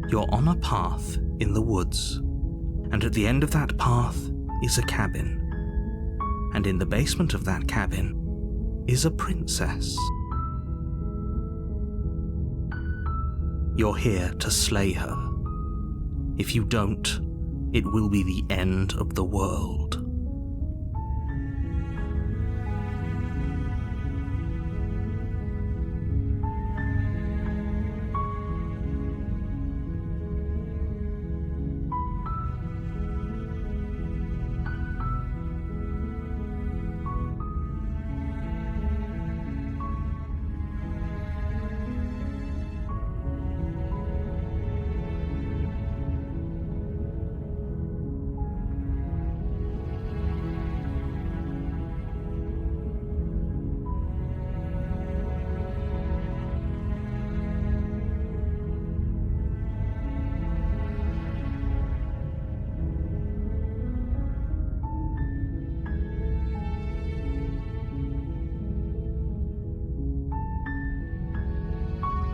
You're on a path in the woods, and at the end of that path is a cabin. And in the basement of that cabin is a princess. You're here to slay her. If you don't, it will be the end of the world.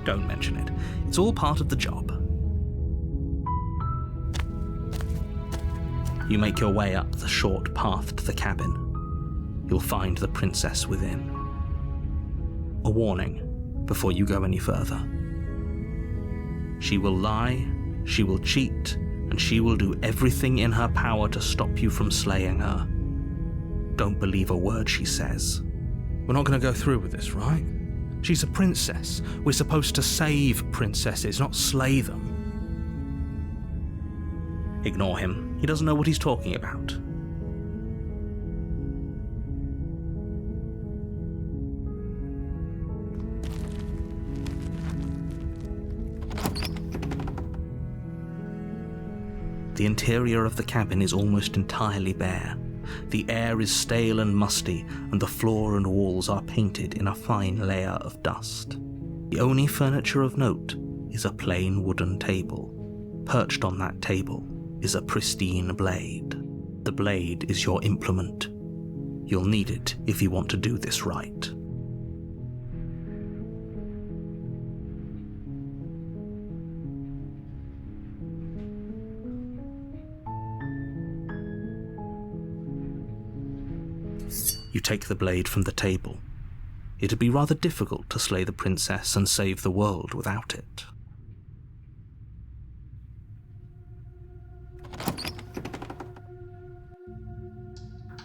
Don't mention it. It's all part of the job. You make your way up the short path to the cabin. You'll find the princess within. A warning before you go any further. She will lie, she will cheat, and she will do everything in her power to stop you from slaying her. Don't believe a word she says. We're not going to go through with this, right? She's a princess. We're supposed to save princesses, not slay them. Ignore him. He doesn't know what he's talking about. The interior of the cabin is almost entirely bare. The air is stale and musty, and the floor and walls are painted in a fine layer of dust. The only furniture of note is a plain wooden table. Perched on that table is a pristine blade. The blade is your implement. You'll need it if you want to do this right. You take the blade from the table. It'd be rather difficult to slay the princess and save the world without it.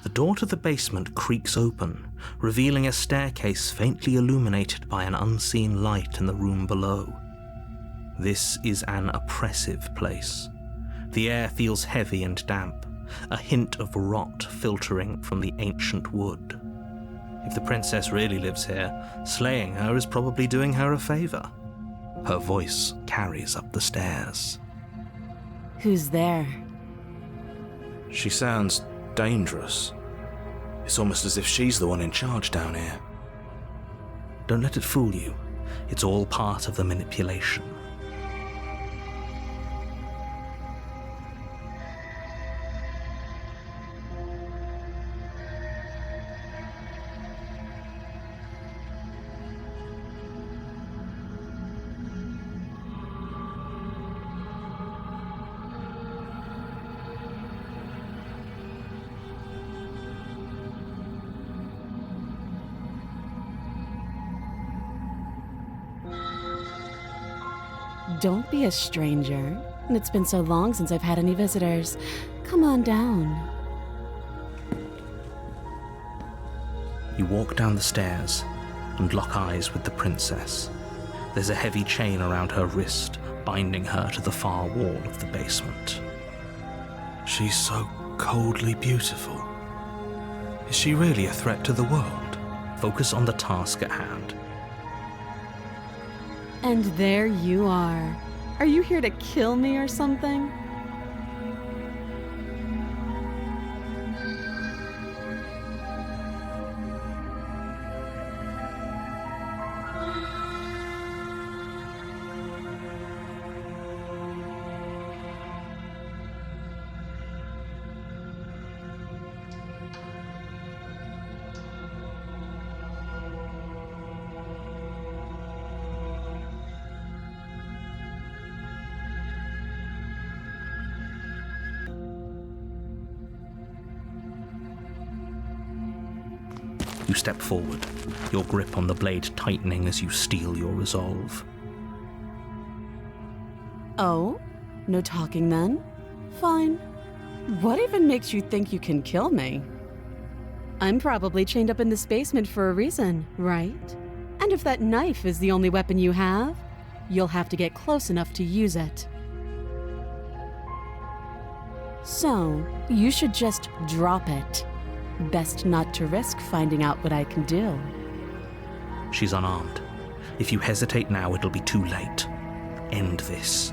The door to the basement creaks open, revealing a staircase faintly illuminated by an unseen light in the room below. This is an oppressive place. The air feels heavy and damp, a hint of rot filtering from the ancient wood. If the princess really lives here, slaying her is probably doing her a favor. Her voice carries up the stairs. Who's there? She sounds dangerous. It's almost as if she's the one in charge down here. Don't let it fool you. It's all part of the manipulation. Don't be a stranger. It's been so long since I've had any visitors. Come on down. You walk down the stairs and lock eyes with the princess. There's a heavy chain around her wrist, binding her to the far wall of the basement. She's so coldly beautiful. Is she really a threat to the world? Focus on the task at hand. And there you are. Are you here to kill me or something? You step forward, your grip on the blade tightening as you steel your resolve. Oh? No talking then? Fine. What even makes you think you can kill me? I'm probably chained up in this basement for a reason, right? And if that knife is the only weapon you have, you'll have to get close enough to use it. So, you should just drop it. Best not to risk finding out what I can do. She's unarmed. If you hesitate now, it'll be too late. End this.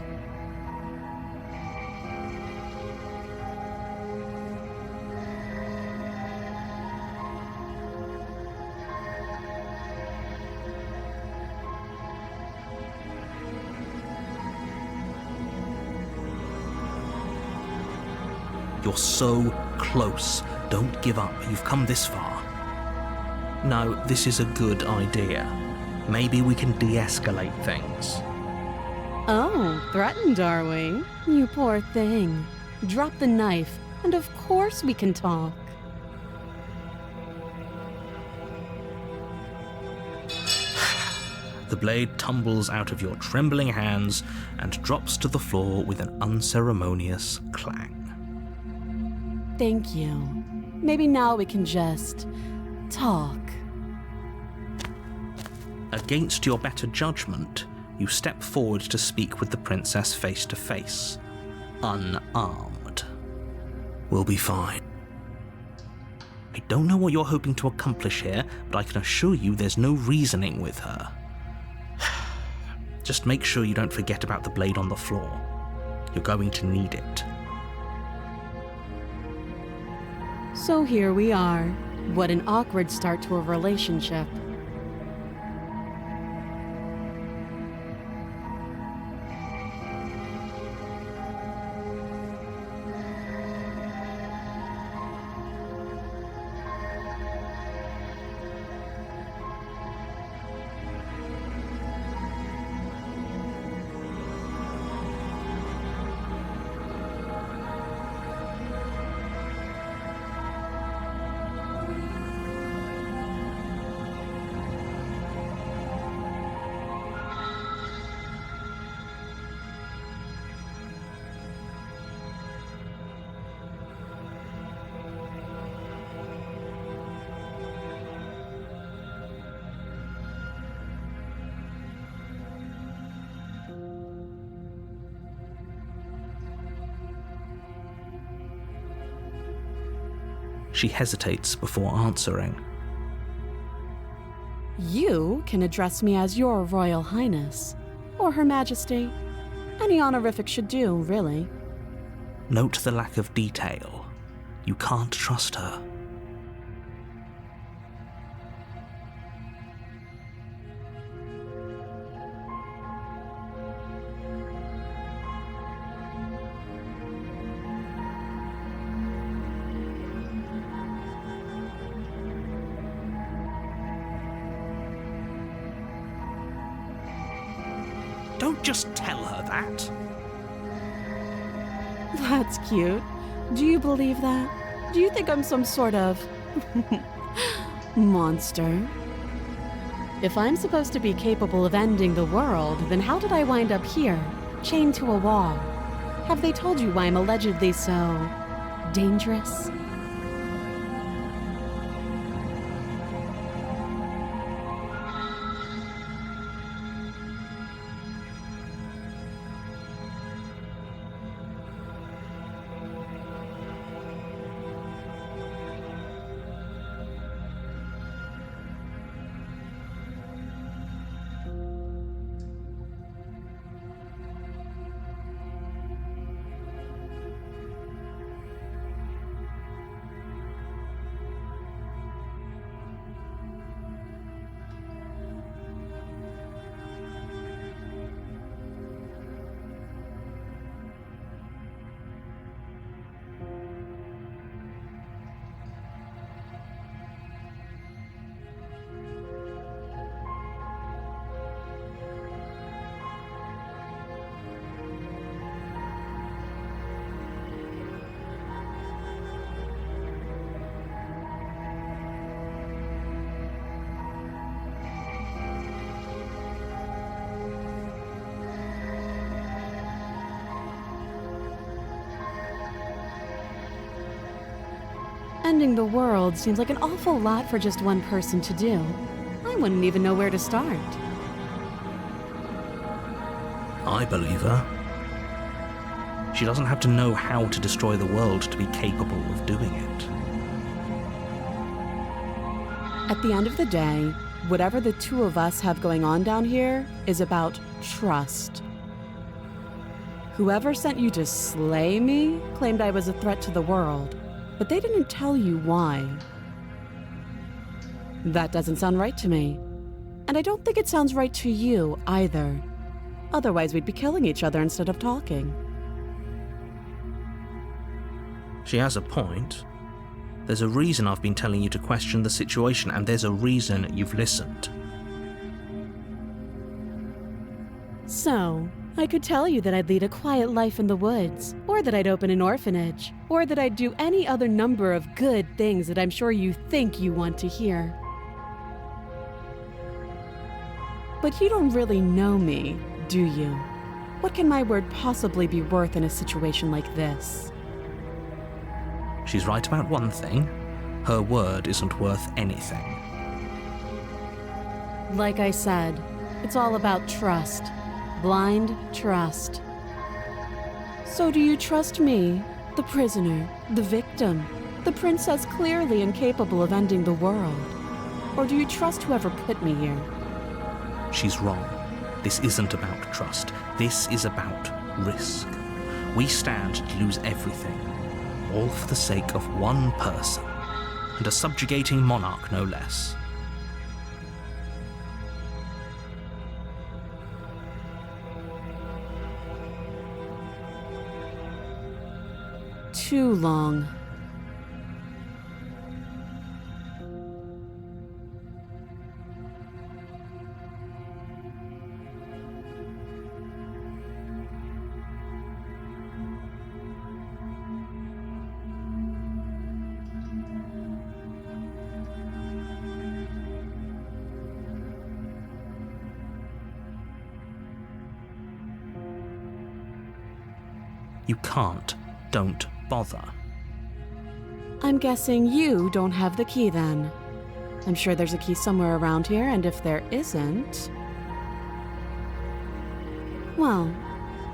You're so close. Don't give up. You've come this far. No, this is a good idea. Maybe we can de-escalate things. Oh, threatened, are we? You poor thing. Drop the knife, and of course we can talk. The blade tumbles out of your trembling hands and drops to the floor with an unceremonious clang. Thank you. Maybe now we can just talk. Against your better judgment, you step forward to speak with the princess face to face, unarmed. We'll be fine. I don't know what you're hoping to accomplish here, but I can assure you there's no reasoning with her. Just make sure you don't forget about the blade on the floor. You're going to need it. So here we are. What an awkward start to a relationship. She hesitates before answering. You can address me as Your Royal Highness, or Her Majesty. Any honorific should do, really. Note the lack of detail. You can't trust her. Don't just tell her that. That's cute. Do you believe that? Do you think I'm some sort of monster? If I'm supposed to be capable of ending the world, then how did I wind up here, chained to a wall? Have they told you why I'm allegedly so dangerous? Ending the world seems like an awful lot for just one person to do. I wouldn't even know where to start. I believe her. She doesn't have to know how to destroy the world to be capable of doing it. At the end of the day, whatever the two of us have going on down here is about trust. Whoever sent you to slay me claimed I was a threat to the world, but they didn't tell you why. That doesn't sound right to me. And I don't think it sounds right to you either. Otherwise, we'd be killing each other instead of talking. She has a point. There's a reason I've been telling you to question the situation, and there's a reason you've listened. So, I could tell you that I'd lead a quiet life in the woods, or that I'd open an orphanage, or that I'd do any other number of good things that I'm sure you think you want to hear. But you don't really know me, do you? What can my word possibly be worth in a situation like this? She's right about one thing. Her word isn't worth anything. Like I said, it's all about trust. Blind trust. So do you trust me, the prisoner, the victim, the princess clearly incapable of ending the world? Or do you trust whoever put me here? She's wrong. This isn't about trust. This is about risk. We stand to lose everything, all for the sake of one person, and a subjugating monarch no less. Too long. You can't. Don't bother. I'm guessing you don't have the key then. I'm sure there's a key somewhere around here, and if there isn't... well,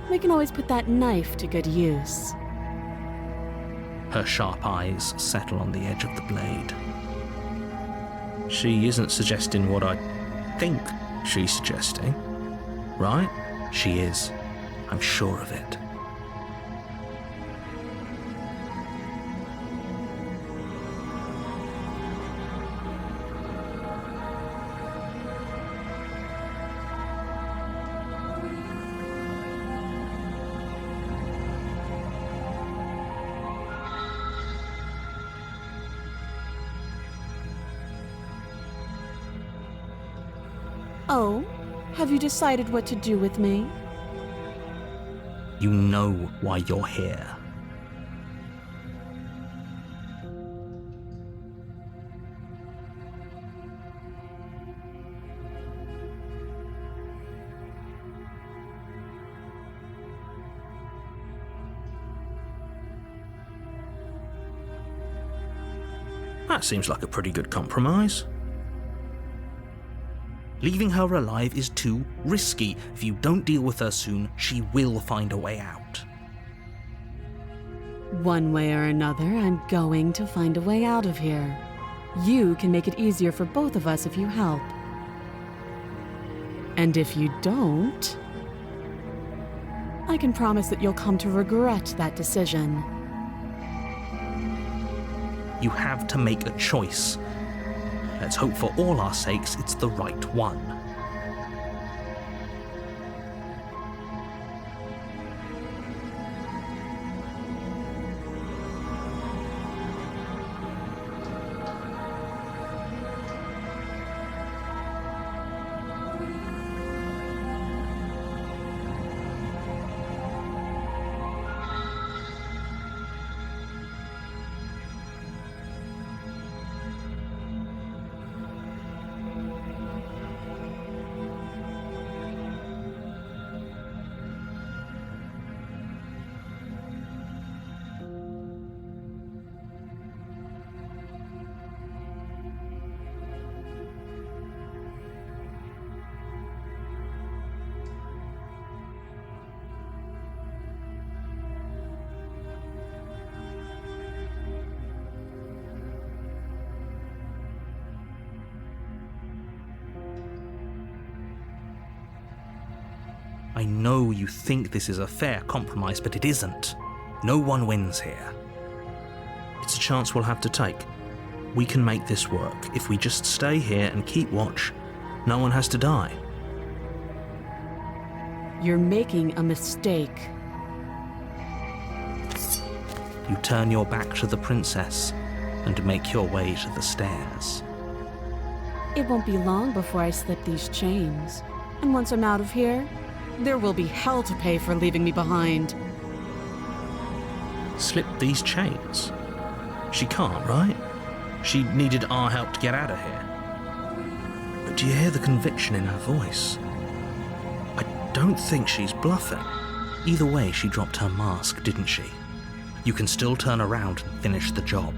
we can always put that knife to good use. Her sharp eyes settle on the edge of the blade. She isn't suggesting what I think she's suggesting, right? She is. I'm sure of it. Oh, have you decided what to do with me? You know why you're here. That seems like a pretty good compromise. Leaving her alive is too risky. If you don't deal with her soon, she will find a way out. One way or another, I'm going to find a way out of here. You can make it easier for both of us if you help. And if you don't, I can promise that you'll come to regret that decision. You have to make a choice. Let's hope for all our sakes it's the right one. I know you think this is a fair compromise, but it isn't. No one wins here. It's a chance we'll have to take. We can make this work. If we just stay here and keep watch, no one has to die. You're making a mistake. You turn your back to the princess and make your way to the stairs. It won't be long before I slip these chains. And once I'm out of here, there will be hell to pay for leaving me behind. Slip these chains? She can't, right? She needed our help to get out of here. But do you hear the conviction in her voice? I don't think she's bluffing. Either way, she dropped her mask, didn't she? You can still turn around and finish the job.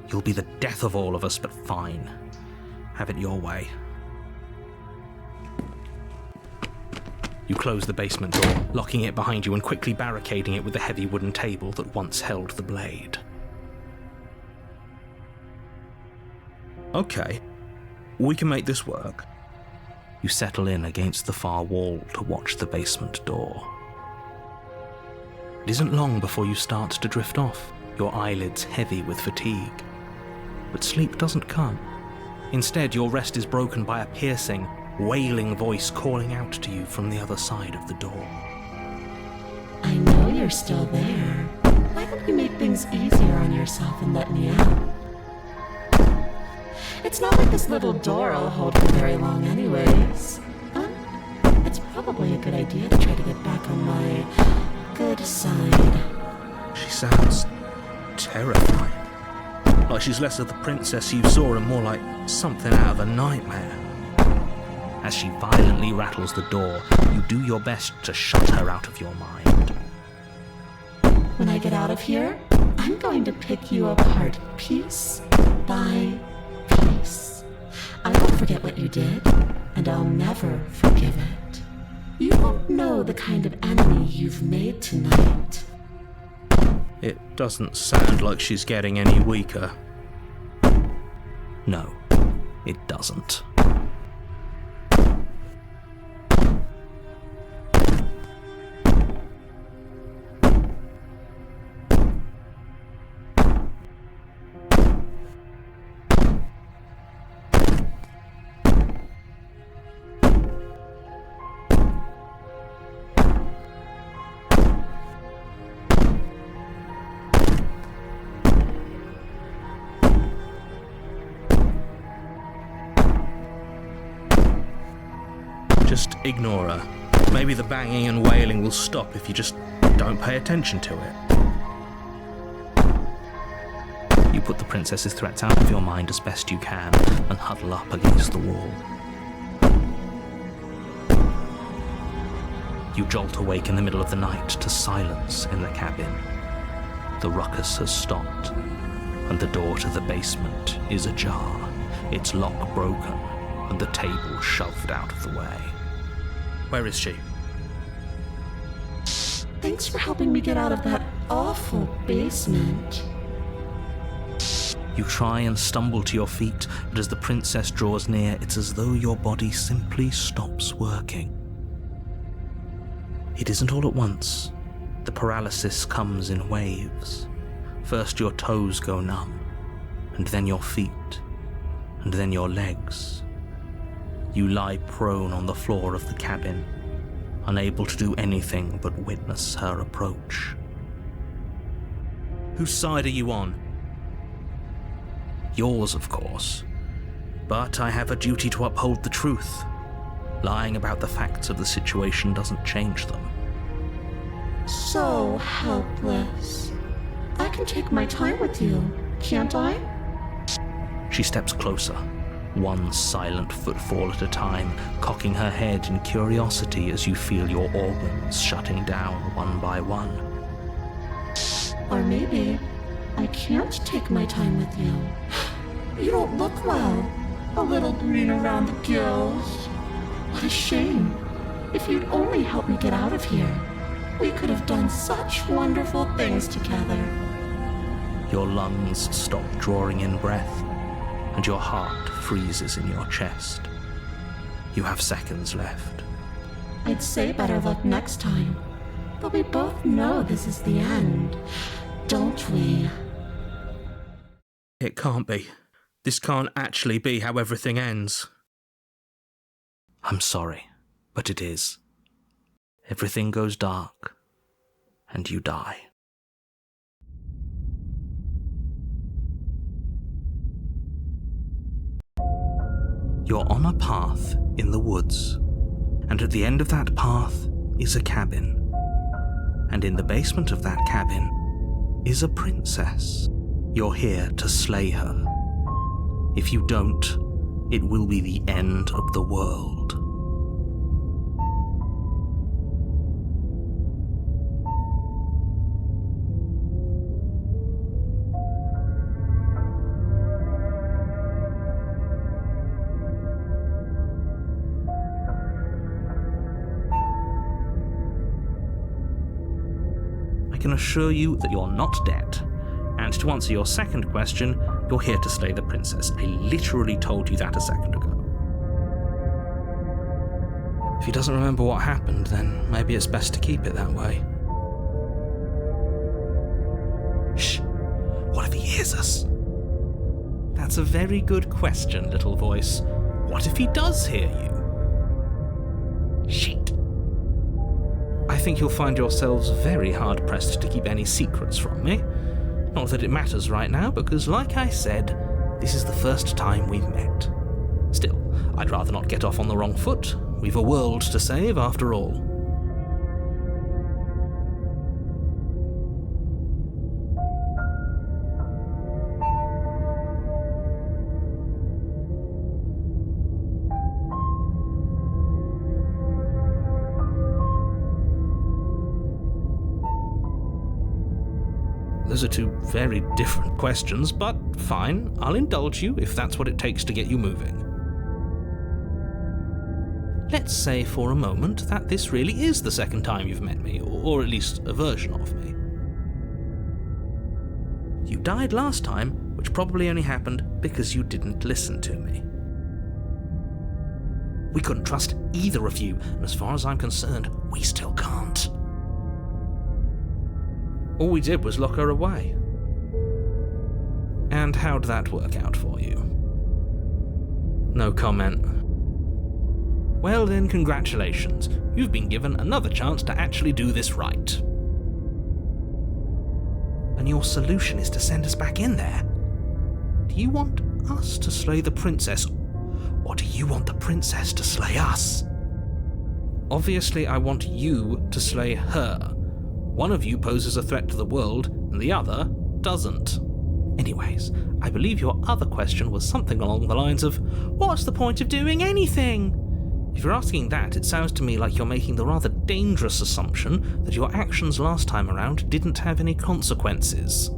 You'll be the death of all of us, but fine. Have it your way. You close the basement door, locking it behind you and quickly barricading it with the heavy wooden table that once held the blade. Okay, we can make this work. You settle in against the far wall to watch the basement door. It isn't long before you start to drift off, your eyelids heavy with fatigue. But sleep doesn't come. Instead, your rest is broken by a piercing, wailing voice calling out to you from the other side of the door. I know you're still there. Why don't you make things easier on yourself and let me out? It's not like this little door will hold for very long anyways. It's probably a good idea to try to get back on my good side. She sounds terrifying. Like she's less of the princess you saw and more like something out of a nightmare. As she violently rattles the door, you do your best to shut her out of your mind. When I get out of here, I'm going to pick you apart piece by piece. I won't forget what you did, and I'll never forgive it. You won't know the kind of enemy you've made tonight. It doesn't sound like she's getting any weaker. No, it doesn't. Just ignore her. Maybe the banging and wailing will stop if you just don't pay attention to it. You put the princess's threats out of your mind as best you can and huddle up against the wall. You jolt awake in the middle of the night to silence in the cabin. The ruckus has stopped, and the door to the basement is ajar, its lock broken, and the table shoved out of the way. Where is she? Thanks for helping me get out of that awful basement. You try and stumble to your feet, but as the princess draws near, it's as though your body simply stops working. It isn't all at once. The paralysis comes in waves. First your toes go numb, and then your feet, and then your legs. You lie prone on the floor of the cabin, unable to do anything but witness her approach. Whose side are you on? Yours, of course. But I have a duty to uphold the truth. Lying about the facts of the situation doesn't change them. So helpless. I can take my time with you, can't I? She steps closer, one silent footfall at a time, cocking her head in curiosity as you feel your organs shutting down one by one. Or maybe I can't take my time with you. You don't look well. A little green around the gills. What a shame. If you'd only helped me get out of here, we could have done such wonderful things together. Your lungs stop drawing in breath, and your heart freezes in your chest. You have seconds left. I'd say better luck next time, but we both know this is the end, don't we? It can't be. This can't actually be how everything ends. I'm sorry, but it is. Everything goes dark, and you die. You're on a path in the woods, and at the end of that path is a cabin. And in the basement of that cabin is a princess. You're here to slay her. If you don't, it will be the end of the world. I can assure you that you're not dead. And to answer your second question, you're here to slay the princess. I literally told you that a second ago. If he doesn't remember what happened, then maybe it's best to keep it that way. Shh! What if he hears us? That's a very good question, little voice. What if he does hear you? Shit! I think you'll find yourselves very hard-pressed to keep any secrets from me. Not that it matters right now, because like I said, this is the first time we've met. Still, I'd rather not get off on the wrong foot. We've a world to save, after all. Those are two very different questions, but fine, I'll indulge you if that's what it takes to get you moving. Let's say for a moment that this really is the second time you've met me, or at least a version of me. You died last time, which probably only happened because you didn't listen to me. We couldn't trust either of you, and as far as I'm concerned, we still can't. All we did was lock her away. And how'd that work out for you? No comment. Well then, congratulations. You've been given another chance to actually do this right. And your solution is to send us back in there. Do you want us to slay the princess, or do you want the princess to slay us? Obviously, I want you to slay her. One of you poses a threat to the world, and the other doesn't. Anyways, I believe your other question was something along the lines of, what's the point of doing anything? If you're asking that, it sounds to me like you're making the rather dangerous assumption that your actions last time around didn't have any consequences.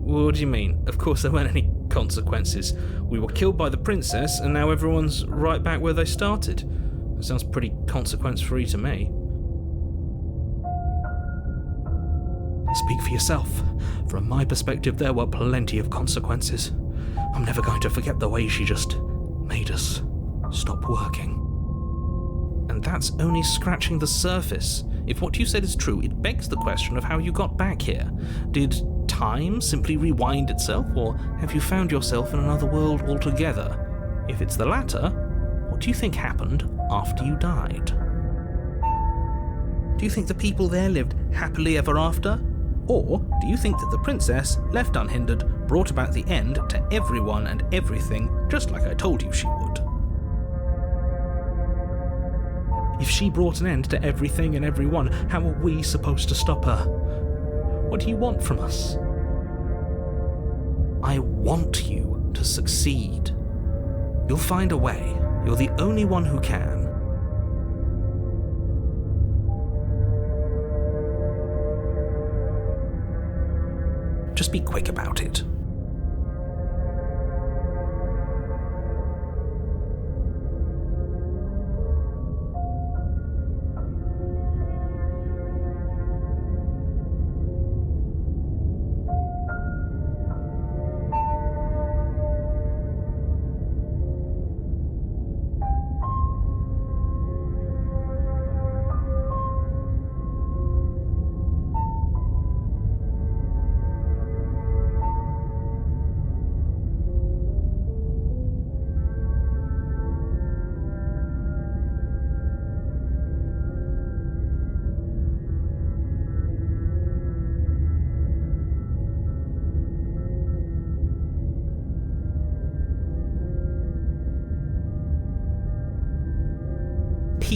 What do you mean? Of course there weren't any consequences. We were killed by the princess, and now everyone's right back where they started. That sounds pretty consequence-free to me. Speak for yourself. From my perspective, there were plenty of consequences. I'm never going to forget the way she just made us stop working. And that's only scratching the surface. If what you said is true, it begs the question of how you got back here. Did time simply rewind itself, or have you found yourself in another world altogether? If it's the latter, what do you think happened after you died? Do you think the people there lived happily ever after? Or do you think that the princess, left unhindered, brought about the end to everyone and everything, just like I told you she would? If she brought an end to everything and everyone, how are we supposed to stop her? What do you want from us? I want you to succeed. You'll find a way. You're the only one who can. Just be quick about it.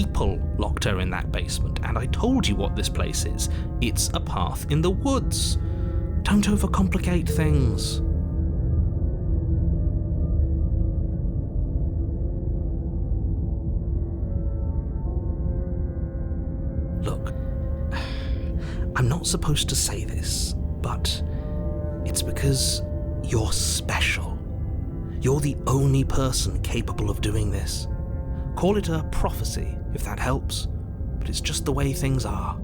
people locked her in that basement, and I told you what this place is. It's a path in the woods. Don't overcomplicate things. Look, I'm not supposed to say this, but it's because you're special. You're the only person capable of doing this. Call it a prophecy, if that helps, but it's just the way things are.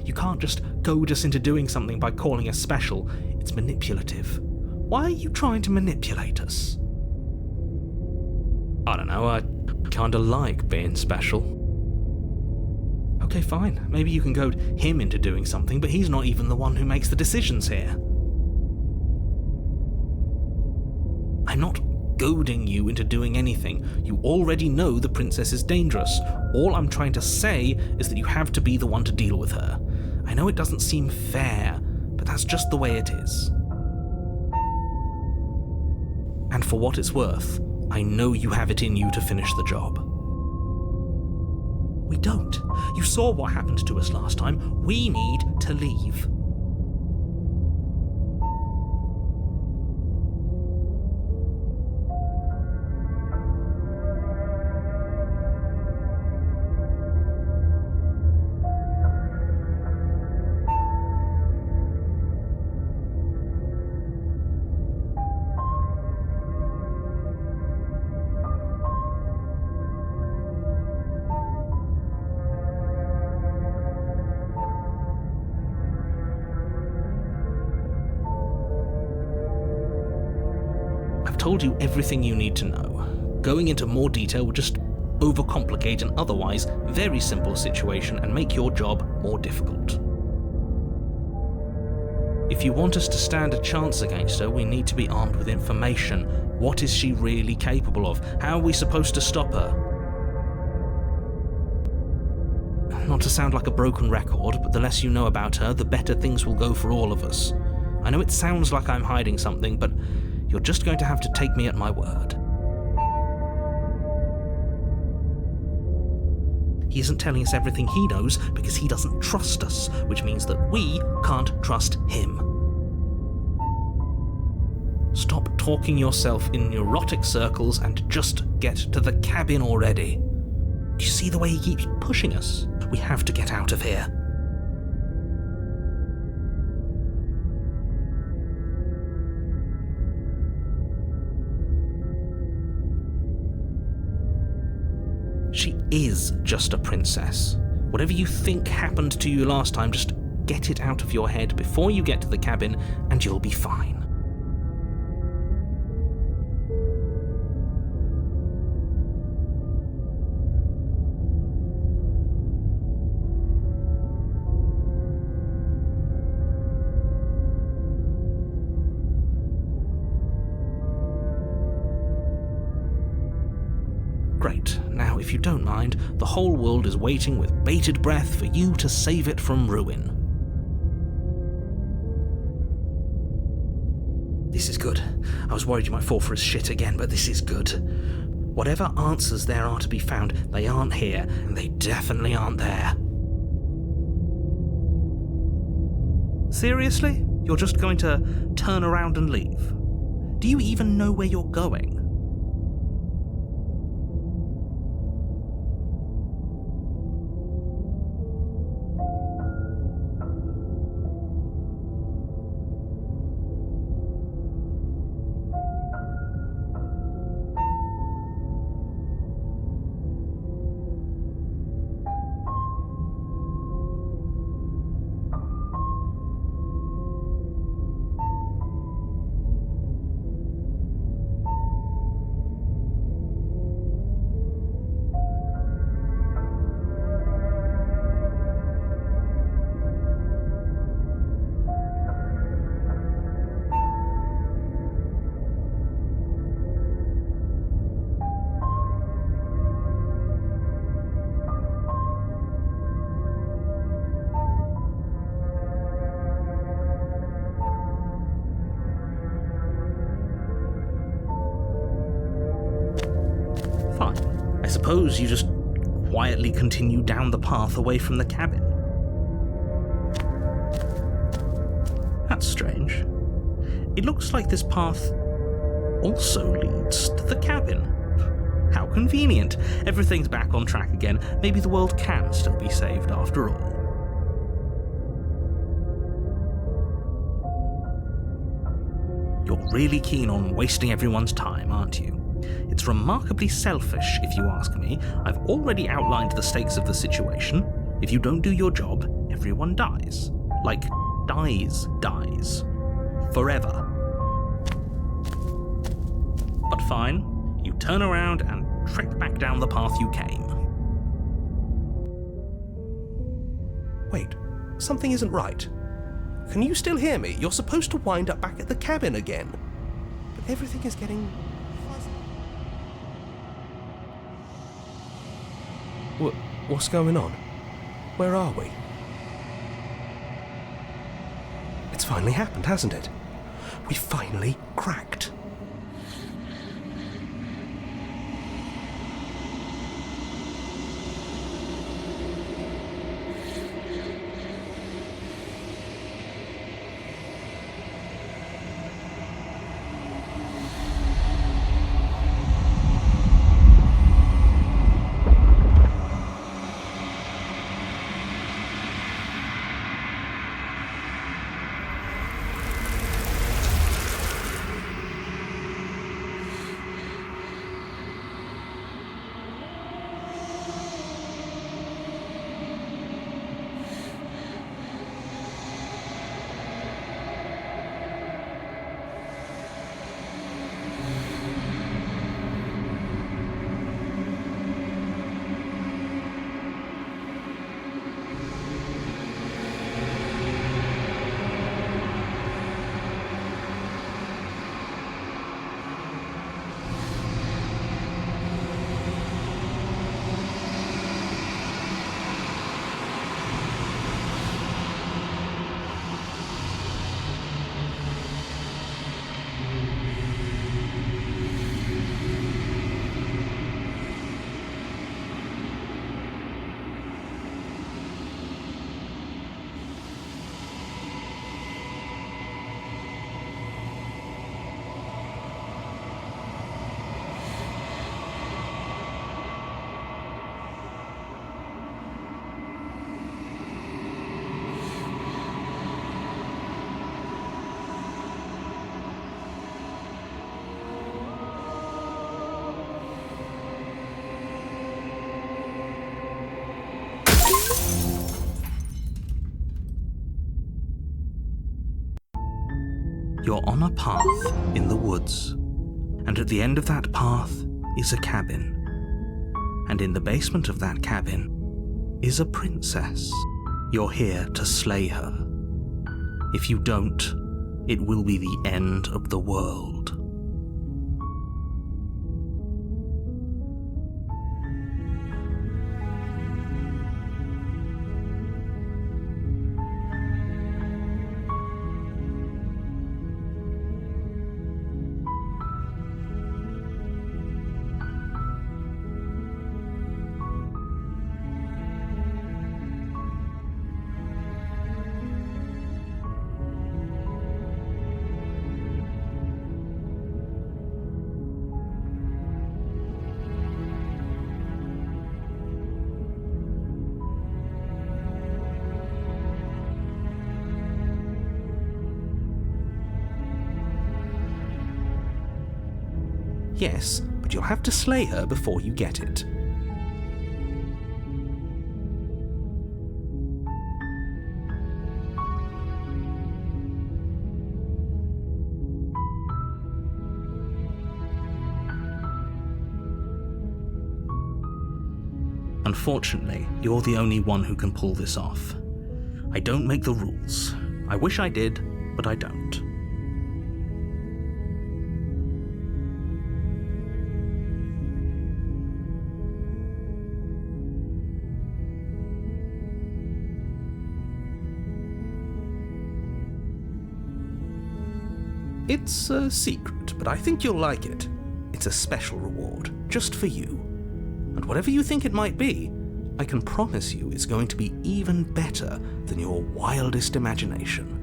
You can't just goad us into doing something by calling us special. It's manipulative. Why are you trying to manipulate us? I don't know, I kinda like being special. Okay, fine. Maybe you can goad him into doing something, but he's not even the one who makes the decisions here. I'm not goading you into doing anything. You already know the princess is dangerous. All I'm trying to say is that you have to be the one to deal with her. I know it doesn't seem fair, but that's just the way it is. And for what it's worth, I know you have it in you to finish the job. We don't. You saw what happened to us last time. We need to leave. Told you everything you need to know. Going into more detail would just overcomplicate an otherwise very simple situation and make your job more difficult. If you want us to stand a chance against her, we need to be armed with information. What is she really capable of? How are we supposed to stop her? Not to sound like a broken record, but the less you know about her, the better things will go for all of us. I know it sounds like I'm hiding something, but you're just going to have to take me at my word. He isn't telling us everything he knows because he doesn't trust us, which means that we can't trust him. Stop talking yourself in neurotic circles and just get to the cabin already. Do you see the way he keeps pushing us? We have to get out of here. She is just a princess. Whatever you think happened to you last time, just get it out of your head before you get to the cabin and you'll be fine. Great. Now, if you don't mind, the whole world is waiting with bated breath for you to save it from ruin. This is good. I was worried you might fall for his shit again, but this is good. Whatever answers there are to be found, they aren't here, and they definitely aren't there. Seriously? You're just going to turn around and leave? Do you even know where you're going? Fine. I suppose you just quietly continue down the path away from the cabin. That's strange. It looks like this path also leads to the cabin. How convenient. Everything's back on track again. Maybe the world can still be saved after all. You're really keen on wasting everyone's time, aren't you? It's remarkably selfish, if you ask me. I've already outlined the stakes of the situation. If you don't do your job, everyone dies. Like, dies. Forever. But fine, you turn around and trek back down the path you came. Wait, something isn't right. Can you still hear me? You're supposed to wind up back at the cabin again. But everything is getting fuzzy. What's going on? Where are we? It's finally happened, hasn't it? We finally cracked. You're on a path in the woods, and at the end of that path is a cabin. And in the basement of that cabin is a princess. You're here to slay her. If you don't, it will be the end of the world. Yes, but you'll have to slay her before you get it. Unfortunately, you're the only one who can pull this off. I don't make the rules. I wish I did, but I don't. It's a secret, but I think you'll like it. It's a special reward, just for you. And whatever you think it might be, I can promise you it's going to be even better than your wildest imagination.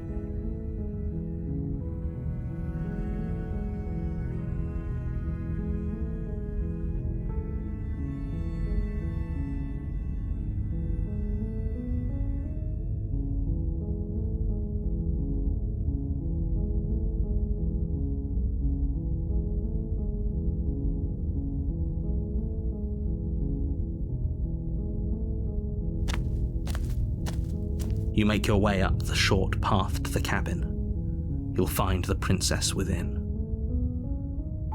You make your way up the short path to the cabin. You'll find the princess within.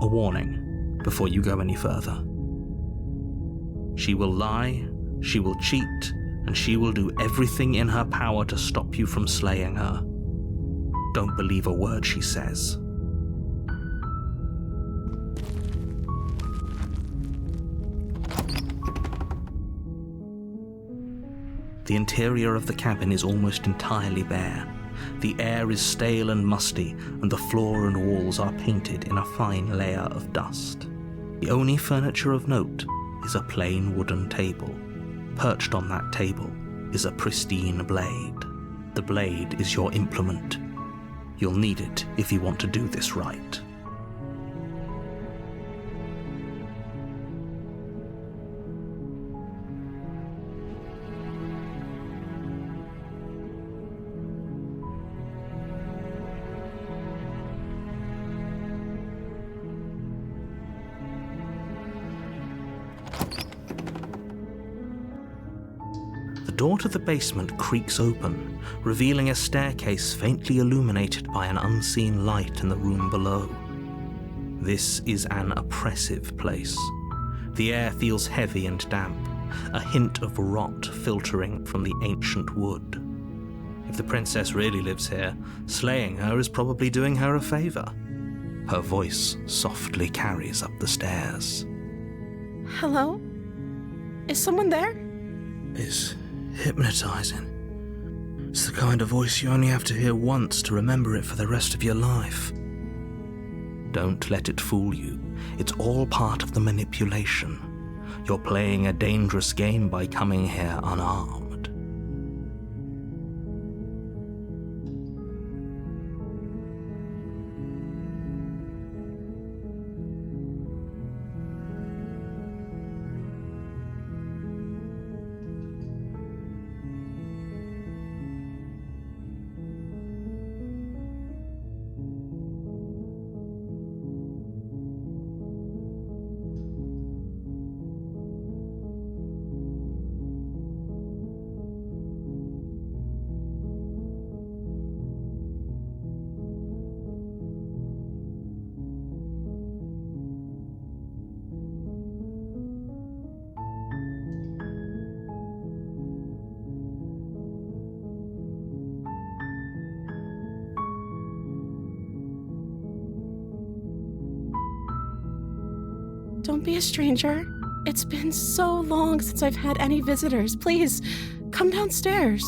A warning before you go any further. She will lie, she will cheat, and she will do everything in her power to stop you from slaying her. Don't believe a word she says. The interior of the cabin is almost entirely bare. The air is stale and musty, and the floor and walls are painted in a fine layer of dust. The only furniture of note is a plain wooden table. Perched on that table is a pristine blade. The blade is your implement. You'll need it if you want to do this right. The door to the basement creaks open, revealing a staircase faintly illuminated by an unseen light in the room below. This is an oppressive place. The air feels heavy and damp, a hint of rot filtering from the ancient wood. If the princess really lives here, slaying her is probably doing her a favor. Her voice softly carries up the stairs. Hello? Is someone there? It's hypnotizing. It's the kind of voice you only have to hear once to remember it for the rest of your life. Don't let it fool you. It's all part of the manipulation. You're playing a dangerous game by coming here unarmed. Don't be a stranger. It's been so long since I've had any visitors. Please, come downstairs.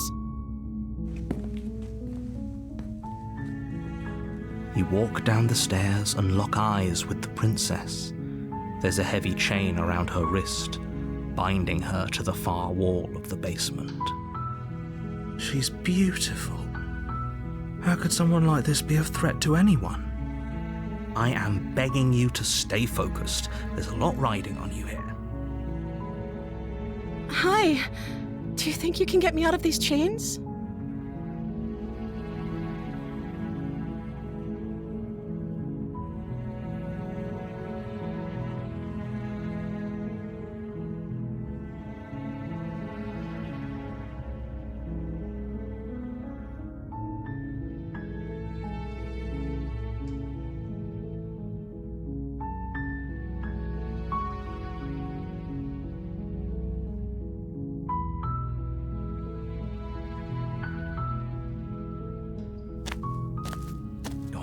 You walk down the stairs and lock eyes with the princess. There's a heavy chain around her wrist, binding her to the far wall of the basement. She's beautiful. How could someone like this be a threat to anyone? I am begging you to stay focused. There's a lot riding on you here. Hi. Do you think you can get me out of these chains?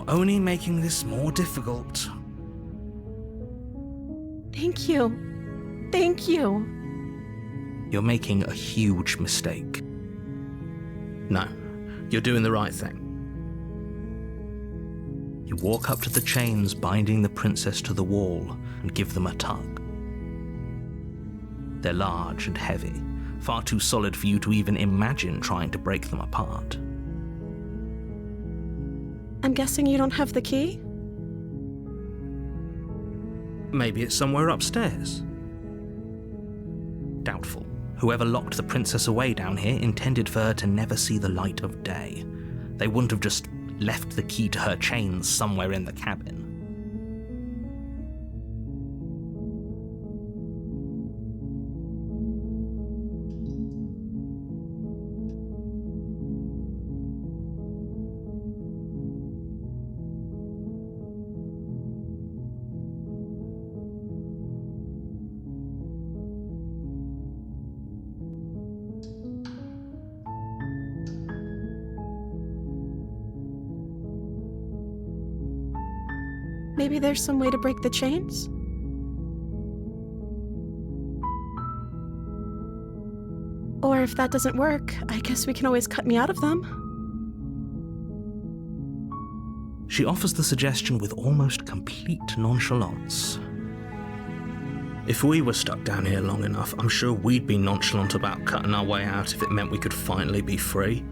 Only making this more difficult. Thank you. Thank you. You're making a huge mistake. No, you're doing the right thing. You walk up to the chains binding the princess to the wall and give them a tug. They're large and heavy, far too solid for you to even imagine trying to break them apart. I'm guessing you don't have the key? Maybe it's somewhere upstairs. Doubtful. Whoever locked the princess away down here intended for her to never see the light of day. They wouldn't have just left the key to her chains somewhere in the cabin. Maybe there's some way to break the chains? Or if that doesn't work, I guess we can always cut me out of them. She offers the suggestion with almost complete nonchalance. If we were stuck down here long enough, I'm sure we'd be nonchalant about cutting our way out if it meant we could finally be free.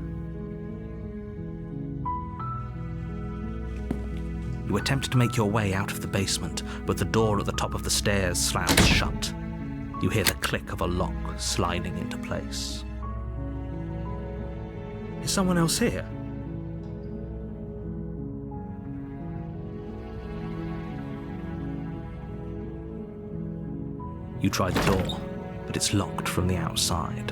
You attempt to make your way out of the basement, but the door at the top of the stairs slams shut. You hear the click of a lock sliding into place. Is someone else here? You try the door, but it's locked from the outside.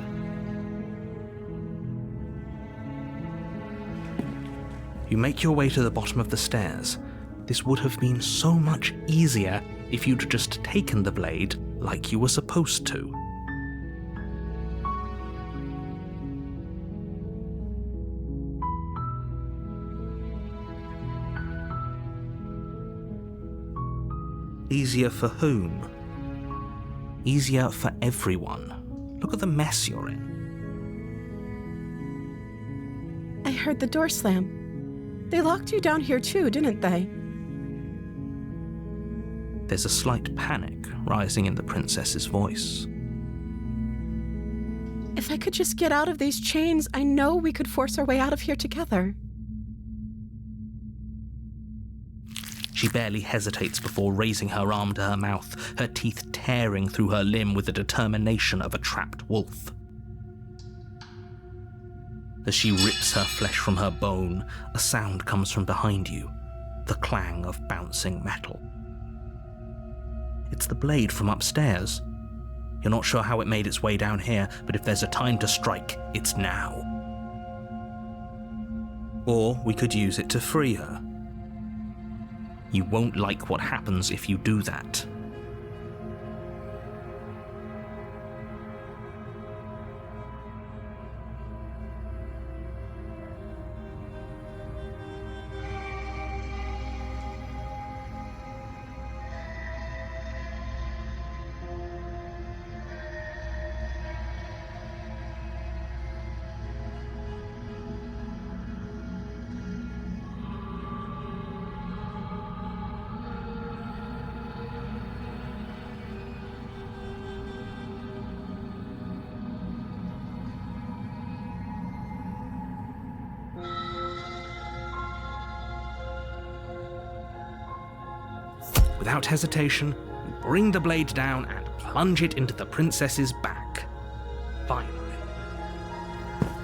You make your way to the bottom of the stairs. This would have been so much easier if you'd just taken the blade like you were supposed to. Easier for whom? Easier for everyone. Look at the mess you're in. I heard the door slam. They locked you down here too, didn't they? There's a slight panic rising in the princess's voice. If I could just get out of these chains, I know we could force our way out of here together. She barely hesitates before raising her arm to her mouth, her teeth tearing through her limb with the determination of a trapped wolf. As she rips her flesh from her bone, a sound comes from behind you, the clang of bouncing metal. It's the blade from upstairs. You're not sure how it made its way down here, but if there's a time to strike, it's now. Or we could use it to free her. You won't like what happens if you do that. Without hesitation, you bring the blade down and plunge it into the princess's back. Finally.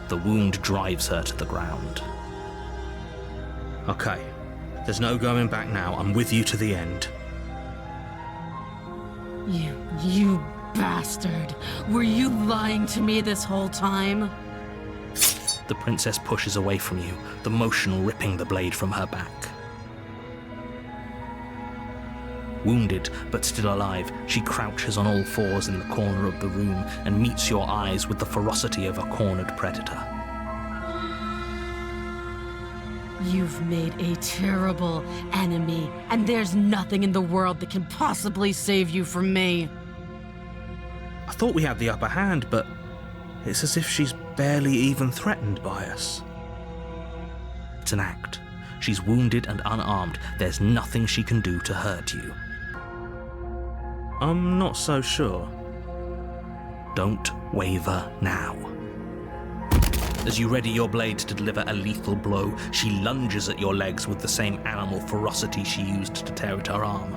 The wound drives her to the ground. Okay, there's no going back now. I'm with you to the end. You bastard! Were you lying to me this whole time? The princess pushes away from you, the motion ripping the blade from her back. Wounded, but still alive, she crouches on all fours in the corner of the room and meets your eyes with the ferocity of a cornered predator. You've made a terrible enemy, and there's nothing in the world that can possibly save you from me. I thought we had the upper hand, but it's as if she's barely even threatened by us. It's an act. She's wounded and unarmed. There's nothing she can do to hurt you. I'm not so sure. Don't waver now. As you ready your blade to deliver a lethal blow, she lunges at your legs with the same animal ferocity she used to tear at her arm.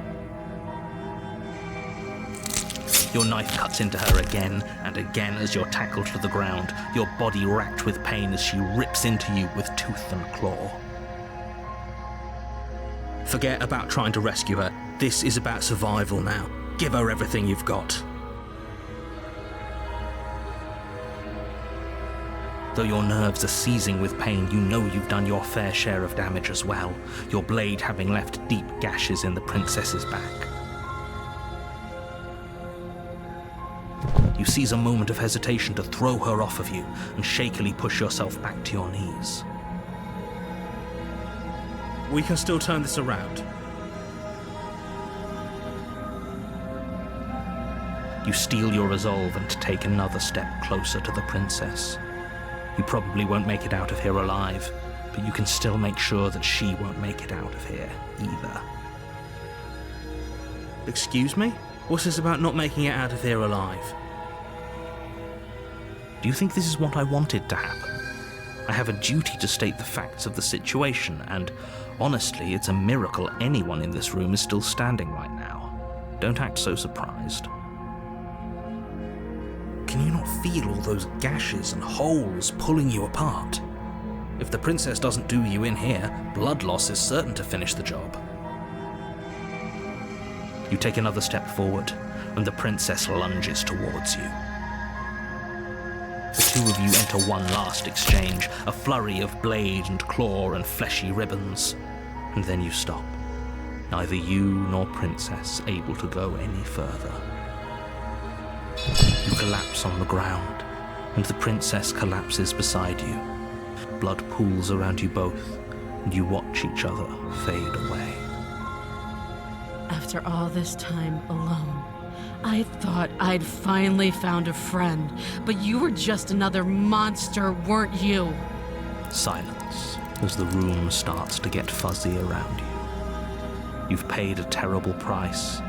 Your knife cuts into her again and again as you're tackled to the ground, your body racked with pain as she rips into you with tooth and claw. Forget about trying to rescue her. This is about survival now. Give her everything you've got. Though your nerves are seizing with pain, you know you've done your fair share of damage as well, your blade having left deep gashes in the princess's back. You seize a moment of hesitation to throw her off of you and shakily push yourself back to your knees. We can still turn this around. You steel your resolve and take another step closer to the princess. You probably won't make it out of here alive, but you can still make sure that she won't make it out of here either. Excuse me? What's this about not making it out of here alive? Do you think this is what I wanted to happen? I have a duty to state the facts of the situation, and honestly, it's a miracle anyone in this room is still standing right now. Don't act so surprised. Can you not feel all those gashes and holes pulling you apart? If the princess doesn't do you in here, blood loss is certain to finish the job. You take another step forward, and the princess lunges towards you. The two of you enter one last exchange, a flurry of blade and claw and fleshy ribbons, and then you stop. Neither you nor princess able to go any further. You collapse on the ground, and the princess collapses beside you. Blood pools around you both, and you watch each other fade away. After all this time alone, I thought I'd finally found a friend, but you were just another monster, weren't you? Silence as the room starts to get fuzzy around you. You've paid a terrible price,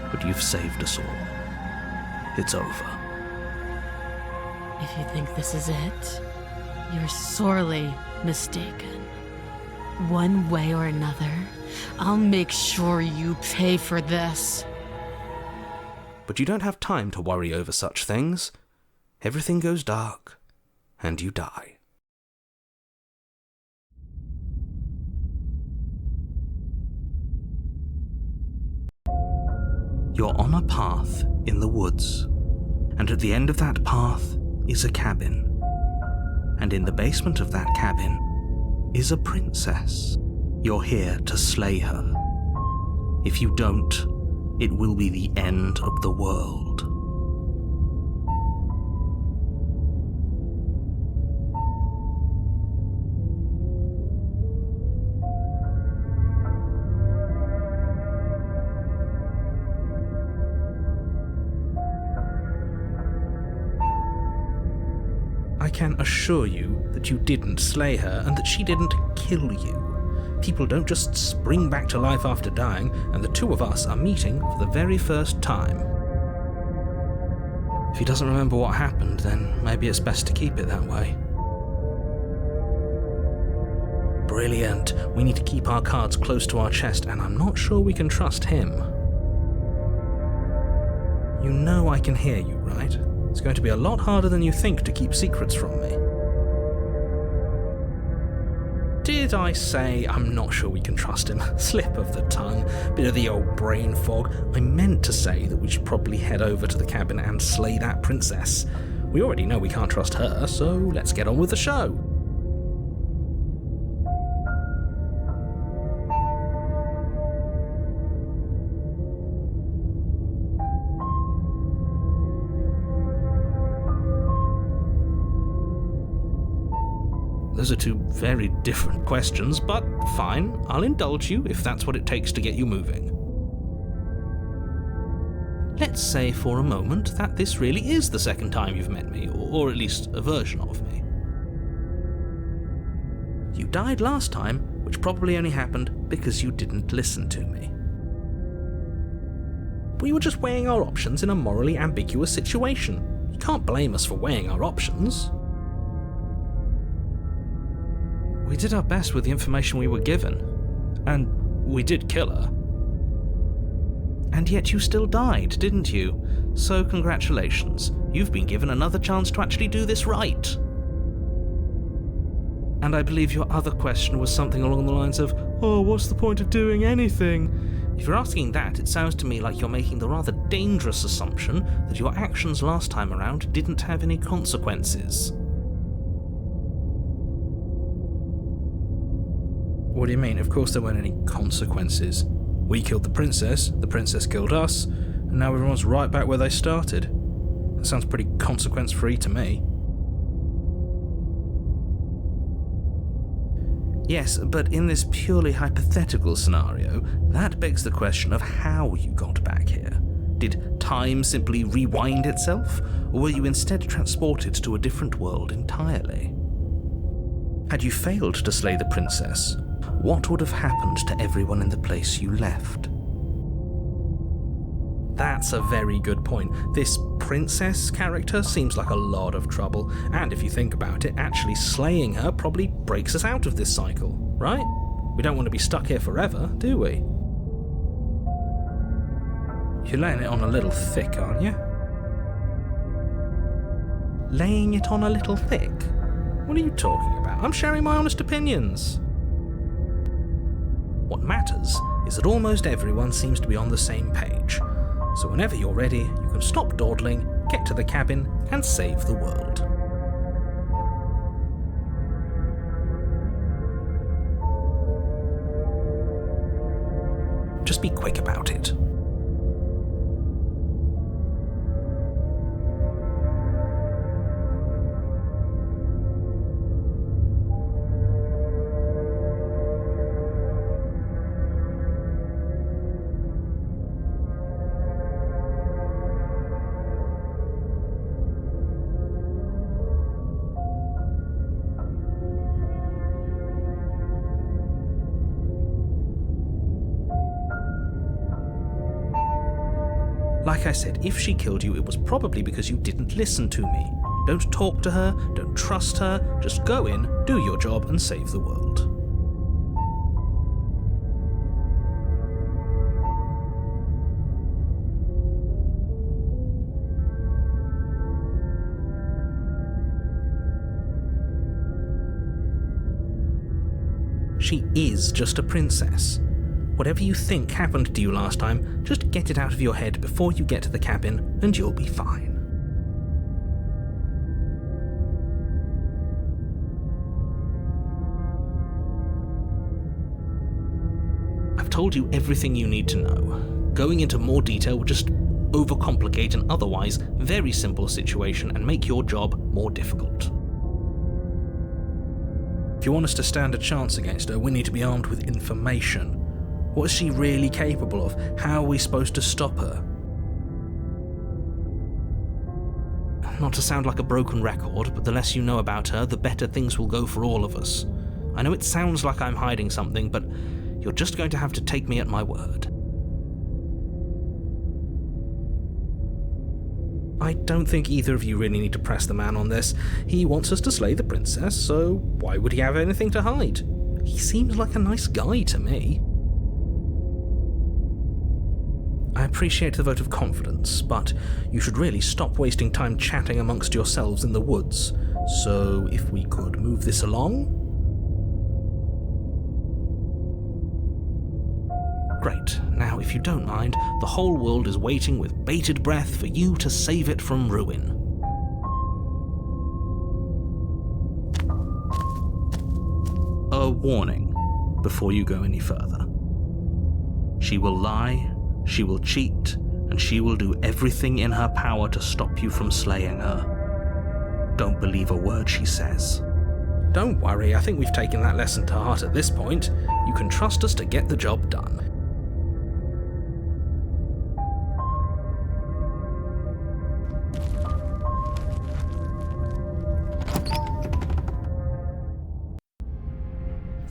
but you've saved us all. It's over. If you think this is it, you're sorely mistaken. One way or another, I'll make sure you pay for this. But you don't have time to worry over such things. Everything goes dark, and you die. You're on a path in the woods, and at the end of that path is a cabin. And in the basement of that cabin is a princess. You're here to slay her. If you don't, it will be the end of the world. I can assure you that you didn't slay her and that she didn't kill you. People don't just spring back to life after dying, and the two of us are meeting for the very first time. If he doesn't remember what happened, then maybe it's best to keep it that way. Brilliant. We need to keep our cards close to our chest, and I'm not sure we can trust him. You know I can hear you, right? It's going to be a lot harder than you think to keep secrets from me. Did I say I'm not sure we can trust him? Slip of the tongue, bit of the old brain fog. I meant to say that we should probably head over to the cabin and slay that princess. We already know we can't trust her, so let's get on with the show. Those are two very different questions, but fine, I'll indulge you if that's what it takes to get you moving. Let's say for a moment that this really is the second time you've met me, or at least a version of me. You died last time, which probably only happened because you didn't listen to me. We were just weighing our options in a morally ambiguous situation. You can't blame us for weighing our options. We did our best with the information we were given, and we did kill her. And yet you still died, didn't you? So congratulations, you've been given another chance to actually do this right. And I believe your other question was something along the lines of, oh, what's the point of doing anything? If you're asking that, it sounds to me like you're making the rather dangerous assumption that your actions last time around didn't have any consequences. What do you mean? Of course there weren't any consequences. We killed the princess killed us, and now everyone's right back where they started. That sounds pretty consequence-free to me. Yes, but in this purely hypothetical scenario, that begs the question of how you got back here. Did time simply rewind itself, or were you instead transported to a different world entirely? Had you failed to slay the princess, what would have happened to everyone in the place you left? That's a very good point. This princess character seems like a lot of trouble, and if you think about it, actually slaying her probably breaks us out of this cycle, right? We don't want to be stuck here forever, do we? You're laying it on a little thick, aren't you? Laying it on a little thick? What are you talking about? I'm sharing my honest opinions. What matters is that almost everyone seems to be on the same page. So whenever you're ready, you can stop dawdling, get to the cabin, and save the world. Just be quick about it. Like I said, if she killed you, it was probably because you didn't listen to me. Don't talk to her, don't trust her, just go in, do your job, and save the world. She is just a princess. Whatever you think happened to you last time, just get it out of your head before you get to the cabin, and you'll be fine. I've told you everything you need to know. Going into more detail would just overcomplicate an otherwise very simple situation and make your job more difficult. If you want us to stand a chance against her, we need to be armed with information. What is she really capable of? How are we supposed to stop her? Not to sound like a broken record, but the less you know about her, the better things will go for all of us. I know it sounds like I'm hiding something, but you're just going to have to take me at my word. I don't think either of you really need to press the man on this. He wants us to slay the princess, so why would he have anything to hide? He seems like a nice guy to me. I appreciate the vote of confidence, but you should really stop wasting time chatting amongst yourselves in the woods. So if we could move this along? Great. Now, if you don't mind, the whole world is waiting with bated breath for you to save it from ruin. A warning before you go any further. She will lie, she will cheat, and she will do everything in her power to stop you from slaying her. Don't believe a word she says. Don't worry, I think we've taken that lesson to heart at this point. You can trust us to get the job done.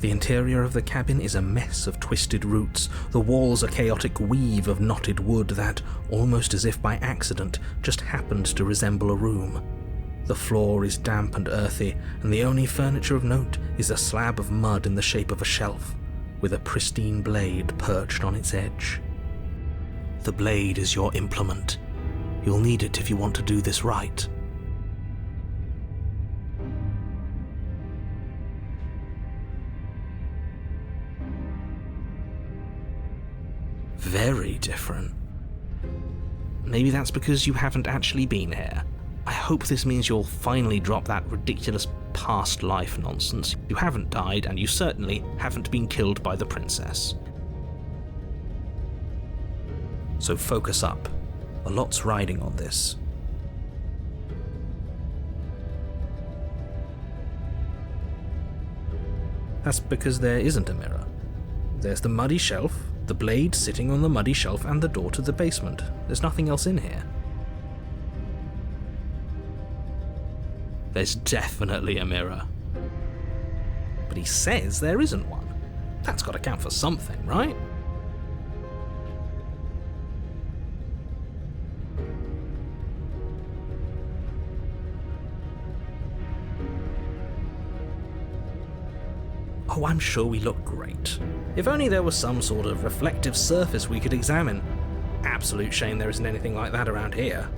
The interior of the cabin is a mess of twisted roots, the walls a chaotic weave of knotted wood that, almost as if by accident, just happens to resemble a room. The floor is damp and earthy, and the only furniture of note is a slab of mud in the shape of a shelf, with a pristine blade perched on its edge. The blade is your implement. You'll need it if you want to do this right. Very different. Maybe that's because you haven't actually been here. I hope this means you'll finally drop that ridiculous past life nonsense. You haven't died, and you certainly haven't been killed by the princess. So focus up. A lot's riding on this. That's because there isn't a mirror. There's the muddy shelf, the blade sitting on the muddy shelf, and the door to the basement. There's nothing else in here. There's definitely a mirror. But he says there isn't one. That's got to count for something, right? Oh, I'm sure we look great. If only there was some sort of reflective surface we could examine. Absolute shame there isn't anything like that around here.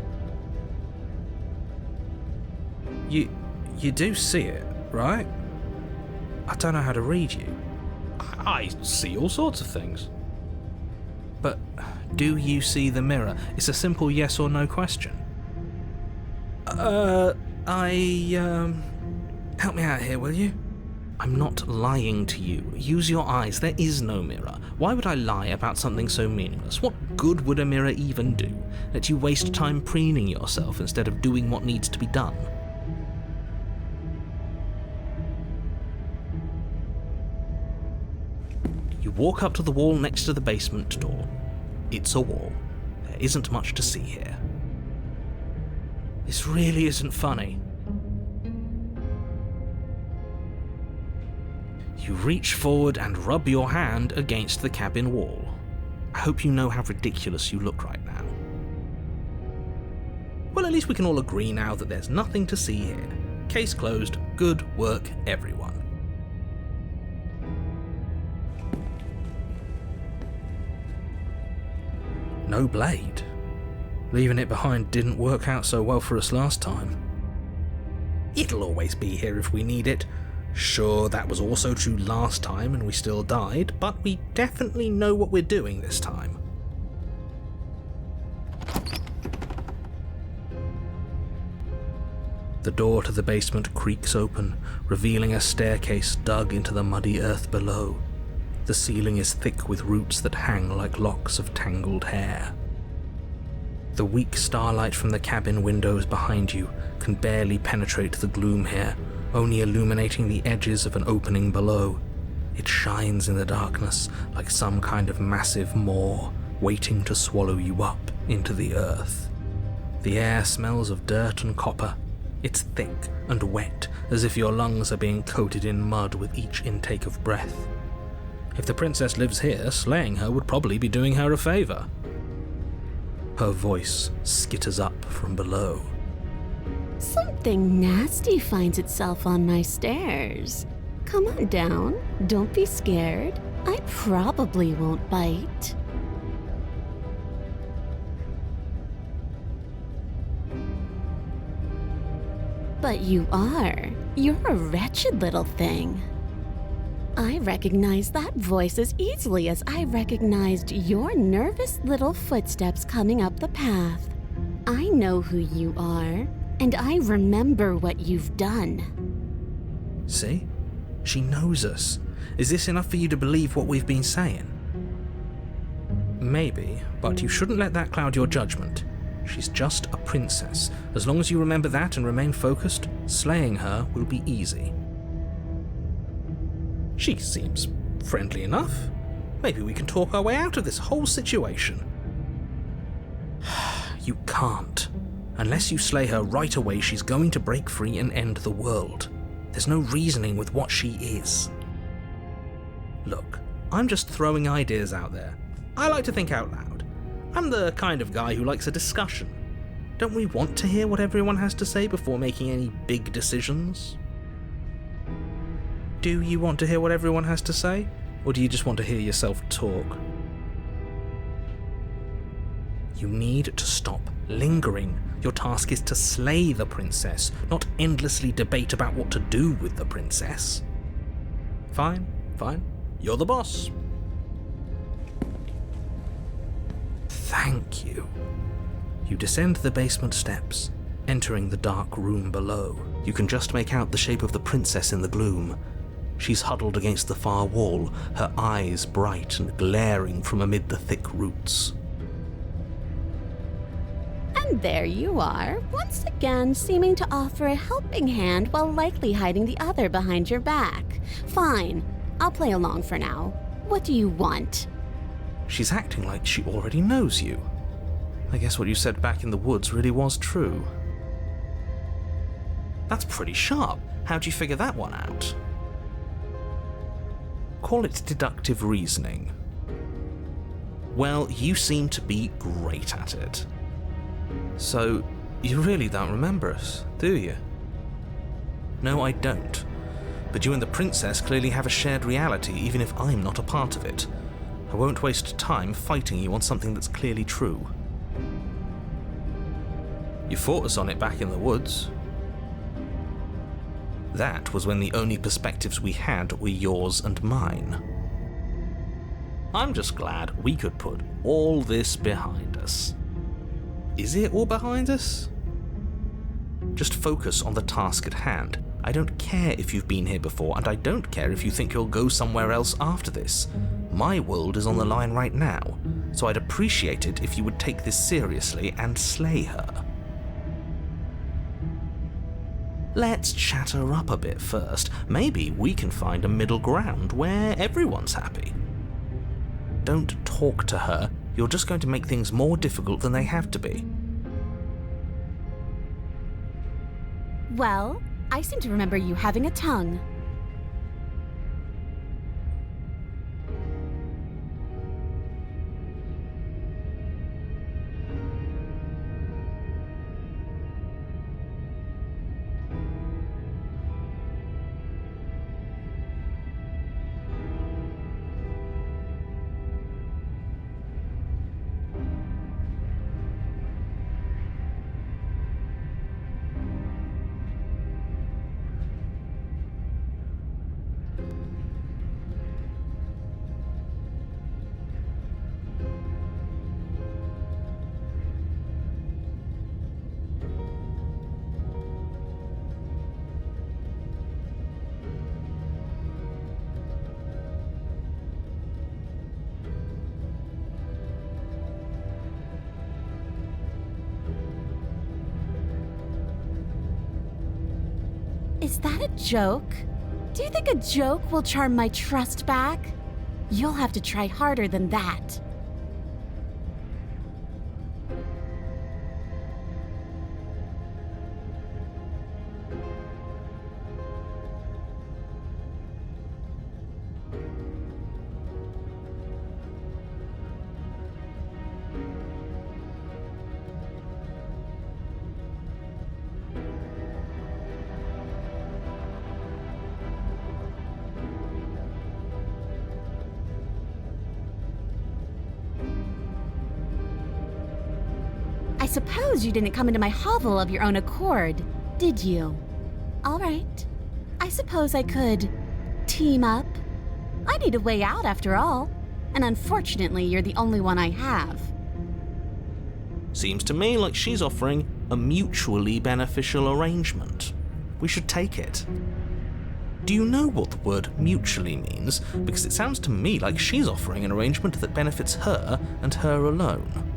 You do see it, right? I don't know how to read you. I see all sorts of things. But do you see the mirror? It's a simple yes or no question. Help me out here, will you? I'm not lying to you. Use your eyes. There is no mirror. Why would I lie about something so meaningless? What good would a mirror even do? Let you waste time preening yourself instead of doing what needs to be done. You walk up to the wall next to the basement door. It's a wall. There isn't much to see here. This really isn't funny. You reach forward and rub your hand against the cabin wall. I hope you know how ridiculous you look right now. Well, at least we can all agree now that there's nothing to see here. Case closed. Good work, everyone. No blade. Leaving it behind didn't work out so well for us last time. It'll always be here if we need it. Sure, that was also true last time and we still died, but we definitely know what we're doing this time. The door to the basement creaks open, revealing a staircase dug into the muddy earth below. The ceiling is thick with roots that hang like locks of tangled hair. The weak starlight from the cabin windows behind you can barely penetrate the gloom here, only illuminating the edges of an opening below. It shines in the darkness like some kind of massive maw waiting to swallow you up into the earth. The air smells of dirt and copper. It's thick and wet, as if your lungs are being coated in mud with each intake of breath. If the princess lives here, slaying her would probably be doing her a favor. Her voice skitters up from below. Something nasty finds itself on my stairs. Come on down. Don't be scared. I probably won't bite. But you are. You're a wretched little thing. I recognize that voice as easily as I recognized your nervous little footsteps coming up the path. I know who you are, and I remember what you've done. See? She knows us. Is this enough for you to believe what we've been saying? Maybe, but you shouldn't let that cloud your judgment. She's just a princess. As long as you remember that and remain focused, slaying her will be easy. She seems friendly enough. Maybe we can talk our way out of this whole situation. You can't. Unless you slay her right away, she's going to break free and end the world. There's no reasoning with what she is. Look, I'm just throwing ideas out there. I like to think out loud. I'm the kind of guy who likes a discussion. Don't we want to hear what everyone has to say before making any big decisions? Do you want to hear what everyone has to say? Or do you just want to hear yourself talk? You need to stop lingering. Your task is to slay the princess, not endlessly debate about what to do with the princess. Fine. You're the boss. Thank you. You descend the basement steps, entering the dark room below. You can just make out the shape of the princess in the gloom. She's huddled against the far wall, her eyes bright and glaring from amid the thick roots. And there you are, once again seeming to offer a helping hand while likely hiding the other behind your back. Fine, I'll play along for now. What do you want? She's acting like she already knows you. I guess what you said back in the woods really was true. That's pretty sharp. How'd you figure that one out? Call it deductive reasoning. Well, you seem to be great at it. So, you really don't remember us, do you? No, I don't. But you and the princess clearly have a shared reality, even if I'm not a part of it. I won't waste time fighting you on something that's clearly true. You fought us on it back in the woods. That was when the only perspectives we had were yours and mine. I'm just glad we could put all this behind us. Is it all behind us? Just focus on the task at hand. I don't care if you've been here before, and I don't care if you think you'll go somewhere else after this. My world is on the line right now, so I'd appreciate it if you would take this seriously and slay her. Let's chat her up a bit first. Maybe we can find a middle ground where everyone's happy. Don't talk to her. You're just going to make things more difficult than they have to be. Well, I seem to remember you having a tongue. Is that a joke? Do you think a joke will charm my trust back? You'll have to try harder than that. I suppose you didn't come into my hovel of your own accord, did you? All right. I suppose I could team up. I need a way out after all, and unfortunately you're the only one I have. Seems to me like she's offering a mutually beneficial arrangement. We should take it. Do you know what the word mutually means? Because it sounds to me like she's offering an arrangement that benefits her and her alone.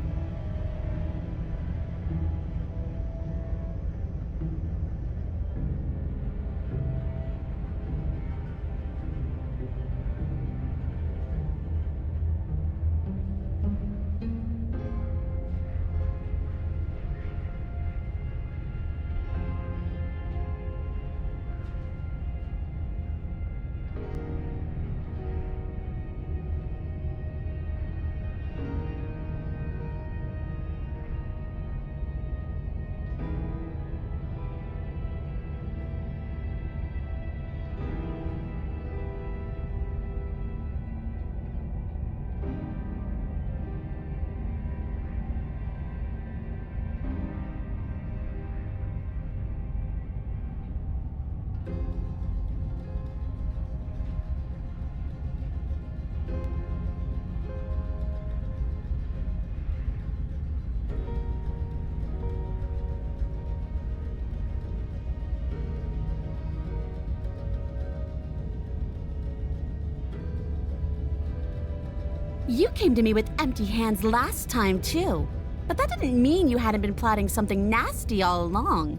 You came to me with empty hands last time, too. But that didn't mean you hadn't been plotting something nasty all along.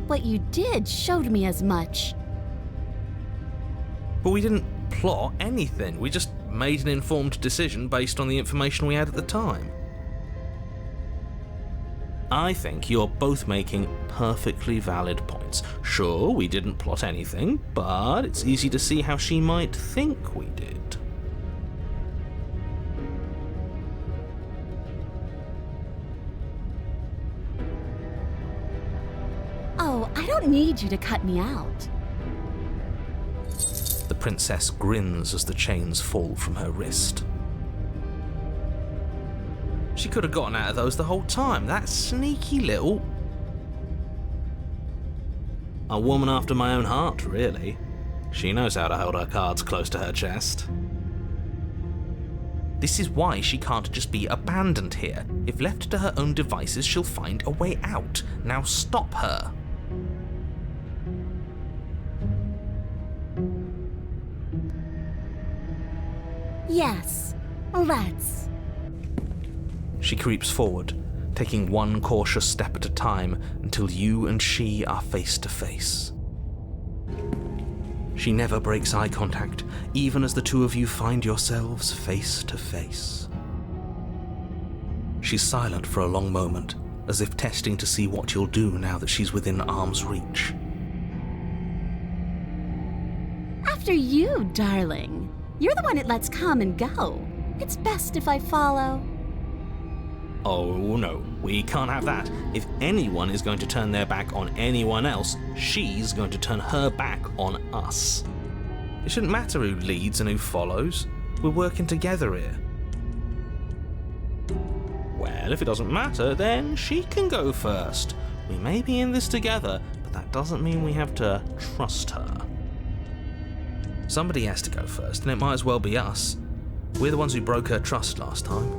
What you did showed me as much. But we didn't plot anything. We just made an informed decision based on the information we had at the time. I think you're both making perfectly valid points. Sure, we didn't plot anything, but it's easy to see how she might think we did. Oh, I don't need you to cut me out. The princess grins as the chains fall from her wrist. She could have gotten out of those the whole time. That sneaky little... A woman after my own heart, really. She knows how to hold her cards close to her chest. This is why she can't just be abandoned here. If left to her own devices, she'll find a way out. Now stop her. Yes, let's. She creeps forward, taking one cautious step at a time until you and she are face to face. She never breaks eye contact, even as the two of you find yourselves face to face. She's silent for a long moment, as if testing to see what you'll do now that she's within arm's reach. After you, darling. You're the one it lets come and go. It's best if I follow. Oh no, we can't have that. If anyone is going to turn their back on anyone else, she's going to turn her back on us. It shouldn't matter who leads and who follows. We're working together here. Well, if it doesn't matter, then she can go first. We may be in this together, but that doesn't mean we have to trust her. Somebody has to go first, and it might as well be us. We're the ones who broke her trust last time.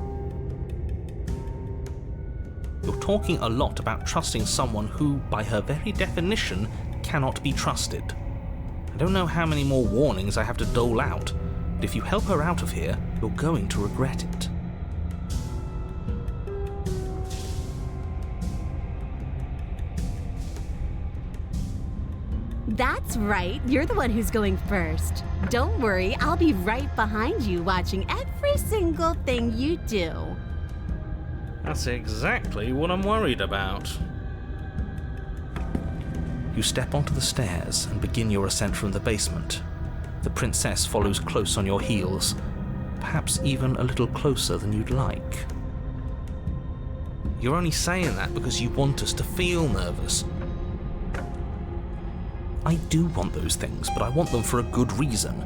You're talking a lot about trusting someone who, by her very definition, cannot be trusted. I don't know how many more warnings I have to dole out, but if you help her out of here, you're going to regret it. That's right, you're the one who's going first. Don't worry, I'll be right behind you watching every single thing you do. That's exactly what I'm worried about. You step onto the stairs and begin your ascent from the basement. The princess follows close on your heels, perhaps even a little closer than you'd like. You're only saying that because you want us to feel nervous. I do want those things, but I want them for a good reason.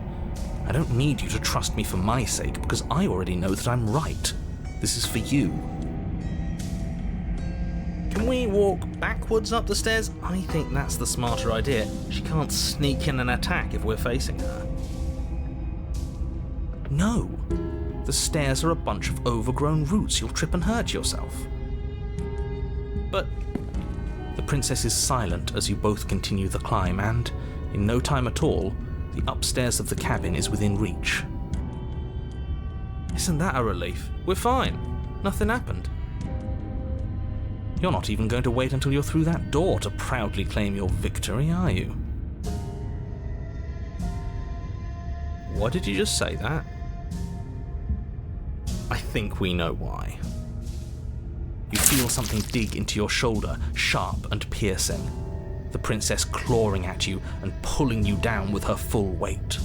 I don't need you to trust me for my sake, because I already know that I'm right. This is for you. Can we walk backwards up the stairs? I think that's the smarter idea. She can't sneak in and attack if we're facing her. No. The stairs are a bunch of overgrown roots. You'll trip and hurt yourself. But the princess is silent as you both continue the climb, and, in no time at all, the upstairs of the cabin is within reach. Isn't that a relief? We're fine. Nothing happened. You're not even going to wait until you're through that door to proudly claim your victory, are you? What did you just say that? I think we know why. You feel something dig into your shoulder, sharp and piercing. The princess clawing at you and pulling you down with her full weight.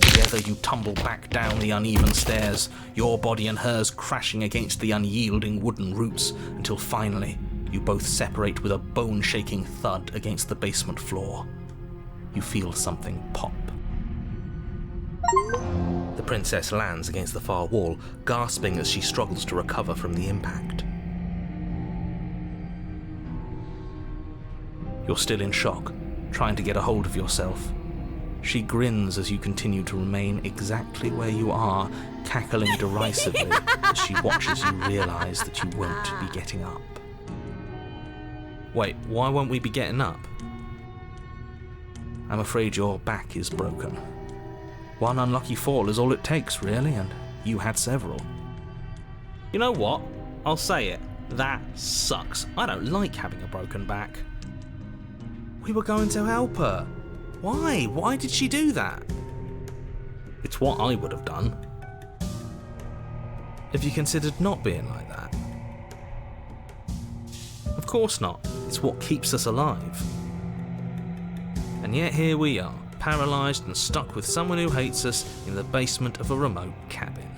Together you tumble back down the uneven stairs, your body and hers crashing against the unyielding wooden roots, until finally you both separate with a bone-shaking thud against the basement floor. You feel something pop. The princess lands against the far wall, gasping as she struggles to recover from the impact. You're still in shock, trying to get a hold of yourself. She grins as you continue to remain exactly where you are, cackling derisively as she watches you realize that you won't be getting up. Wait, why won't we be getting up? I'm afraid your back is broken. One unlucky fall is all it takes, really, and you had several. You know what? I'll say it. That sucks. I don't like having a broken back. We were going to help her. Why? Why did she do that? It's what I would have done. Have you considered not being like that? Of course not. It's what keeps us alive. And yet here we are, paralysed and stuck with someone who hates us in the basement of a remote cabin.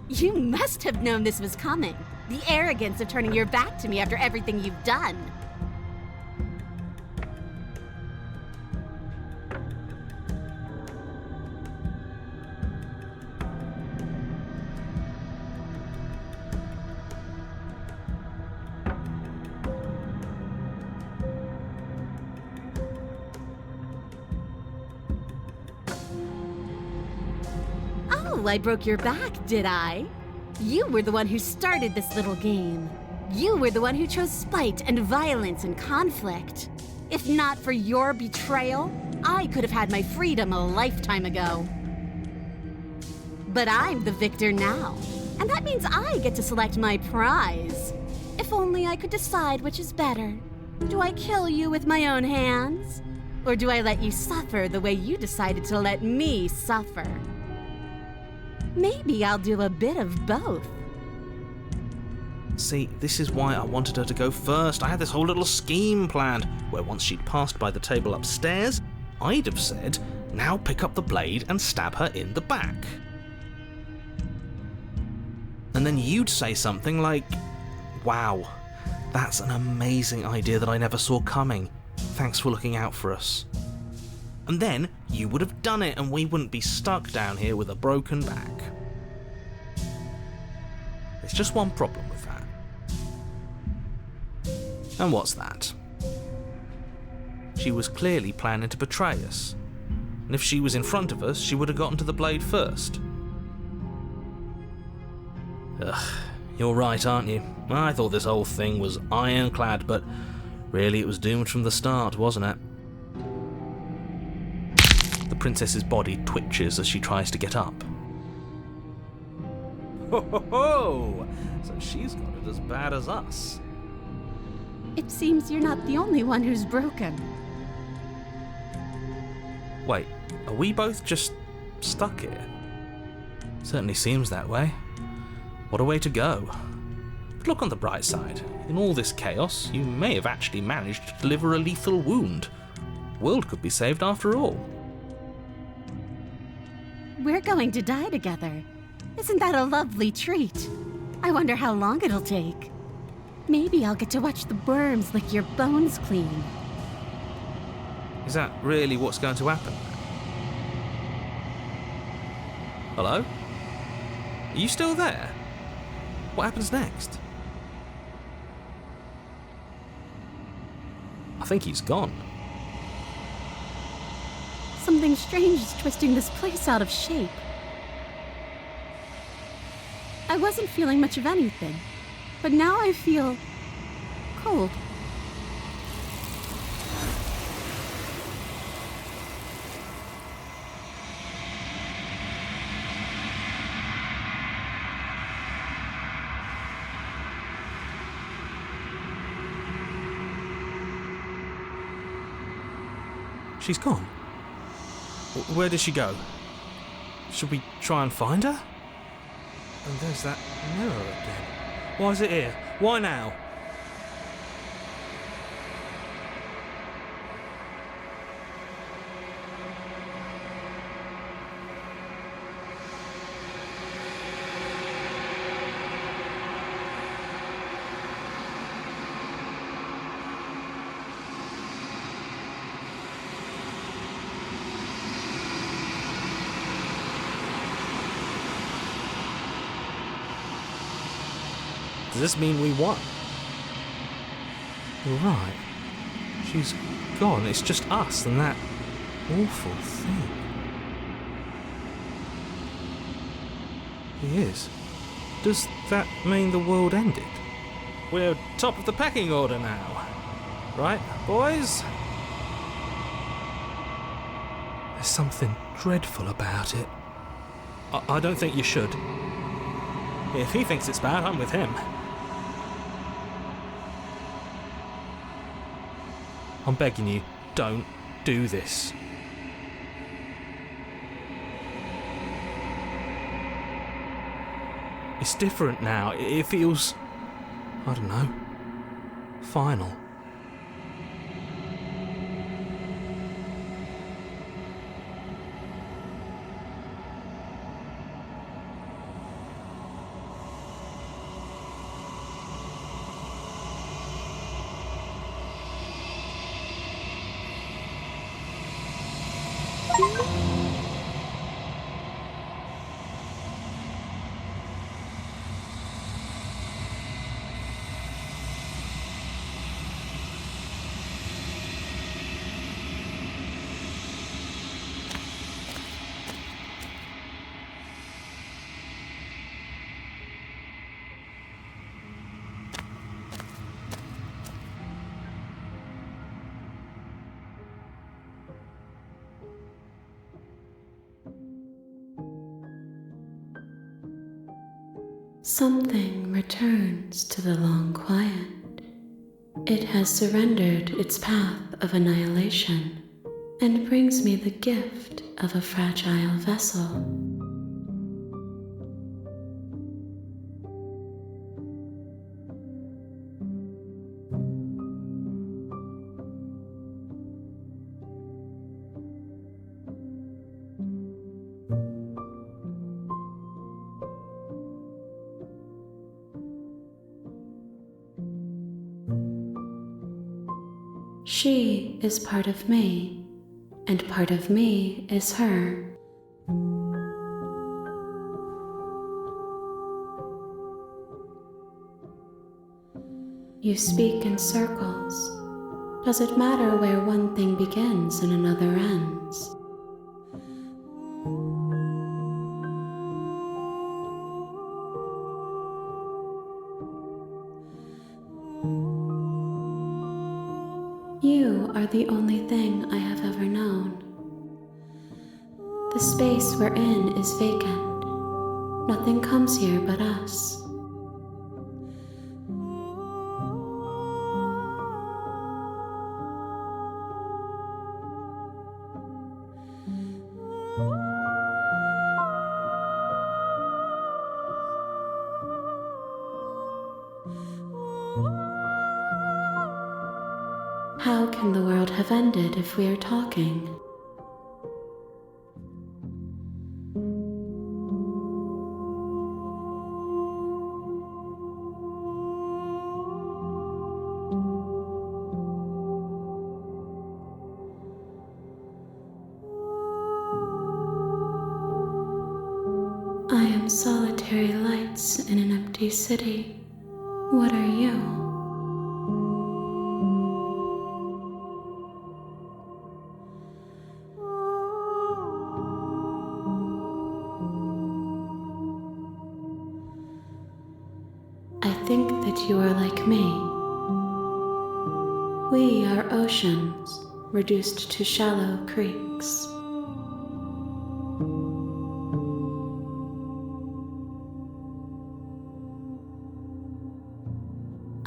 You must have known this was coming. The arrogance of turning your back to me after everything you've done. Oh, I broke your back, did I? You were the one who started this little game. You were the one who chose spite and violence and conflict. If not for your betrayal, I could have had my freedom a lifetime ago. But I'm the victor now, and that means I get to select my prize. If only I could decide which is better. Do I kill you with my own hands? Or do I let you suffer the way you decided to let me suffer? Maybe I'll do a bit of both. See, this is why I wanted her to go first. I had this whole little scheme planned, where once she'd passed by the table upstairs, I'd have said, now pick up the blade and stab her in the back. And then you'd say something like, wow, that's an amazing idea that I never saw coming. Thanks for looking out for us. And then you would have done it and we wouldn't be stuck down here with a broken back. There's just one problem with that. And what's that? She was clearly planning to betray us. And if she was in front of us, she would have gotten to the blade first. Ugh, you're right, aren't you? I thought this whole thing was ironclad, but really it was doomed from the start, wasn't it? The princess's body twitches as she tries to get up. Ho ho ho! So she's got it as bad as us. It seems you're not the only one who's broken. Wait, are we both just stuck here? Certainly seems that way. What a way to go. But look on the bright side. In all this chaos, you may have actually managed to deliver a lethal wound. The world could be saved after all. We're going to die together. Isn't that a lovely treat? I wonder how long it'll take. Maybe I'll get to watch the worms lick your bones clean. Is that really what's going to happen? Hello? Are you still there? What happens next? I think he's gone. Something strange is twisting this place out of shape. I wasn't feeling much of anything, but now I feel cold. She's gone. Where did she go? Should we try and find her? And there's that mirror again. Why is it here? Why now? Does this mean we won? You're right. She's gone. It's just us and that awful thing. He is. Does that mean the world ended? We're top of the pecking order now. Right, boys? There's something dreadful about it. I don't think you should. If he thinks it's bad, I'm with him. I'm begging you, don't do this. It's different now. It feels, I don't know, final. Something returns to the long quiet. It has surrendered its path of annihilation and brings me the gift of a fragile vessel. She is part of me, and part of me is her. You speak in circles. Does it matter where one thing begins and another ends? You are the only thing I have ever known. The space we're in is vacant. Nothing comes here but us. How can the world have ended if we are talking? I am solitary lights in an empty city. What are you? I think that you are like me. We are oceans, reduced to shallow creeks.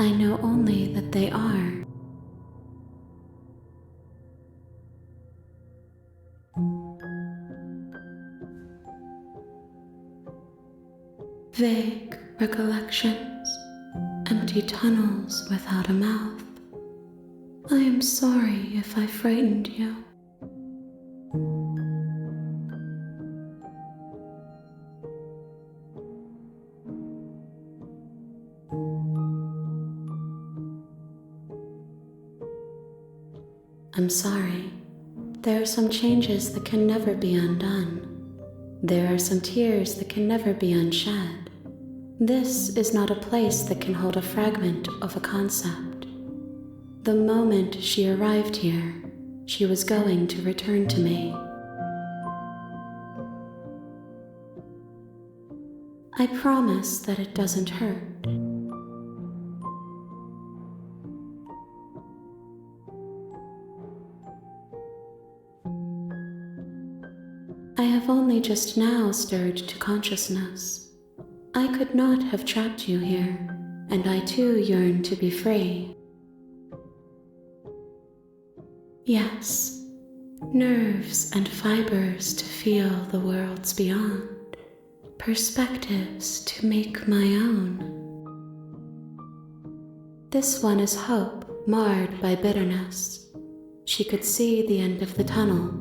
I know only that they are. Vague recollections, empty tunnels without a mouth. I am sorry if I frightened you. I'm sorry. There are some changes that can never be undone. There are some tears that can never be unshed. This is not a place that can hold a fragment of a concept. The moment she arrived here, she was going to return to me. I promise that it doesn't hurt. I have only only just now stirred to consciousness. I could not have trapped you here, and I too yearn to be free. Yes, nerves and fibers to feel the worlds beyond, perspectives to make my own. This one is hope marred by bitterness. She could see the end of the tunnel,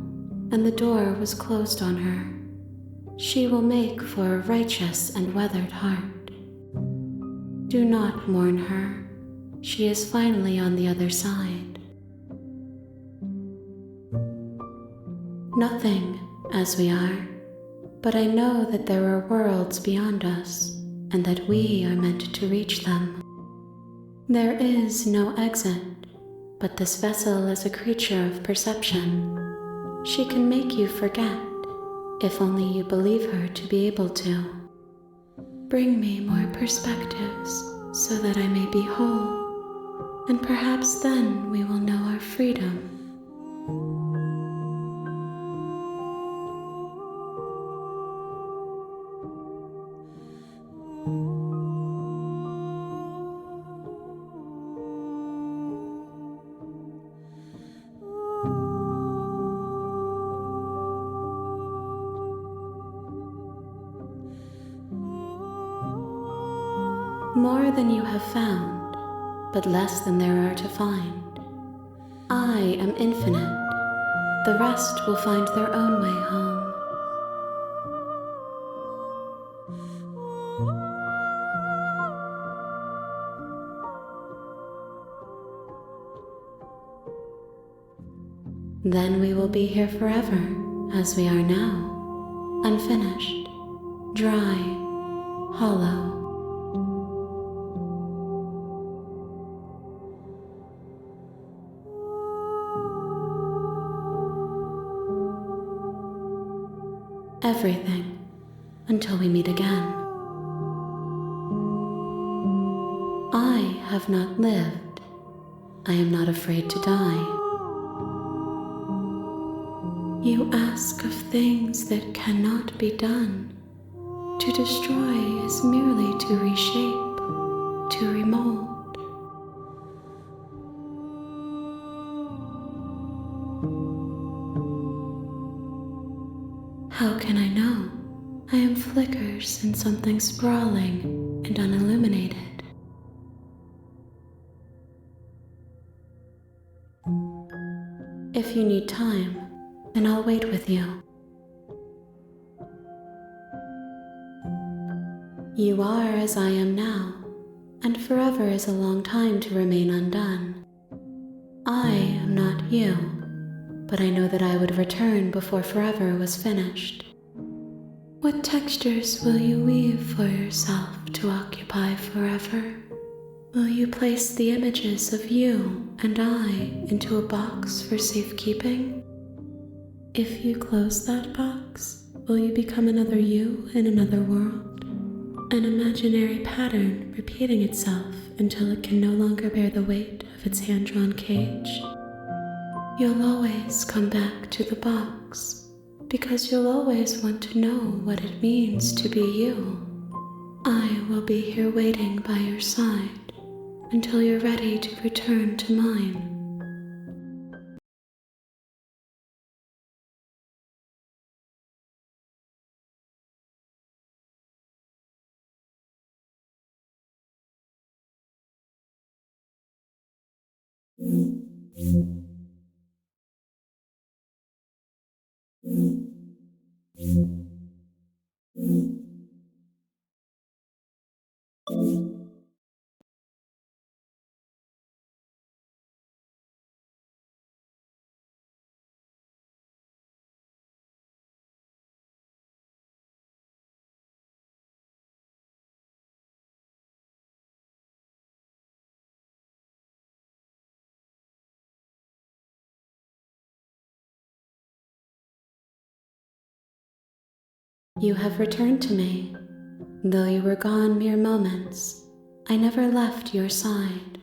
and the door was closed on her. She will make for a righteous and weathered heart. Do not mourn her. She is finally on the other side. Nothing, as we are, but I know that there are worlds beyond us, and that we are meant to reach them. There is no exit, but this vessel is a creature of perception. She can make you forget, if only you believe her to be able to. Bring me more perspectives, so that I may be whole, and perhaps then we will know our freedom. More than you have found, but less than there are to find. I am infinite. The rest will find their own way home. Then we will be here forever, as we are now, unfinished, dry, hollow. Everything, until we meet again. I have not lived. I am not afraid to die. You ask of things that cannot be done. To destroy is merely to reshape, to remold. How can I know? I am flickers in something sprawling and unilluminated. If you need time, then I'll wait with you. You are as I am now, and forever is a long time to remain undone. I am not you, but I know that I would return before forever was finished. What textures will you weave for yourself to occupy forever? Will you place the images of you and I into a box for safekeeping? If you close that box, will you become another you in another world? An imaginary pattern repeating itself until it can no longer bear the weight of its hand-drawn cage? You'll always come back to the box, because you'll always want to know what it means to be you. I will be here waiting by your side until you're ready to return to mine. You have returned to me. Though you were gone mere moments, I never left your side.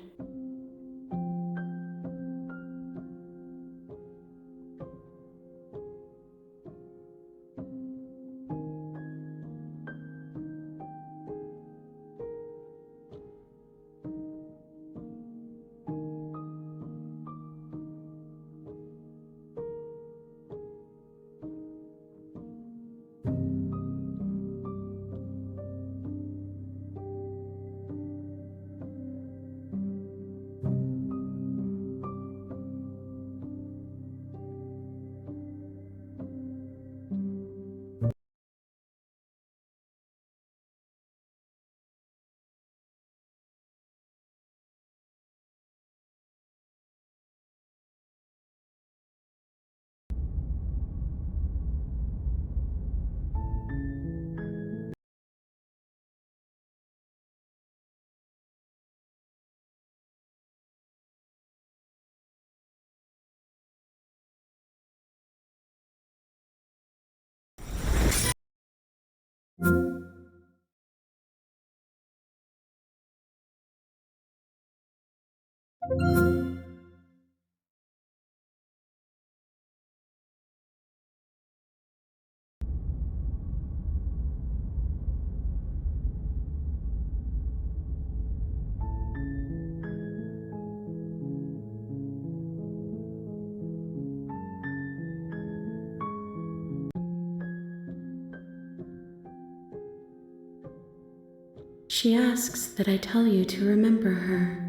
She asks that I tell you to remember her.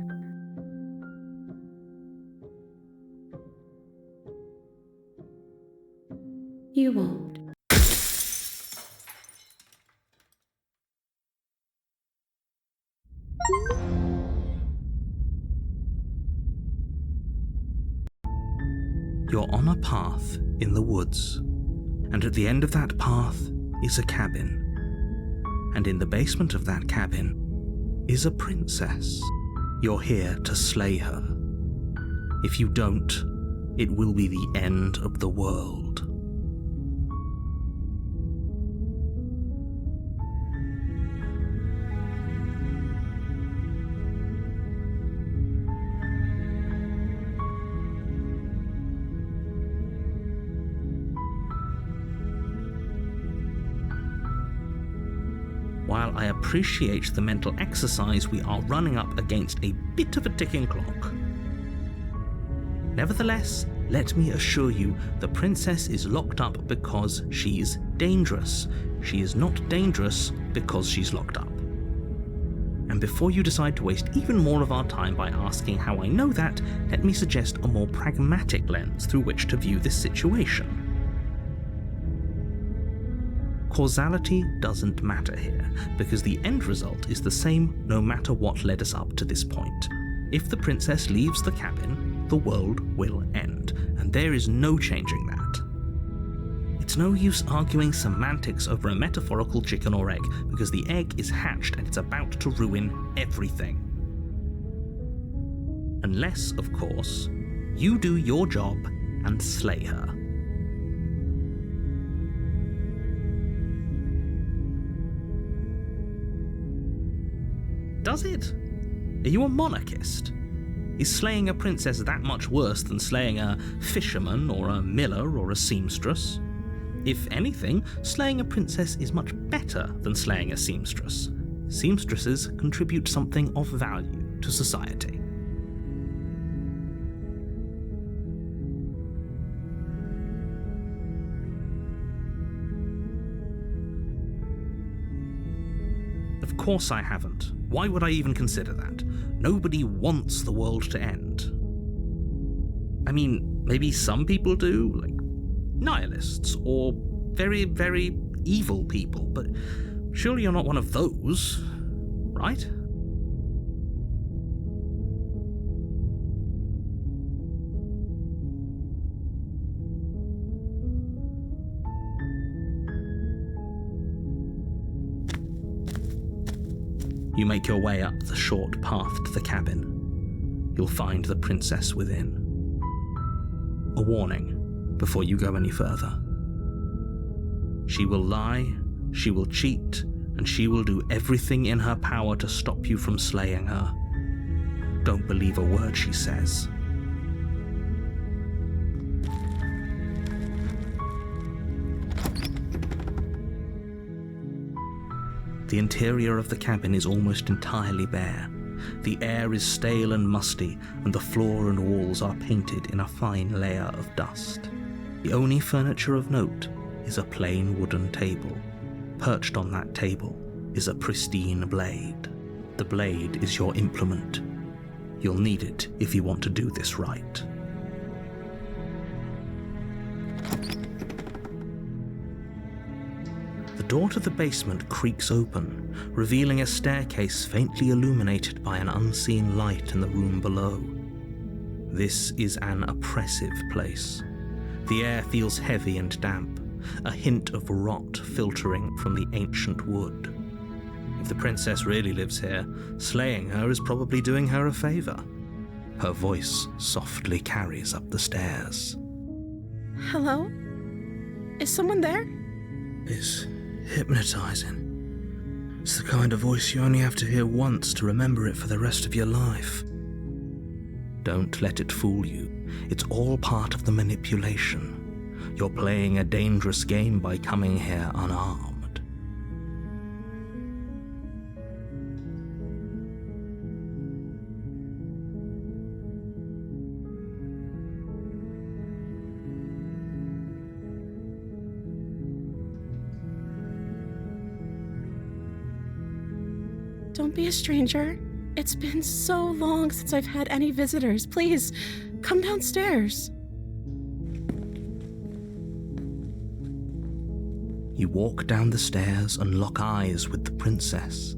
You won't. You're on a path in the woods, and at the end of that path is a cabin. And in the basement of that cabin is a princess. You're here to slay her. If you don't, it will be the end of the world. While I appreciate the mental exercise, we are running up against a bit of a ticking clock. Nevertheless, let me assure you, the princess is locked up because she's dangerous. She is not dangerous because she's locked up. And before you decide to waste even more of our time by asking how I know that, let me suggest a more pragmatic lens through which to view this situation. Causality doesn't matter here, because the end result is the same no matter what led us up to this point. If the princess leaves the cabin, the world will end, and there is no changing that. It's no use arguing semantics over a metaphorical chicken or egg, because the egg is hatched and it's about to ruin everything. Unless, of course, you do your job and slay her. Does it? Are you a monarchist? Is slaying a princess that much worse than slaying a fisherman or a miller or a seamstress? If anything, slaying a princess is much better than slaying a seamstress. Seamstresses contribute something of value to society. Of course I haven't. Why would I even consider that? Nobody wants the world to end. I mean, maybe some people do, like nihilists, or very, very evil people, but surely you're not one of those, right? You make your way up the short path to the cabin. You'll find the princess within. A warning before you go any further. She will lie, she will cheat, and she will do everything in her power to stop you from slaying her. Don't believe a word she says. The interior of the cabin is almost entirely bare. The air is stale and musty, and the floor and walls are painted in a fine layer of dust. The only furniture of note is a plain wooden table. Perched on that table is a pristine blade. The blade is your implement. You'll need it if you want to do this right. The door to the basement creaks open, revealing a staircase faintly illuminated by an unseen light in the room below. This is an oppressive place. The air feels heavy and damp, a hint of rot filtering from the ancient wood. If the princess really lives here, slaying her is probably doing her a favor. Her voice softly carries up the stairs. Hello? Is someone there? Hypnotizing. It's the kind of voice you only have to hear once to remember it for the rest of your life. Don't let it fool you. It's all part of the manipulation. You're playing a dangerous game by coming here unarmed. Don't be a stranger. It's been so long since I've had any visitors. Please, come downstairs. You walk down the stairs and lock eyes with the princess.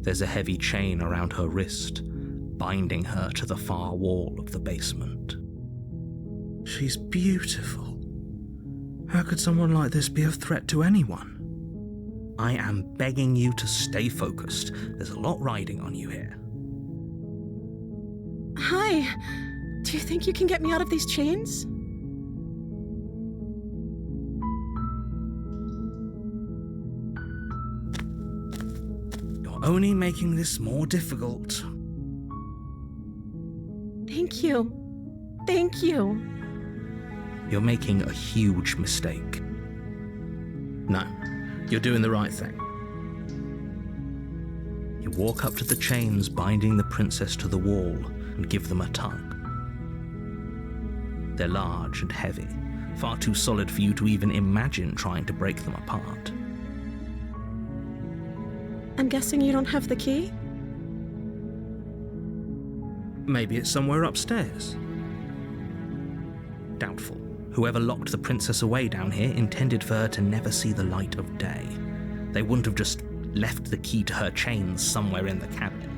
There's a heavy chain around her wrist, binding her to the far wall of the basement. She's beautiful. How could someone like this be a threat to anyone? I am begging you to stay focused. There's a lot riding on you here. Hi. Do you think you can get me out of these chains? You're only making this more difficult. Thank you. Thank you. You're making a huge mistake. No, you're doing the right thing. You walk up to the chains binding the princess to the wall and give them a tug. They're large and heavy, far too solid for you to even imagine trying to break them apart. I'm guessing you don't have the key? Maybe it's somewhere upstairs. Doubtful. Whoever locked the princess away down here intended for her to never see the light of day. They wouldn't have just left the key to her chains somewhere in the cabin.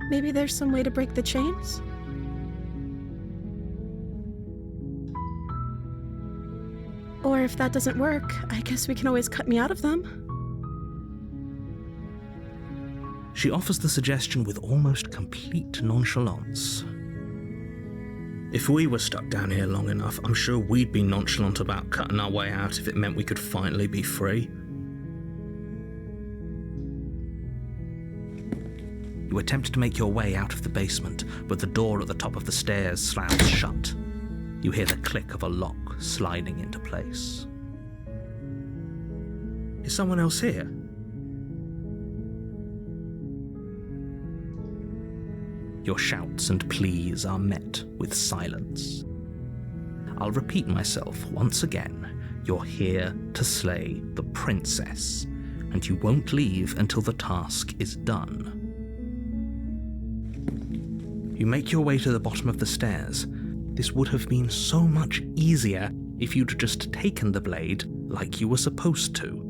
Maybe there's some way to break the chains? Or if that doesn't work, I guess we can always cut me out of them. She offers the suggestion with almost complete nonchalance. If we were stuck down here long enough, I'm sure we'd be nonchalant about cutting our way out if it meant we could finally be free. You attempt to make your way out of the basement, but the door at the top of the stairs slams shut. You hear the click of a lock sliding into place. Is someone else here? Your shouts and pleas are met with silence. I'll repeat myself once again. You're here to slay the princess, and you won't leave until the task is done. You make your way to the bottom of the stairs. This would have been so much easier if you'd just taken the blade like you were supposed to.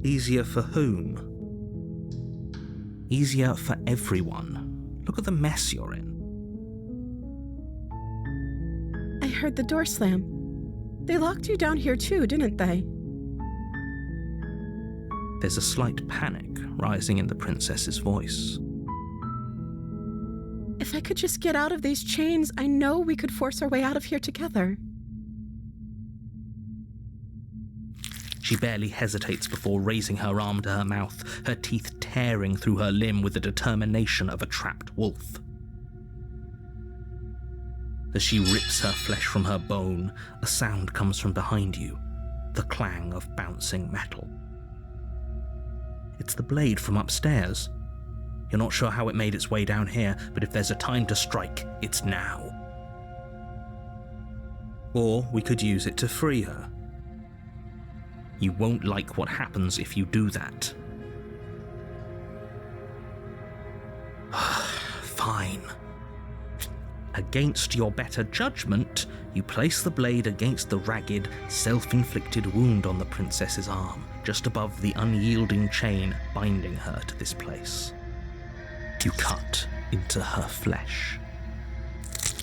Easier for whom? Easier for everyone. Look at the mess you're in. I heard the door slam. They locked you down here too, didn't they? There's a slight panic rising in the princess's voice. If I could just get out of these chains, I know we could force our way out of here together. She barely hesitates before raising her arm to her mouth, her teeth tearing through her limb with the determination of a trapped wolf. As she rips her flesh from her bone, a sound comes from behind you, the clang of bouncing metal. It's the blade from upstairs. You're not sure how it made its way down here, but if there's a time to strike, it's now. Or we could use it to free her. You won't like what happens if you do that. Fine. Against your better judgment, you place the blade against the ragged, self-inflicted wound on the princess's arm, just above the unyielding chain binding her to this place. You cut into her flesh.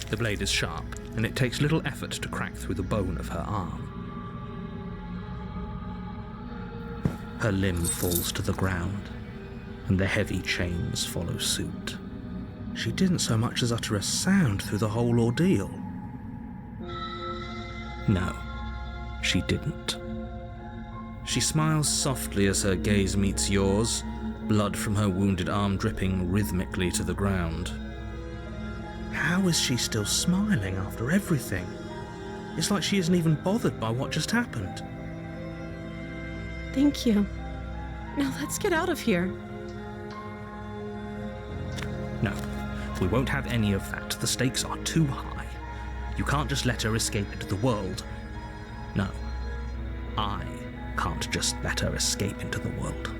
The blade is sharp, and it takes little effort to crack through the bone of her arm. Her limb falls to the ground, and the heavy chains follow suit. She didn't so much as utter a sound through the whole ordeal. No, she didn't. She smiles softly as her gaze meets yours, blood from her wounded arm dripping rhythmically to the ground. How is she still smiling after everything? It's like she isn't even bothered by what just happened. Thank you. Now let's get out of here. No, we won't have any of that. The stakes are too high. You can't just let her escape into the world. No, I can't just let her escape into the world.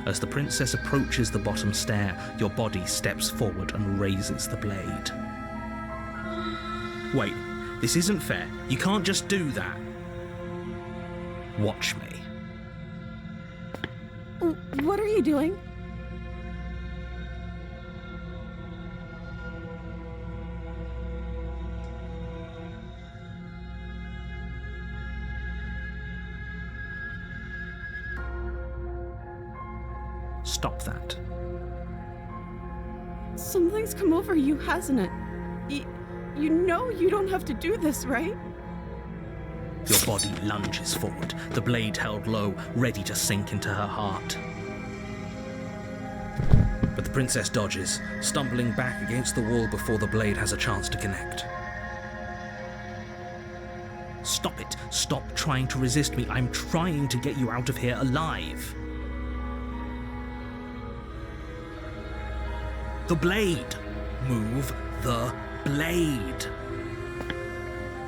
As the princess approaches the bottom stair, your body steps forward and raises the blade. Wait, this isn't fair. You can't just do that. Watch me. What are you doing? Stop that. Something's come over you, hasn't it? You know you don't have to do this, right? Your body lunges forward, the blade held low, ready to sink into her heart. But the princess dodges, stumbling back against the wall before the blade has a chance to connect. Stop it. Stop trying to resist me. I'm trying to get you out of here alive. The blade. Move the blade.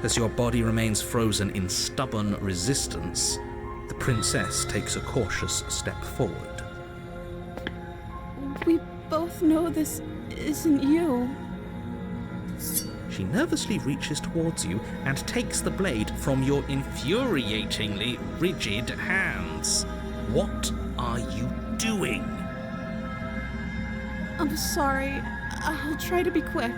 As your body remains frozen in stubborn resistance, the princess takes a cautious step forward. We both know this isn't you. She nervously reaches towards you and takes the blade from your infuriatingly rigid hands. What are you doing? I'm sorry. I'll try to be quick.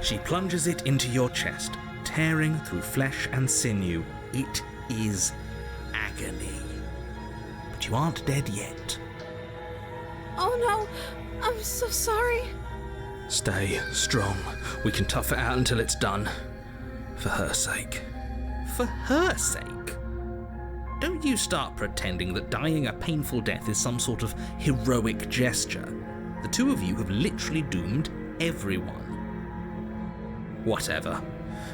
She plunges it into your chest, tearing through flesh and sinew. It is agony. But you aren't dead yet. Oh no, I'm so sorry. Stay strong. We can tough it out until it's done. For her sake. For her sake? Don't you start pretending that dying a painful death is some sort of heroic gesture. The two of you have literally doomed everyone. Whatever.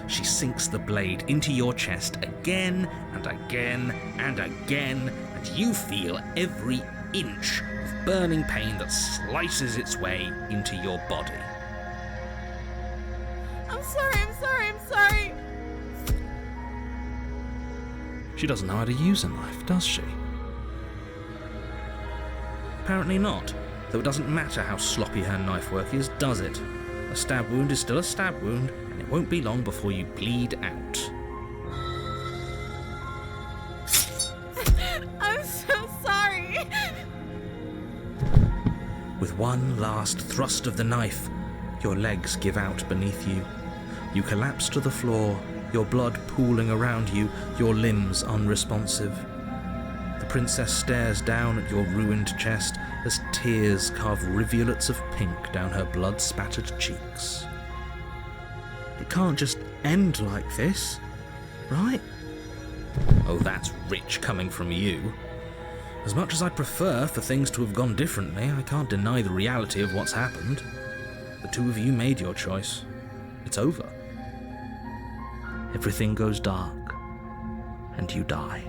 She sinks the blade into your chest again and again and again, and you feel every inch of burning pain that slices its way into your body. I'm sorry. She doesn't know how to use a knife, does she? Apparently not, though it doesn't matter how sloppy her knife work is, does it? A stab wound is still a stab wound, and it won't be long before you bleed out. I'm so sorry. With one last thrust of the knife, your legs give out beneath you. You collapse to the floor, your blood pooling around you, your limbs unresponsive. The princess stares down at your ruined chest as tears carve rivulets of pink down her blood-spattered cheeks. It can't just end like this, right? Oh, that's rich coming from you. As much as I'd prefer for things to have gone differently, I can't deny the reality of what's happened. The two of you made your choice. It's over. Everything goes dark, and you die.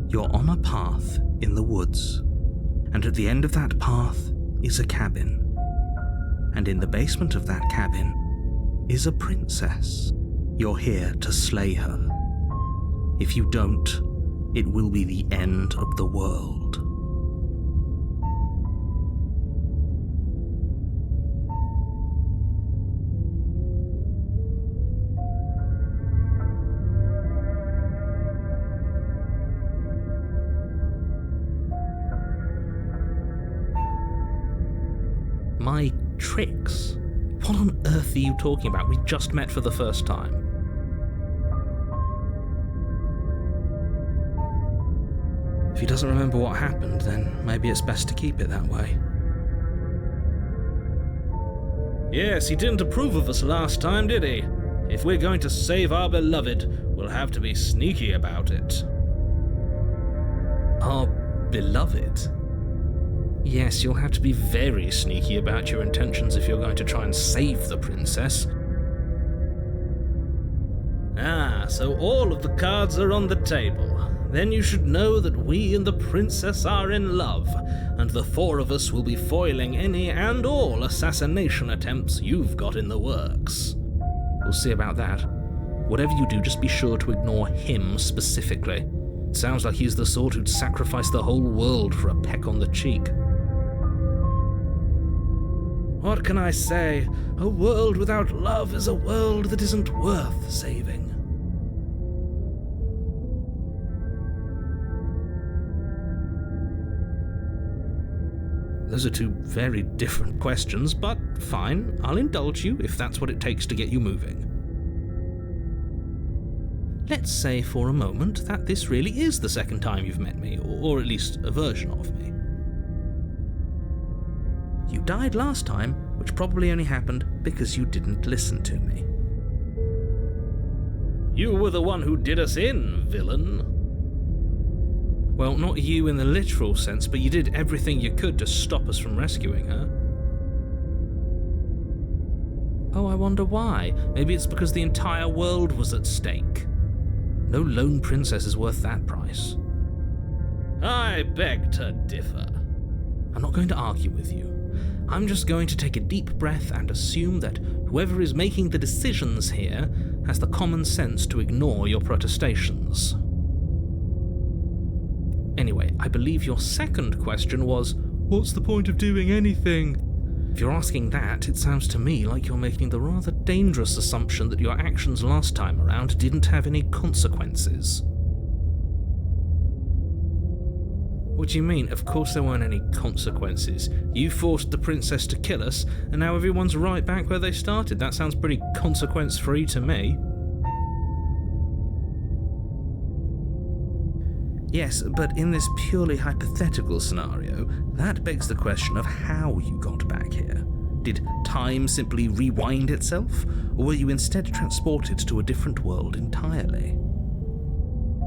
You're on a path in the woods, and at the end of that path is a cabin. And in the basement of that cabin is a princess. You're here to slay her. If you don't, it will be the end of the world. My tricks? What on earth are you talking about? We just met for the first time. If he doesn't remember what happened, then maybe it's best to keep it that way. Yes, he didn't approve of us last time, did he? If we're going to save our beloved, we'll have to be sneaky about it. Our beloved? Yes, you'll have to be very sneaky about your intentions if you're going to try and save the princess. Ah, so all of the cards are on the table. Then you should know that we and the princess are in love, and the four of us will be foiling any and all assassination attempts you've got in the works. We'll see about that. Whatever you do, just be sure to ignore him specifically. It sounds like he's the sort who'd sacrifice the whole world for a peck on the cheek. What can I say? A world without love is a world that isn't worth saving. Those are two very different questions, but fine, I'll indulge you if that's what it takes to get you moving. Let's say for a moment that this really is the second time you've met me, or at least a version of me. You died last time, which probably only happened because you didn't listen to me. You were the one who did us in, villain. Well, not you in the literal sense, but you did everything you could to stop us from rescuing her. Oh, I wonder why. Maybe it's because the entire world was at stake. No lone princess is worth that price. I beg to differ. I'm not going to argue with you. I'm just going to take a deep breath and assume that whoever is making the decisions here has the common sense to ignore your protestations. Anyway, I believe your second question was, what's the point of doing anything? If you're asking that, it sounds to me like you're making the rather dangerous assumption that your actions last time around didn't have any consequences. What do you mean? Of course there weren't any consequences. You forced the princess to kill us, and now everyone's right back where they started. That sounds pretty consequence-free to me. Yes, but in this purely hypothetical scenario, that begs the question of how you got back here. Did time simply rewind itself, or were you instead transported to a different world entirely?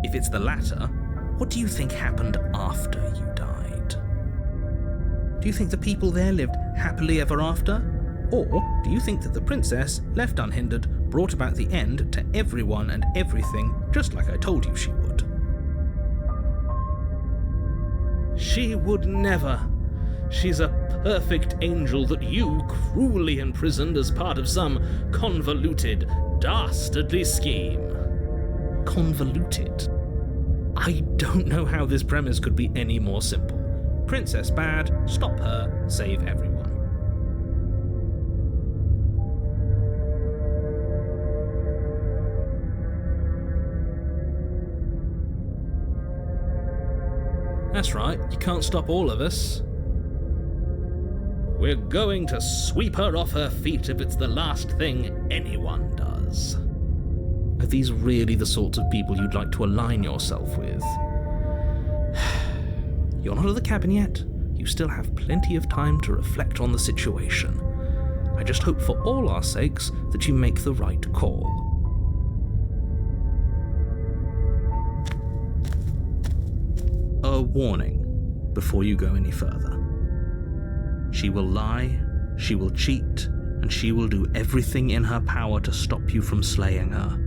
If it's the latter, what do you think happened after you died? Do you think the people there lived happily ever after? Or do you think that the princess, left unhindered, brought about the end to everyone and everything, just like I told you she would? She would never. She's a perfect angel that you cruelly imprisoned as part of some convoluted, dastardly scheme. Convoluted? I don't know how this premise could be any more simple. Princess bad, stop her, save everyone. That's right, you can't stop all of us. We're going to sweep her off her feet if it's the last thing anyone does. Are these really the sorts of people you'd like to align yourself with? You're not at the cabin yet. You still have plenty of time to reflect on the situation. I just hope for all our sakes that you make the right call. A warning before you go any further. She will lie, she will cheat, and she will do everything in her power to stop you from slaying her.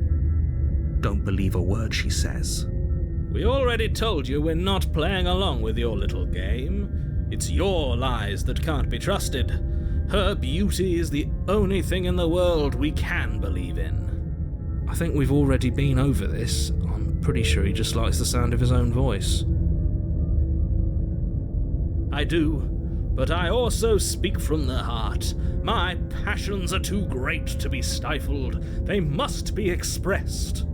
Don't believe a word she says. We already told you we're not playing along with your little game. It's your lies that can't be trusted. Her beauty is the only thing in the world we can believe in. I think we've already been over this. I'm pretty sure he just likes the sound of his own voice. I do, but I also speak from the heart. My passions are too great to be stifled. They must be expressed.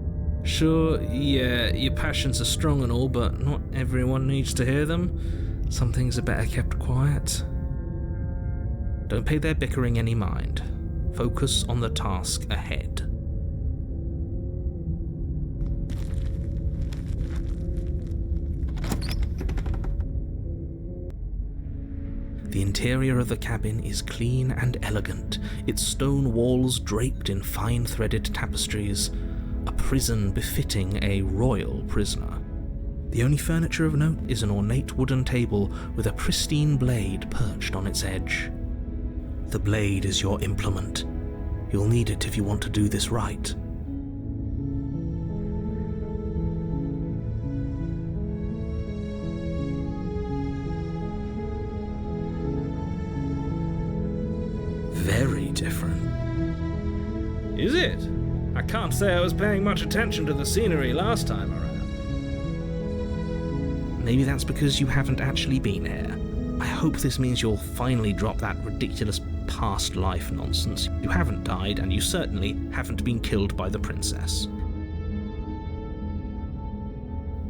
Sure, yeah, your passions are strong and all, but not everyone needs to hear them. Some things are better kept quiet. Don't pay their bickering any mind. Focus on the task ahead. The interior of the cabin is clean and elegant, its stone walls draped in fine-threaded tapestries, a prison befitting a royal prisoner. The only furniture of note is an ornate wooden table with a pristine blade perched on its edge. The blade is your implement. You'll need it if you want to do this right. Very different. Is it? I can't say I was paying much attention to the scenery last time around. Maybe that's because you haven't actually been here. I hope this means you'll finally drop that ridiculous past life nonsense. You haven't died, and you certainly haven't been killed by the princess.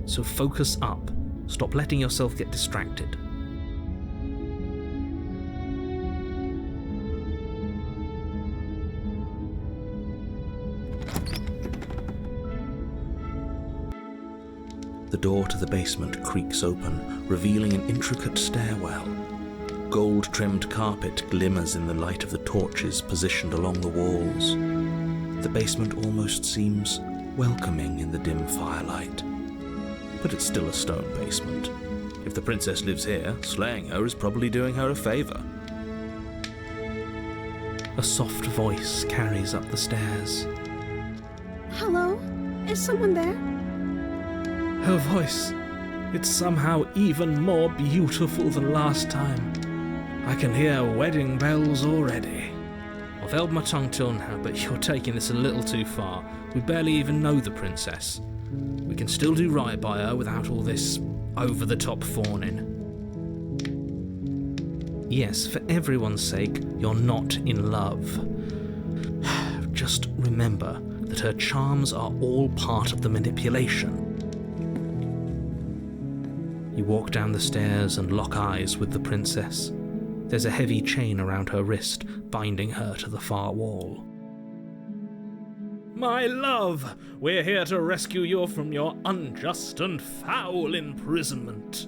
So focus up. Stop letting yourself get distracted. The door to the basement creaks open, revealing an intricate stairwell. Gold-trimmed carpet glimmers in the light of the torches positioned along the walls. The basement almost seems welcoming in the dim firelight. But it's still a stone basement. If the princess lives here, slaying her is probably doing her a favor. A soft voice carries up the stairs. Hello? Is someone there? Her voice, it's somehow even more beautiful than last time. I can hear wedding bells already. I've held my tongue till now, but you're taking this a little too far. We barely even know the princess. We can still do right by her without all this over-the-top fawning. Yes, for everyone's sake, you're not in love. Just remember that her charms are all part of the manipulation. You walk down the stairs and lock eyes with the princess. There's a heavy chain around her wrist, binding her to the far wall. My love, we're here to rescue you from your unjust and foul imprisonment.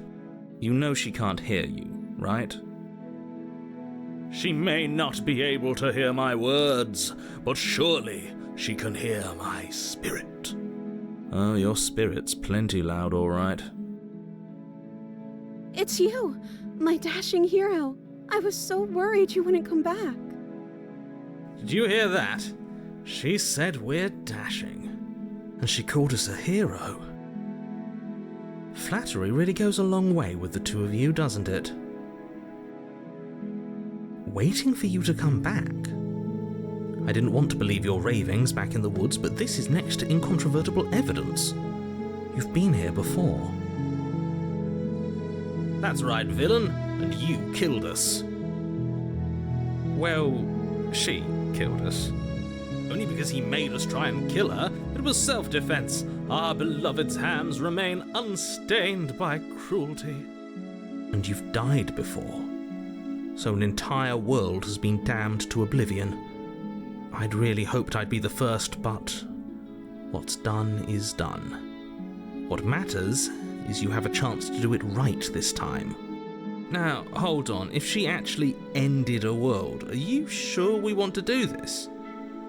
You know she can't hear you, right? She may not be able to hear my words, but surely she can hear my spirit. Oh, your spirit's plenty loud, all right. It's you, my dashing hero. I was so worried you wouldn't come back. Did you hear that? She said we're dashing. And she called us a hero. Flattery really goes a long way with the two of you, doesn't it? Waiting for you to come back. I didn't want to believe your ravings back in the woods, but this is next to incontrovertible evidence. You've been here before. That's right, villain, and you killed us. Well, she killed us. Only because he made us try and kill her. It was self-defense. Our beloved's hands remain unstained by cruelty. And you've died before. So an entire world has been damned to oblivion. I'd really hoped I'd be the first, but what's done is done. What matters is you have a chance to do it right this time. Now, hold on. If she actually ended a world, are you sure we want to do this?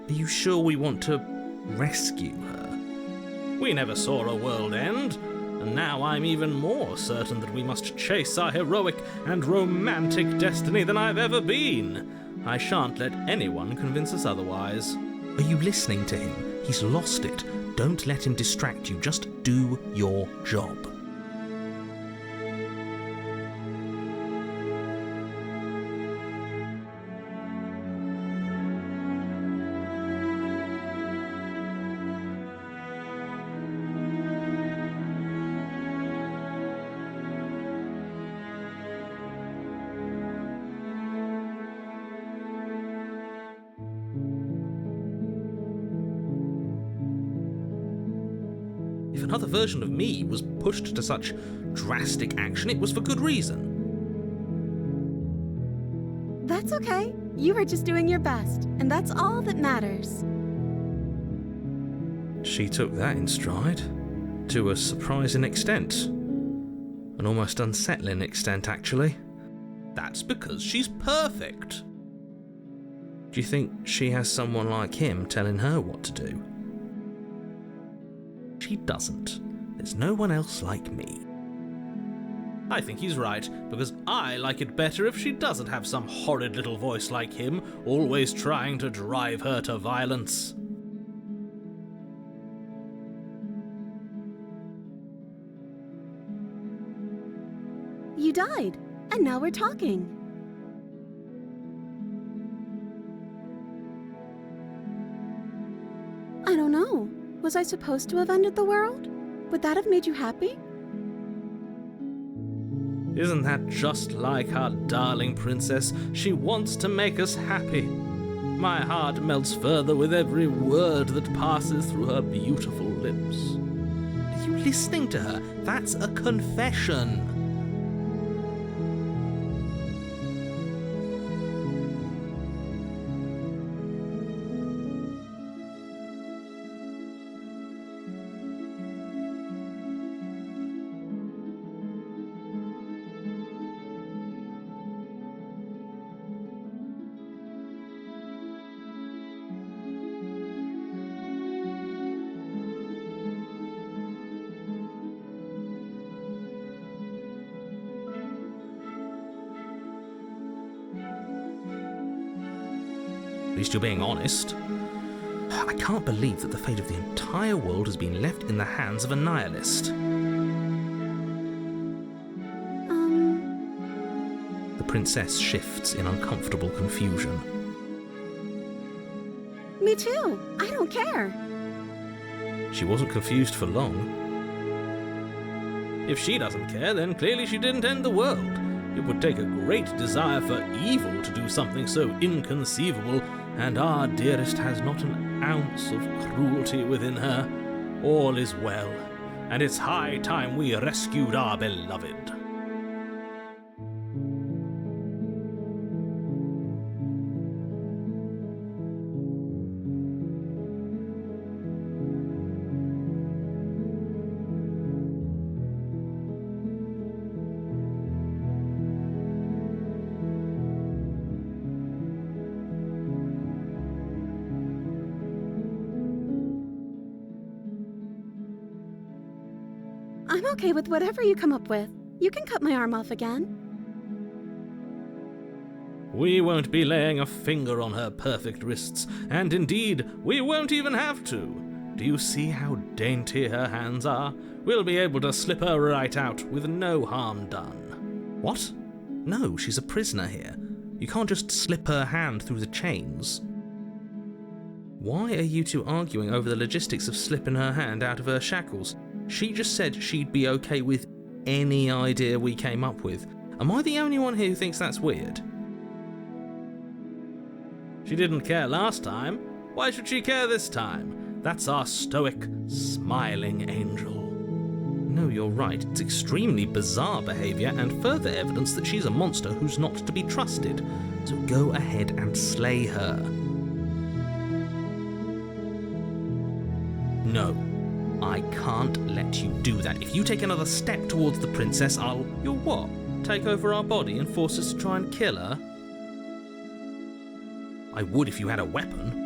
Are you sure we want to rescue her? We never saw a world end, and now I'm even more certain that we must chase our heroic and romantic destiny than I've ever been. I shan't let anyone convince us otherwise. Are you listening to him? He's lost it. Don't let him distract you. Just do your job. If another version of me was pushed to such drastic action, it was for good reason. That's okay. You were just doing your best, and that's all that matters. She took that in stride. To a surprising extent. An almost unsettling extent, actually. That's because she's perfect. Do you think she has someone like him telling her what to do? She doesn't. There's no one else like me. I think he's right, because I like it better if she doesn't have some horrid little voice like him, always trying to drive her to violence. You died, and now we're talking. I don't know. Was I supposed to have ended the world? Would that have made you happy? Isn't that just like our darling princess? She wants to make us happy. My heart melts further with every word that passes through her beautiful lips. Are you listening to her? That's a confession. At least you're being honest. I can't believe that the fate of the entire world has been left in the hands of a nihilist. The princess shifts in uncomfortable confusion. Me too. I don't care. She wasn't confused for long. If she doesn't care, then clearly she didn't end the world. It would take a great desire for evil to do something so inconceivable, and our dearest has not an ounce of cruelty within her. All is well, and it's high time we rescued our beloved. I'm okay with whatever you come up with. You can cut my arm off again. We won't be laying a finger on her perfect wrists, and indeed, we won't even have to. Do you see how dainty her hands are? We'll be able to slip her right out with no harm done. What? No, she's a prisoner here. You can't just slip her hand through the chains. Why are you two arguing over the logistics of slipping her hand out of her shackles? She just said she'd be okay with any idea we came up with. Am I the only one here who thinks that's weird? She didn't care last time. Why should she care this time? That's our stoic, smiling angel. No, you're right. It's extremely bizarre behaviour and further evidence that she's a monster who's not to be trusted. So go ahead and slay her. No. I can't let you do that. If you take another step towards the princess, You'll what? Take over our body and force us to try and kill her? I would if you had a weapon.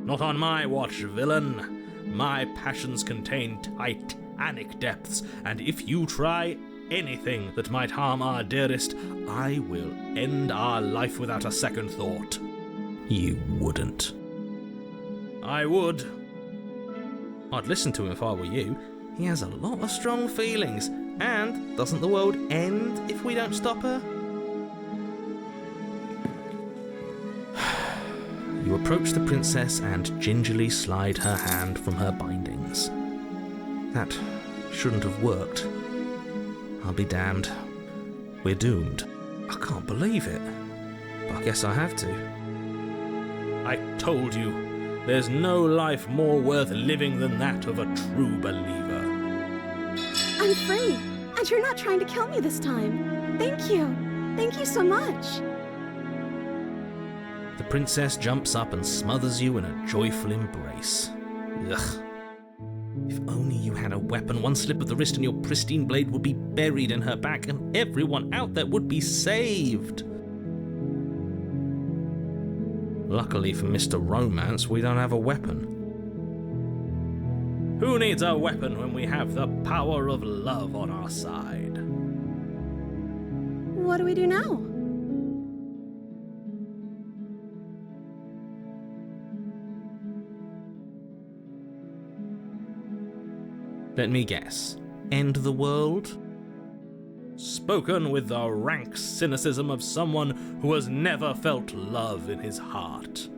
Not on my watch, villain. My passions contain titanic depths, and if you try anything that might harm our dearest, I will end our life without a second thought. You wouldn't. I would. I'd listen to him if I were you. He has a lot of strong feelings. And doesn't the world end if we don't stop her? You approach the princess and gingerly slide her hand from her bindings. That shouldn't have worked. I'll be damned. We're doomed. I can't believe it. But I guess I have to. I told you. There's no life more worth living than that of a true believer. I'm free, and you're not trying to kill me this time. Thank you. Thank you so much. The princess jumps up and smothers you in a joyful embrace. Ugh. If only you had a weapon, one slip of the wrist and your pristine blade would be buried in her back and everyone out there would be saved. Luckily for Mr. Romance, we don't have a weapon. Who needs a weapon when we have the power of love on our side? What do we do now? Let me guess. End the world? Spoken with the rank cynicism of someone who has never felt love in his heart.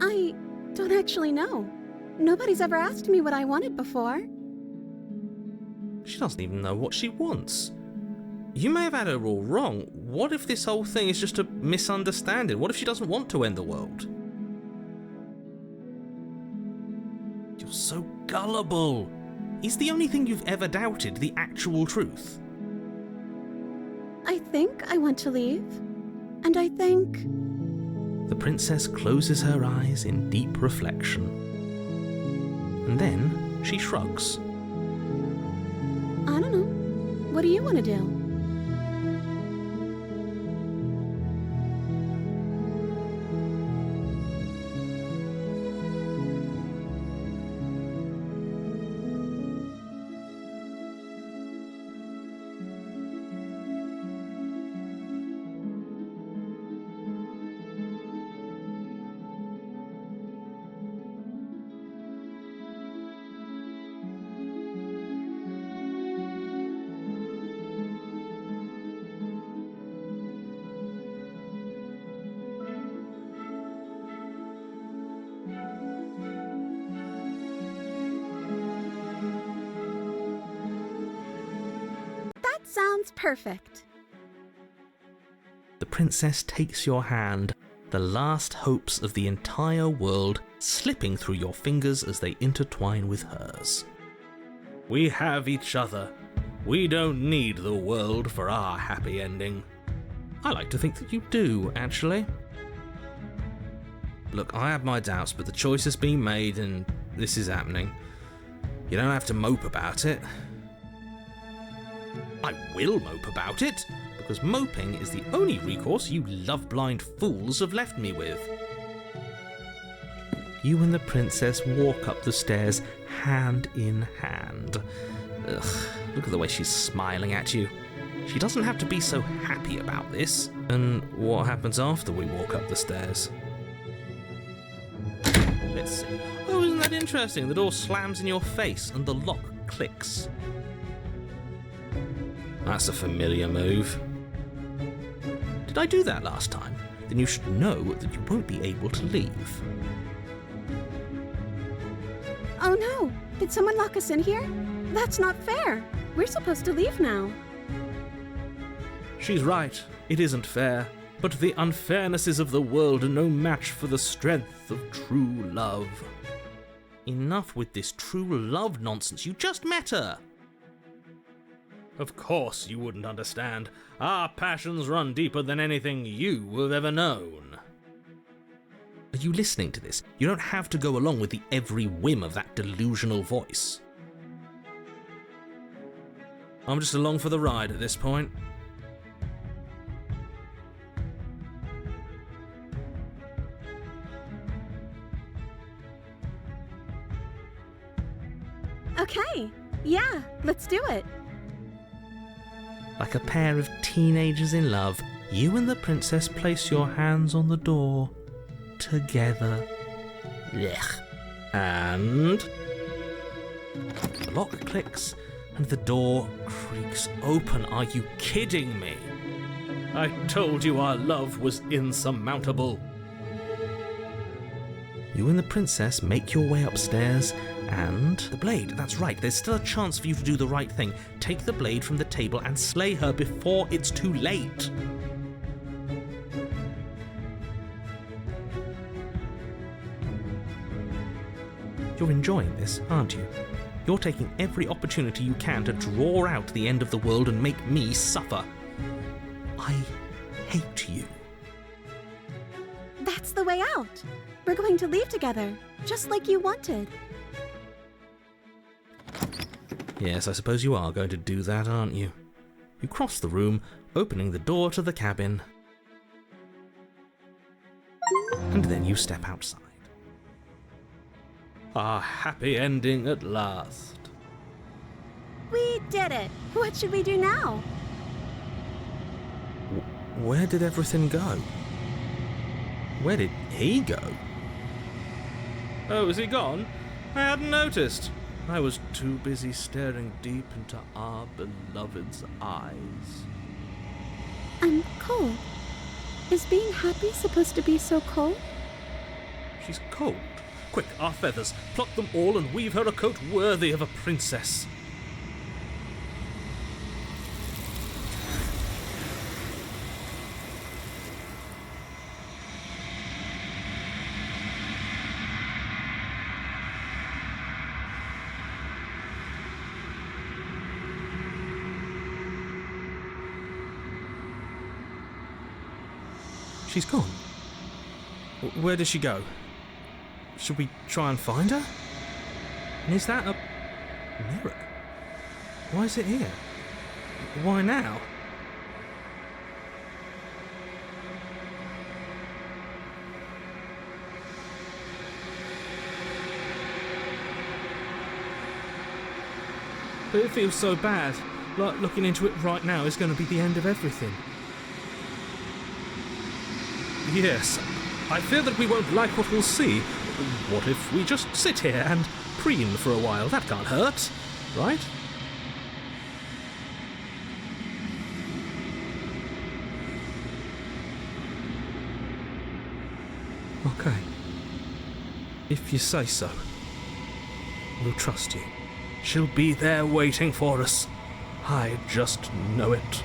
I don't actually know. Nobody's ever asked me what I wanted before. She doesn't even know what she wants. You may have had her all wrong. What if this whole thing is just a misunderstanding? What if she doesn't want to end the world? You're so gullible. Is the only thing you've ever doubted the actual truth? I think I want to leave. And I think... The princess closes her eyes in deep reflection. And then she shrugs. I don't know. What do you want to do? Sounds perfect. The princess takes your hand, the last hopes of the entire world slipping through your fingers as they intertwine with hers. We have each other. We don't need the world for our happy ending. I like to think that you do, actually. Look, I have my doubts, but the choice has been made and this is happening. You don't have to mope about it. I will mope about it, because moping is the only recourse you love-blind fools have left me with. You and the princess walk up the stairs, hand in hand. Ugh, look at the way she's smiling at you. She doesn't have to be so happy about this. And what happens after we walk up the stairs? Let's see. Oh, isn't that interesting? The door slams in your face and the lock clicks. That's a familiar move. Did I do that last time? Then you should know that you won't be able to leave. Oh no! Did someone lock us in here? That's not fair! We're supposed to leave now. She's right. It isn't fair. But the unfairnesses of the world are no match for the strength of true love. Enough with this true love nonsense. You just met her. Of course you wouldn't understand. Our passions run deeper than anything you have ever known. Are you listening to this? You don't have to go along with the every whim of that delusional voice. I'm just along for the ride at this point. Okay, yeah, let's do it. Like a pair of teenagers in love, you and the princess place your hands on the door together. Blech. And the lock clicks and the door creaks open. Are you kidding me? I told you our love was insurmountable. You and the princess make your way upstairs and... The blade, that's right, there's still a chance for you to do the right thing. Take the blade from the table and slay her before it's too late. You're enjoying this, aren't you? You're taking every opportunity you can to draw out the end of the world and make me suffer. I hate you. That's the way out. We're going to leave together, just like you wanted. Yes, I suppose you are going to do that, aren't you? You cross the room, opening the door to the cabin. And then you step outside. A happy ending at last. We did it! What should we do now? Where did everything go? Where did he go? Oh, is he gone? I hadn't noticed. I was too busy staring deep into our beloved's eyes. I'm cold. Is being happy supposed to be so cold? She's cold. Quick, our feathers. Pluck them all and weave her a coat worthy of a princess. She's gone. Where did she go? Should we try and find her? And is that a mirror? Why is it here? Why now? But it feels so bad. Like looking into it right now is going to be the end of everything. Yes, I fear that we won't like what we'll see. What if we just sit here and preen for a while? That can't hurt, right? Okay. If you say so. We'll trust you. She'll be there waiting for us. I just know it.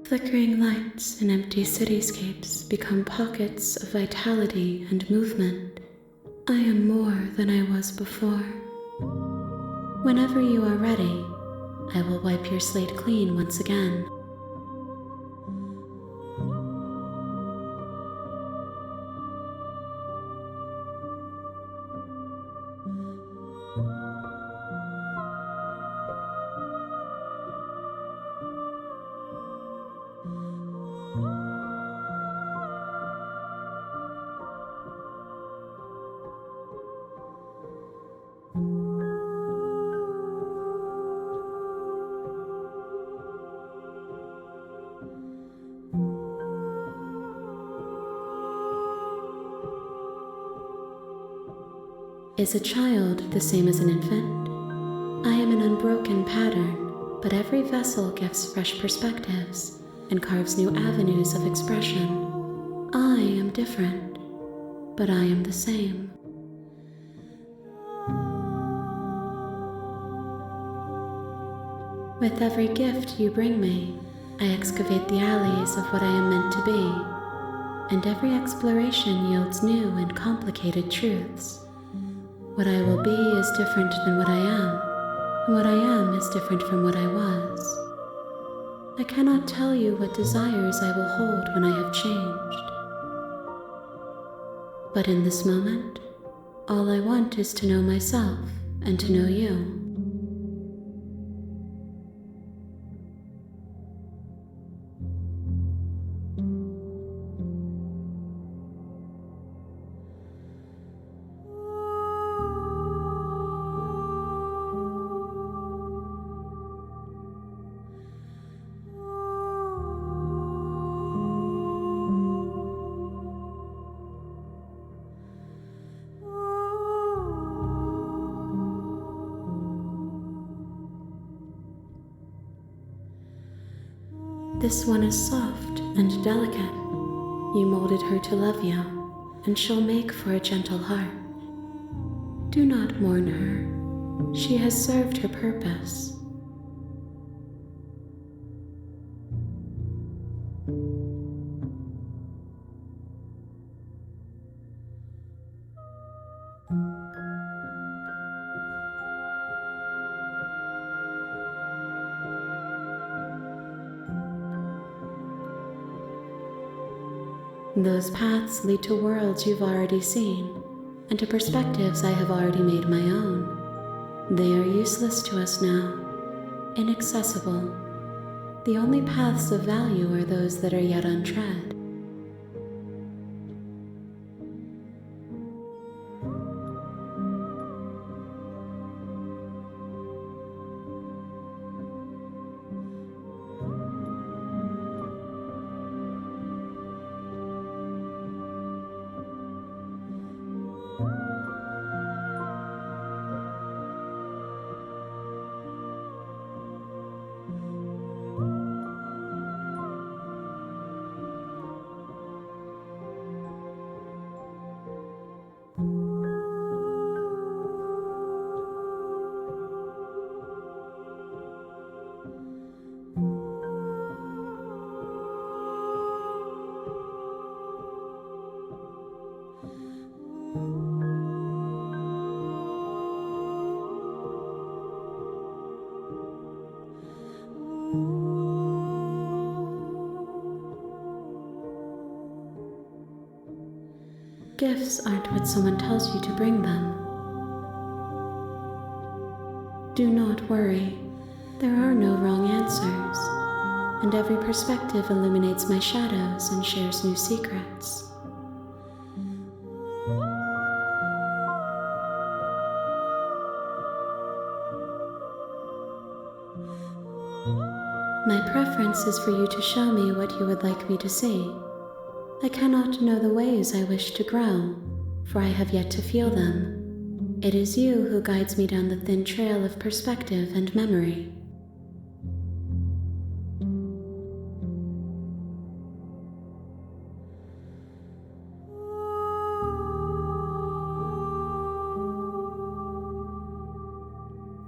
Flickering lights in empty cityscapes become pockets of vitality and movement. I am more than I was before. Whenever you are ready, I will wipe your slate clean once again. Is a child the same as an infant? I am an unbroken pattern, but every vessel gives fresh perspectives and carves new avenues of expression. I am different, but I am the same. With every gift you bring me, I excavate the alleys of what I am meant to be, and every exploration yields new and complicated truths. What I will be is different than what I am, and what I am is different from what I was. I cannot tell you what desires I will hold when I have changed. But in this moment, all I want is to know myself and to know you. This one is soft and delicate. You molded her to love you, and she'll make for a gentle heart. Do not mourn her. She has served her purpose. Those paths lead to worlds you've already seen, and to perspectives I have already made my own. They are useless to us now, inaccessible. The only paths of value are those that are yet untread. Gifts aren't what someone tells you to bring them. Do not worry. There are no wrong answers, and every perspective illuminates my shadows and shares new secrets. My preference is for you to show me what you would like me to see. I cannot know the ways I wish to grow, for I have yet to feel them. It is you who guides me down the thin trail of perspective and memory.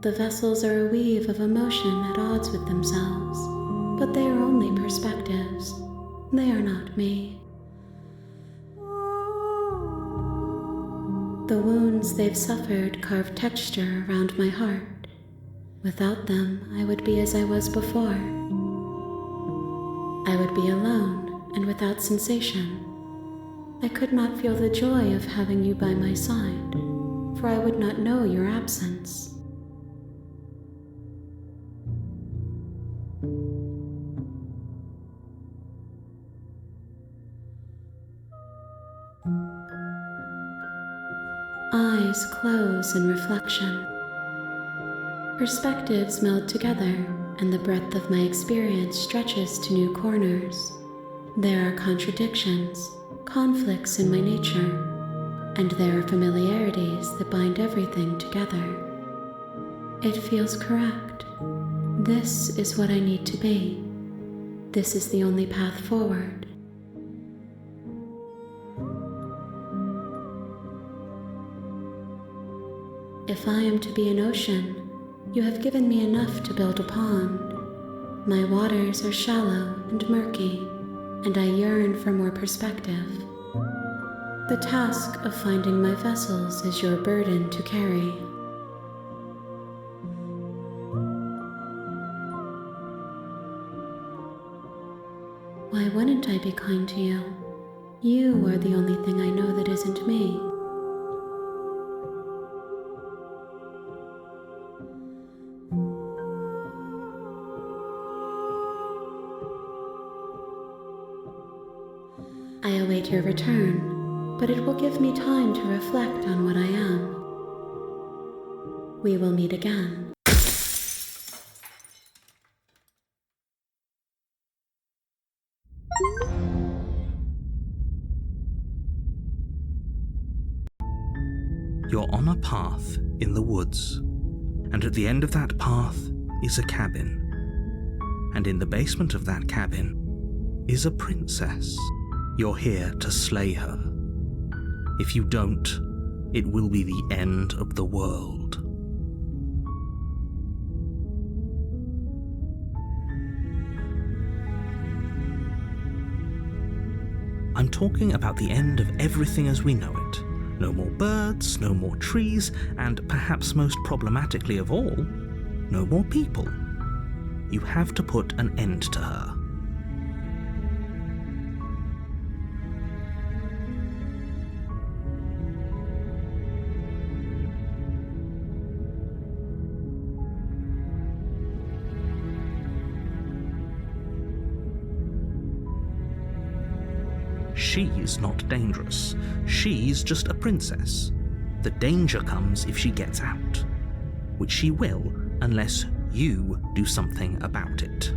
The vessels are a weave of emotion at odds with themselves, but they are only perspectives. They are not me. The wounds they've suffered carve texture around my heart. Without them, I would be as I was before. I would be alone and without sensation. I could not feel the joy of having you by my side, for I would not know your absence. Eyes close in reflection. Perspectives meld together, and the breadth of my experience stretches to new corners. There are contradictions, conflicts in my nature, and there are familiarities that bind everything together. It feels correct. This is what I need to be. This is the only path forward. If I am to be an ocean, you have given me enough to build upon. My waters are shallow and murky, and I yearn for more perspective. The task of finding my vessels is your burden to carry. Why wouldn't I be kind to you? You are the only thing I know that isn't me. I await your return, but it will give me time to reflect on what I am. We will meet again. You're on a path in the woods, and at the end of that path is a cabin. And in the basement of that cabin is a princess. You're here to slay her. If you don't, it will be the end of the world. I'm talking about the end of everything as we know it. No more birds, no more trees, and perhaps most problematically of all, no more people. You have to put an end to her. She's not dangerous. She's just a princess. The danger comes if she gets out, which she will unless you do something about it.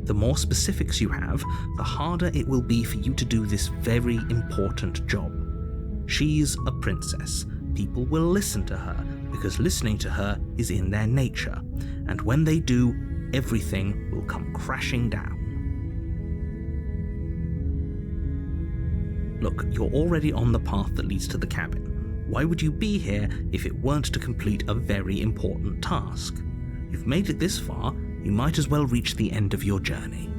The more specifics you have, the harder it will be for you to do this very important job. She's a princess. People will listen to her because listening to her is in their nature, and when they do, everything will come crashing down. Look, you're already on the path that leads to the cabin. Why would you be here if it weren't to complete a very important task? You've made it this far, you might as well reach the end of your journey.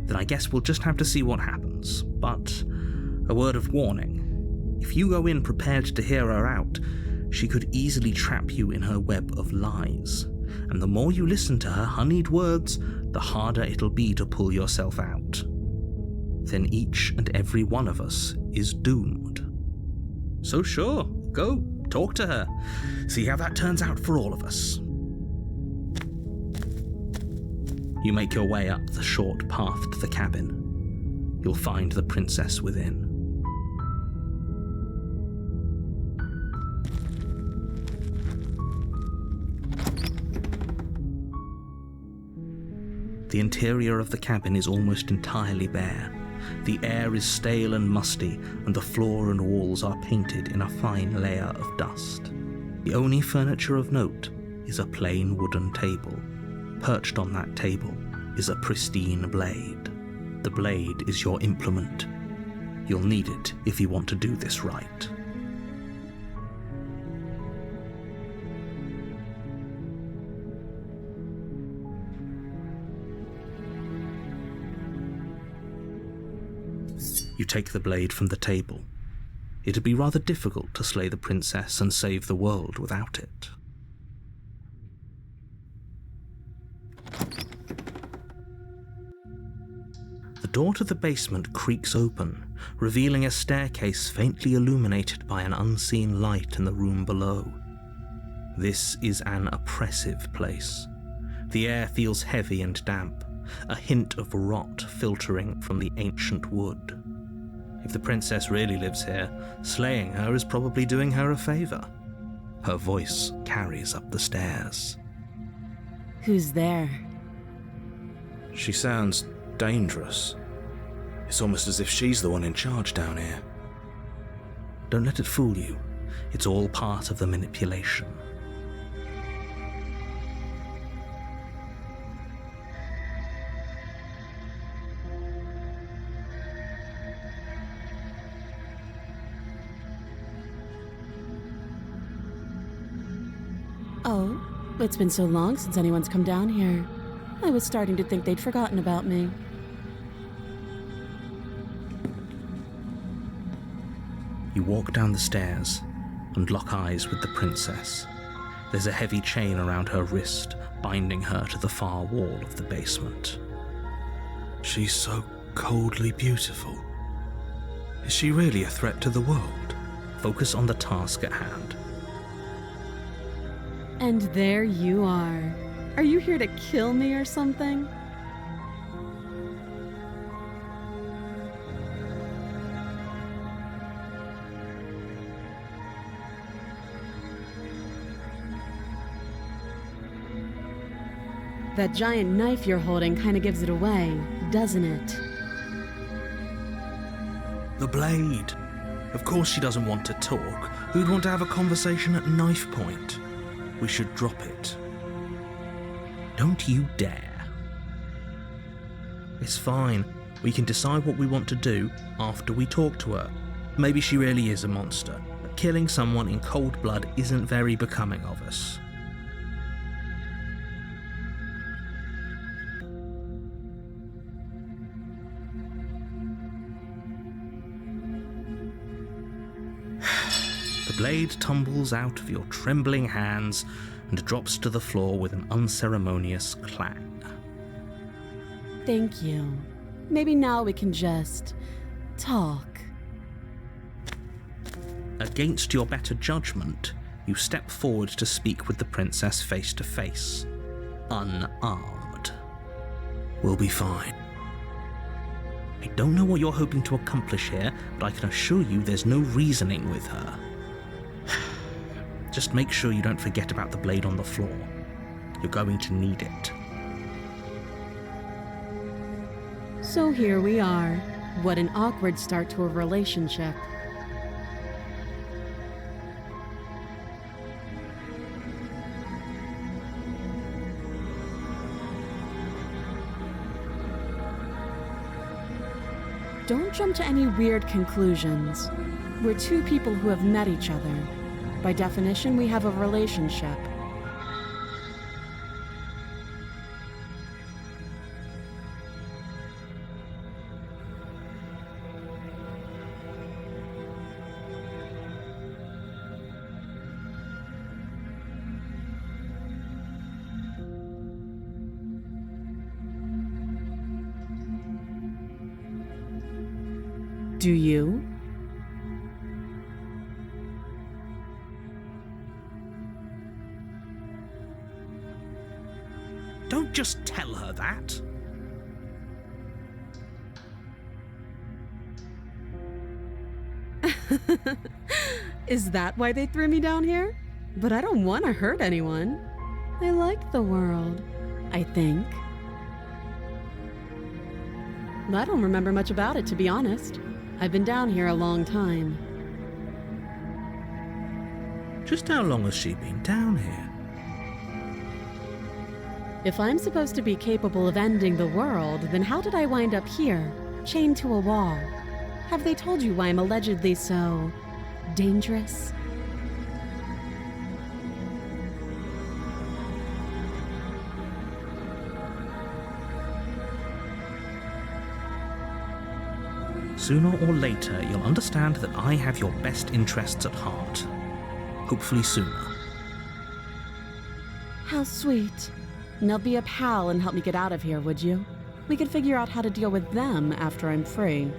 Then I guess we'll just have to see what happens. But a word of warning. If you go in prepared to hear her out, she could easily trap you in her web of lies. And the more you listen to her honeyed words, the harder it'll be to pull yourself out. Then each and every one of us is doomed. So sure, go, talk to her. See how that turns out for all of us. You make your way up the short path to the cabin. You'll find the princess within. The interior of the cabin is almost entirely bare. The air is stale and musty, and the floor and walls are painted in a fine layer of dust. The only furniture of note is a plain wooden table. Perched on that table is a pristine blade. The blade is your implement. You'll need it if you want to do this right. You take the blade from the table. It'd be rather difficult to slay the princess and save the world without it. The door to the basement creaks open, revealing a staircase faintly illuminated by an unseen light in the room below. This is an oppressive place. The air feels heavy and damp, a hint of rot filtering from the ancient wood. If the princess really lives here, slaying her is probably doing her a favor. Her voice carries up the stairs. Who's there? She sounds dangerous. It's almost as if she's the one in charge down here. Don't let it fool you. It's all part of the manipulation. Oh, it's been so long since anyone's come down here. I was starting to think they'd forgotten about me. You walk down the stairs and lock eyes with the princess. There's a heavy chain around her wrist, binding her to the far wall of the basement. She's so coldly beautiful. Is she really a threat to the world? Focus on the task at hand. And there you are. Are you here to kill me or something? That giant knife you're holding kind of gives it away, doesn't it? The blade. Of course she doesn't want to talk. Who'd want to have a conversation at knife point? We should drop it. Don't you dare. It's fine. We can decide what we want to do after we talk to her. Maybe she really is a monster, but killing someone in cold blood isn't very becoming of us. The blade tumbles out of your trembling hands and drops to the floor with an unceremonious clang. Thank you. Maybe now we can just talk. Against your better judgment, you step forward to speak with the princess face to face, unarmed. We'll be fine. I don't know what you're hoping to accomplish here, but I can assure you there's no reasoning with her. Just make sure you don't forget about the blade on the floor. You're going to need it. So here we are. What an awkward start to a relationship. Don't jump to any weird conclusions. We're two people who have met each other. By definition, we have a relationship. Do you? Don't just tell her that. Is that why they threw me down here? But I don't want to hurt anyone. I like the world, I think. I don't remember much about it, to be honest. I've been down here a long time. Just how long has she been down here? If I'm supposed to be capable of ending the world, then how did I wind up here, chained to a wall? Have they told you why I'm allegedly so dangerous? Sooner or later, you'll understand that I have your best interests at heart. Hopefully sooner. How sweet. Now be a pal and help me get out of here, would you? We could figure out how to deal with them after I'm free.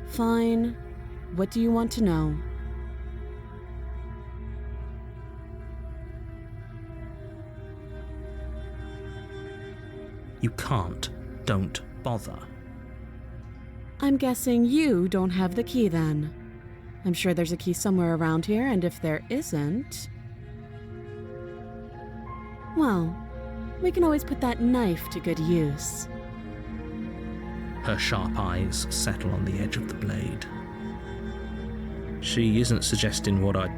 Fine. What do you want to know? You can't. Don't bother. I'm guessing you don't have the key then. I'm sure there's a key somewhere around here, and if there isn't... well, we can always put that knife to good use. Her sharp eyes settle on the edge of the blade. She isn't suggesting what I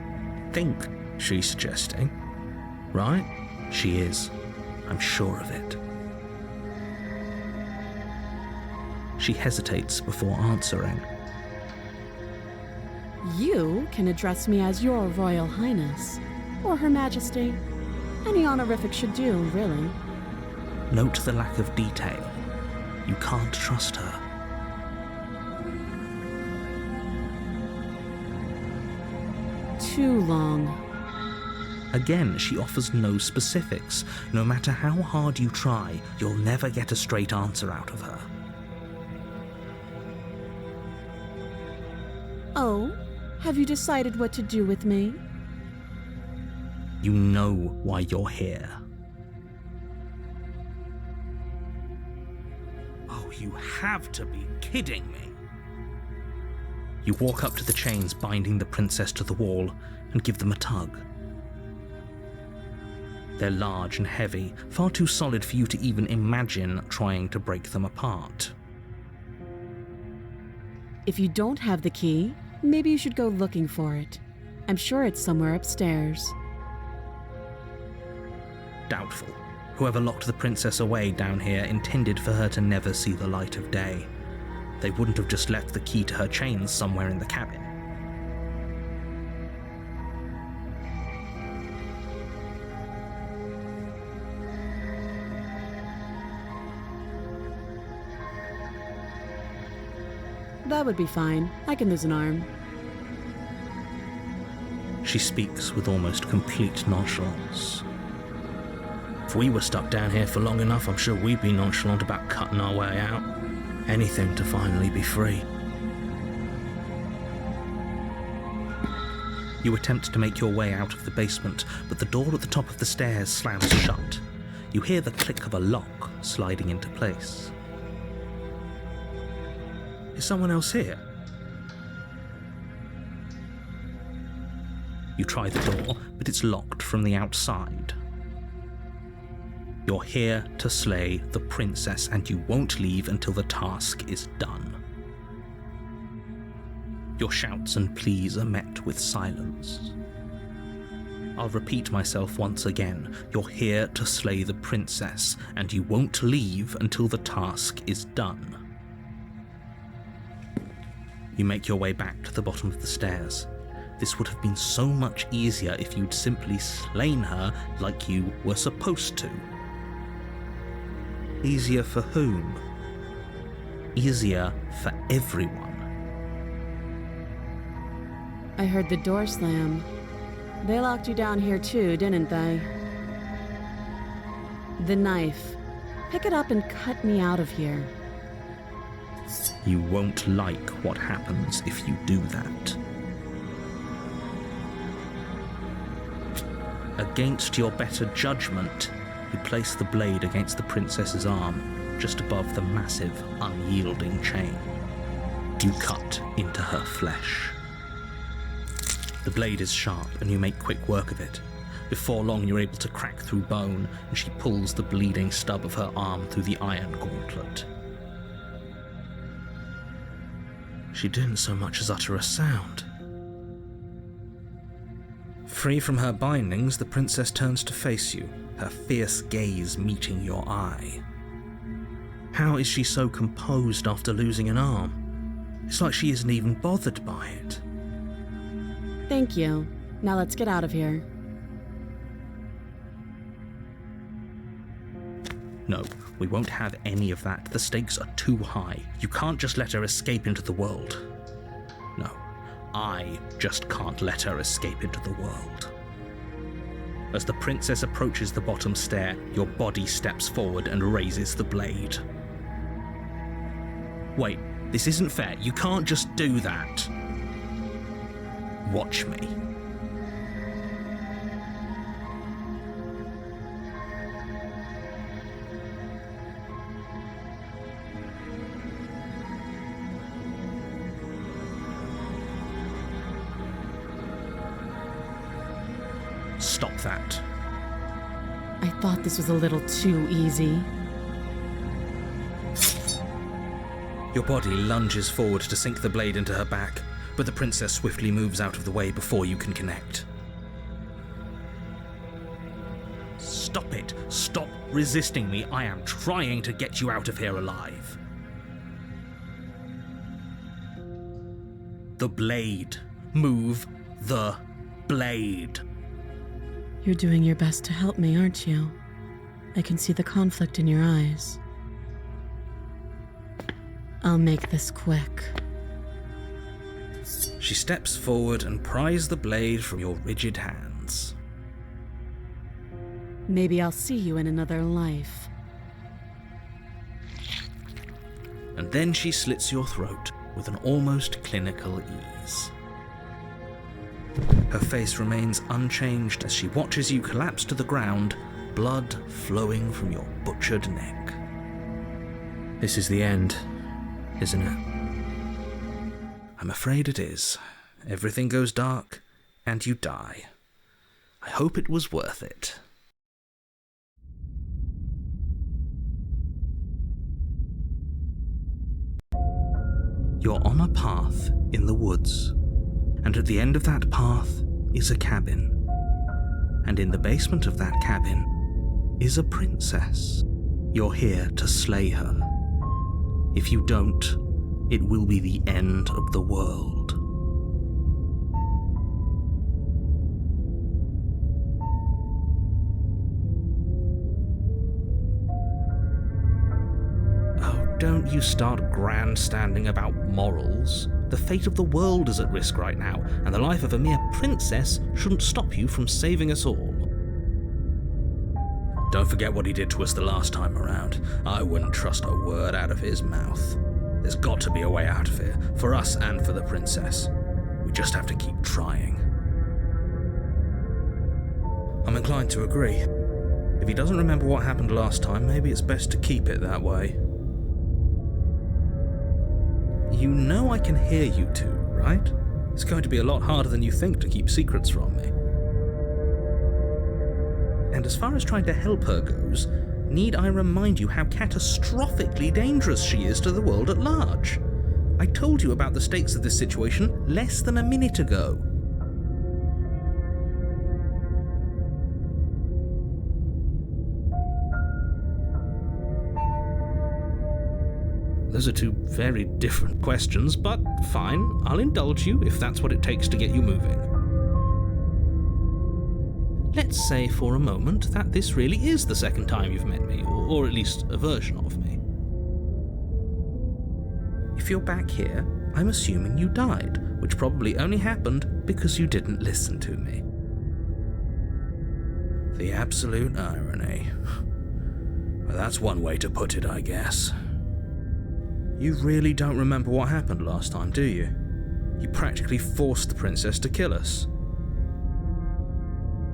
think she's suggesting, right? She is. I'm sure of it. She hesitates before answering. You can address me as Your Royal Highness, or Her Majesty. Any honorific should do, really. Note the lack of detail. You can't trust her. Too long. Again, she offers no specifics. No matter how hard you try, you'll never get a straight answer out of her. Oh, have you decided what to do with me? You know why you're here. Oh, you have to be kidding me. You walk up to the chains binding the princess to the wall and give them a tug. They're large and heavy, far too solid for you to even imagine trying to break them apart. If you don't have the key, maybe you should go looking for it. I'm sure it's somewhere upstairs. Doubtful. Whoever locked the princess away down here intended for her to never see the light of day. They wouldn't have just left the key to her chains somewhere in the cabin. That would be fine. I can lose an arm. She speaks with almost complete nonchalance. If we were stuck down here for long enough, I'm sure we'd be nonchalant about cutting our way out. Anything to finally be free. You attempt to make your way out of the basement, but the door at the top of the stairs slams shut. You hear the click of a lock sliding into place. Is someone else here? You try the door, but it's locked from the outside. You're here to slay the princess, and you won't leave until the task is done. Your shouts and pleas are met with silence. I'll repeat myself once again. You're here to slay the princess, and you won't leave until the task is done. You make your way back to the bottom of the stairs. This would have been so much easier if you'd simply slain her like you were supposed to. Easier for whom? Easier for everyone. I heard the door slam. They locked you down here too, didn't they? The knife. Pick it up and cut me out of here. You won't like what happens if you do that. Against your better judgment, you place the blade against the princess's arm, just above the massive, unyielding chain. You cut into her flesh. The blade is sharp, and you make quick work of it. Before long, you're able to crack through bone, and she pulls the bleeding stub of her arm through the iron gauntlet. She didn't so much as utter a sound. Free from her bindings, the princess turns to face you, her fierce gaze meeting your eye. How is she so composed after losing an arm? It's like she isn't even bothered by it. Thank you. Now let's get out of here. No, we won't have any of that. The stakes are too high. You can't just let her escape into the world. No, I just can't let her escape into the world. As the princess approaches the bottom stair, your body steps forward and raises the blade. Wait, this isn't fair. You can't just do that. Watch me. Stop that. I thought this was a little too easy. Your body lunges forward to sink the blade into her back, but the princess swiftly moves out of the way before you can connect. Stop it! Stop resisting me! I am trying to get you out of here alive. The blade. Move the blade. You're doing your best to help me, aren't you? I can see the conflict in your eyes. I'll make this quick. She steps forward and pries the blade from your rigid hands. Maybe I'll see you in another life. And then she slits your throat with an almost clinical ease. Her face remains unchanged as she watches you collapse to the ground, blood flowing from your butchered neck. This is the end, isn't it? I'm afraid it is. Everything goes dark, and you die. I hope it was worth it. You're on a path in the woods, and at the end of that path is a cabin. And in the basement of that cabin is a princess. You're here to slay her. If you don't, it will be the end of the world. Don't you start grandstanding about morals. The fate of the world is at risk right now, and the life of a mere princess shouldn't stop you from saving us all. Don't forget what he did to us the last time around. I wouldn't trust a word out of his mouth. There's got to be a way out of here, for us and for the princess. We just have to keep trying. I'm inclined to agree. If he doesn't remember what happened last time, maybe it's best to keep it that way. You know I can hear you two, right? It's going to be a lot harder than you think to keep secrets from me. And as far as trying to help her goes, need I remind you how catastrophically dangerous she is to the world at large? I told you about the stakes of this situation less than a minute ago. Those are two very different questions, but fine, I'll indulge you if that's what it takes to get you moving. Let's say for a moment that this really is the second time you've met me, or at least a version of me. If you're back here, I'm assuming you died, which probably only happened because you didn't listen to me. The absolute irony. Well, that's one way to put it, I guess. You really don't remember what happened last time, do you? You practically forced the princess to kill us.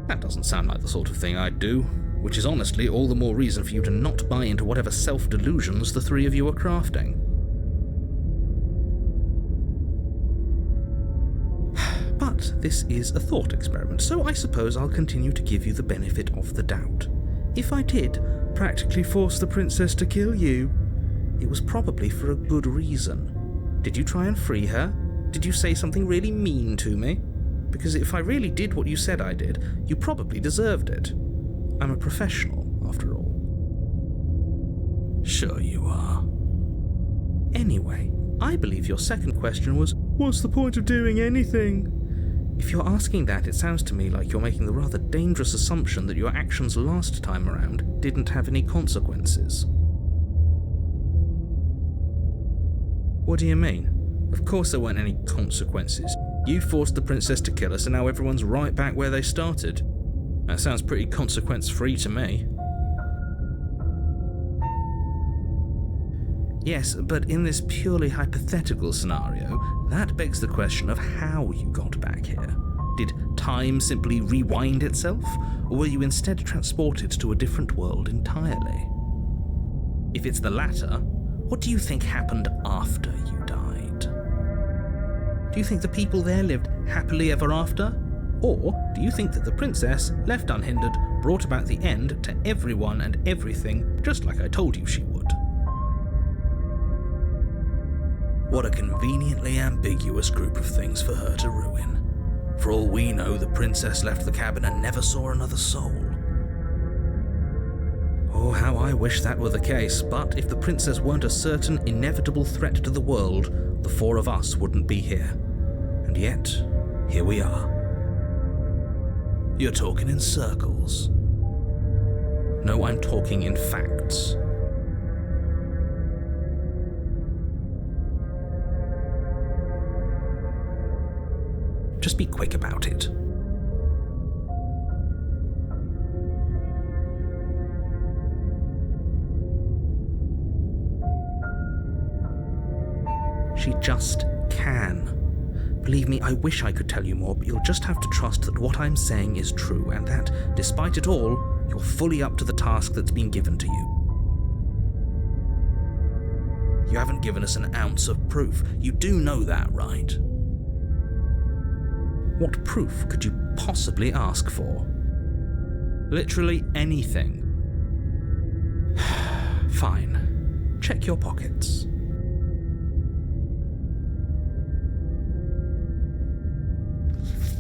That doesn't sound like the sort of thing I'd do, which is honestly all the more reason for you to not buy into whatever self-delusions the three of you are crafting. But this is a thought experiment, so I suppose I'll continue to give you the benefit of the doubt. If I did practically force the princess to kill you, it was probably for a good reason. Did you try and free her? Did you say something really mean to me? Because if I really did what you said I did, you probably deserved it. I'm a professional, after all. Sure you are. Anyway, I believe your second question was, what's the point of doing anything? If you're asking that, it sounds to me like you're making the rather dangerous assumption that your actions last time around didn't have any consequences. What do you mean? Of course there weren't any consequences. You forced the princess to kill us and now everyone's right back where they started. That sounds pretty consequence-free to me. Yes, but in this purely hypothetical scenario, that begs the question of how you got back here. Did time simply rewind itself, or were you instead transported to a different world entirely? If it's the latter, what do you think happened after you died? Do you think the people there lived happily ever after? Or do you think that the princess, left unhindered, brought about the end to everyone and everything, just like I told you she would? What a conveniently ambiguous group of things for her to ruin. For all we know, the princess left the cabin and never saw another soul. Oh, how I wish that were the case, but if the princess weren't a certain, inevitable threat to the world, the four of us wouldn't be here. And yet, here we are. You're talking in circles. No, I'm talking in facts. Just be quick about it. She just can. Believe me, I wish I could tell you more, but you'll just have to trust that what I'm saying is true, and that, despite it all, you're fully up to the task that's been given to you. You haven't given us an ounce of proof. You do know that, right? What proof could you possibly ask for? Literally anything. Fine. Check your pockets.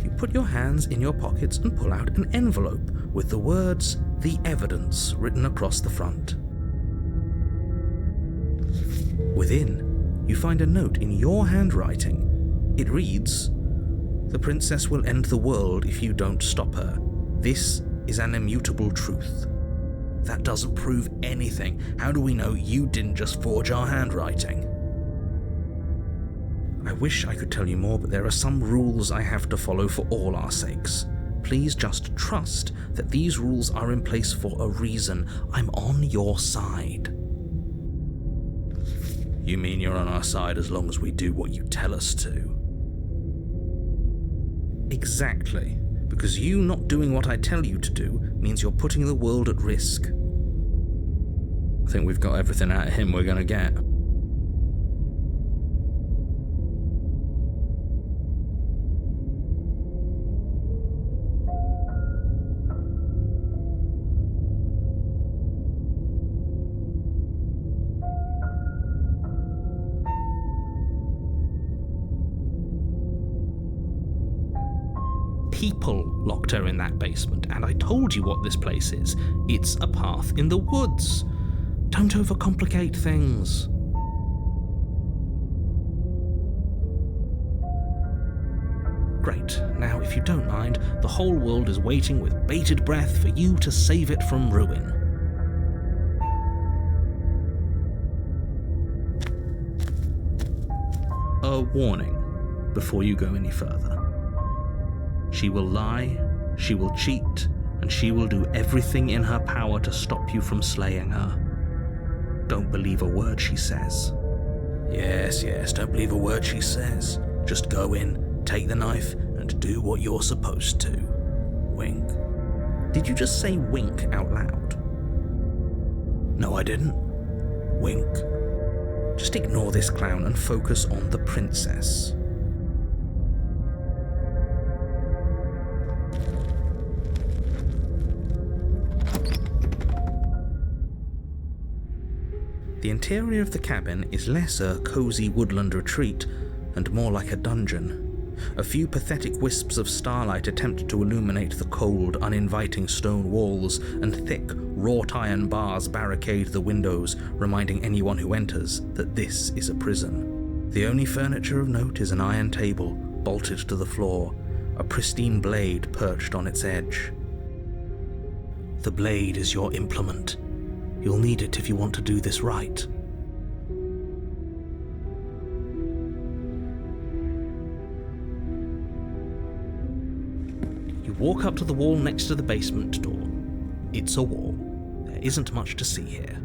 You put your hands in your pockets and pull out an envelope with the words, "The Evidence," written across the front. Within, you find a note in your handwriting. It reads, "The princess will end the world if you don't stop her. This is an immutable truth." That doesn't prove anything. How do we know you didn't just forge our handwriting? I wish I could tell you more, but there are some rules I have to follow for all our sakes. Please just trust that these rules are in place for a reason. I'm on your side. You mean you're on our side as long as we do what you tell us to? Exactly. Because you not doing what I tell you to do means you're putting the world at risk. I think we've got everything out of him we're gonna get. People locked her in that basement, and I told you what this place is. It's a path in the woods. Don't overcomplicate things. Great. Now, if you don't mind, the whole world is waiting with bated breath for you to save it from ruin. A warning before you go any further. She will lie, she will cheat, and she will do everything in her power to stop you from slaying her. Don't believe a word she says. Yes, don't believe a word she says. Just go in, take the knife, and do what you're supposed to. Wink. Did you just say wink out loud? No, I didn't. Wink. Just ignore this clown and focus on the princess. The interior of the cabin is less a cozy woodland retreat and more like a dungeon. A few pathetic wisps of starlight attempt to illuminate the cold, uninviting stone walls, and thick, wrought iron bars barricade the windows, reminding anyone who enters that this is a prison. The only furniture of note is an iron table, bolted to the floor, a pristine blade perched on its edge. The blade is your implement. You'll need it if you want to do this right. You walk up to the wall next to the basement door. It's a wall. There isn't much to see here.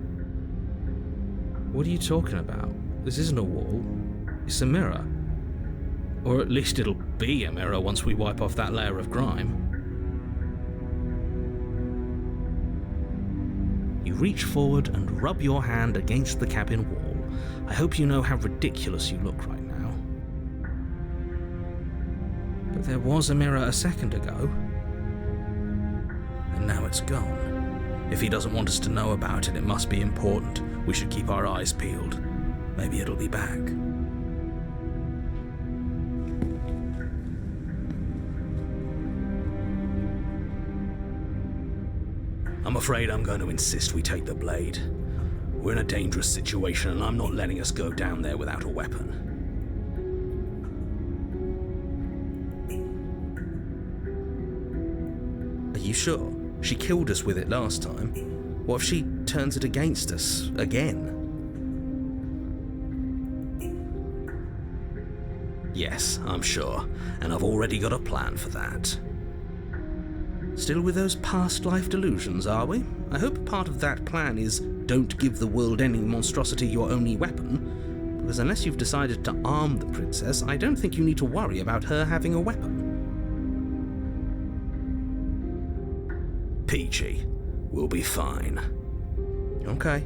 What are you talking about? This isn't a wall. It's a mirror. Or at least it'll be a mirror once we wipe off that layer of grime. You reach forward and rub your hand against the cabin wall. I hope you know how ridiculous you look right now. But there was a mirror a second ago. And now it's gone. If he doesn't want us to know about it, it must be important. We should keep our eyes peeled. Maybe it'll be back. I'm afraid I'm going to insist we take the blade. We're in a dangerous situation and I'm not letting us go down there without a weapon. Are you sure? She killed us with it last time. What if she turns it against us again? Yes, I'm sure, and I've already got a plan for that. Still with those past life delusions, are we? I hope part of that plan is don't give the world any monstrosity your only weapon. Because unless you've decided to arm the princess, I don't think you need to worry about her having a weapon. Peachy, we'll be fine. Okay,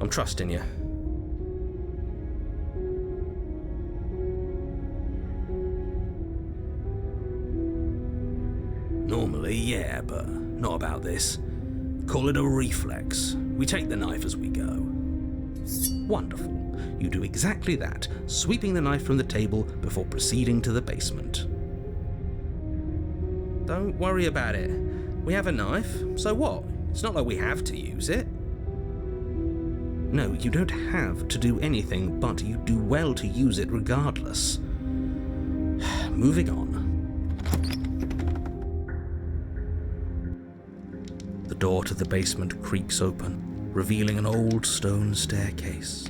I'm trusting you. Normally, yeah, but not about this. Call it a reflex. We take the knife as we go. Wonderful. You do exactly that, sweeping the knife from the table before proceeding to the basement. Don't worry about it. We have a knife, so what? It's not like we have to use it. No, you don't have to do anything, but you do well to use it regardless. Moving on. The door to the basement creaks open, revealing an old stone staircase.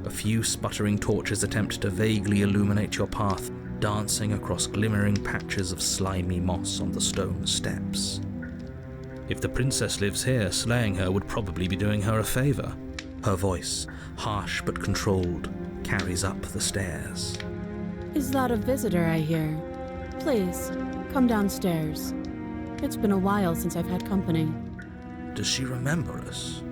A few sputtering torches attempt to vaguely illuminate your path, dancing across glimmering patches of slimy moss on the stone steps. If the princess lives here, slaying her would probably be doing her a favor. Her voice, harsh but controlled, carries up the stairs. Is that a visitor I hear? Please, come downstairs. It's been a while since I've had company. Does she remember us?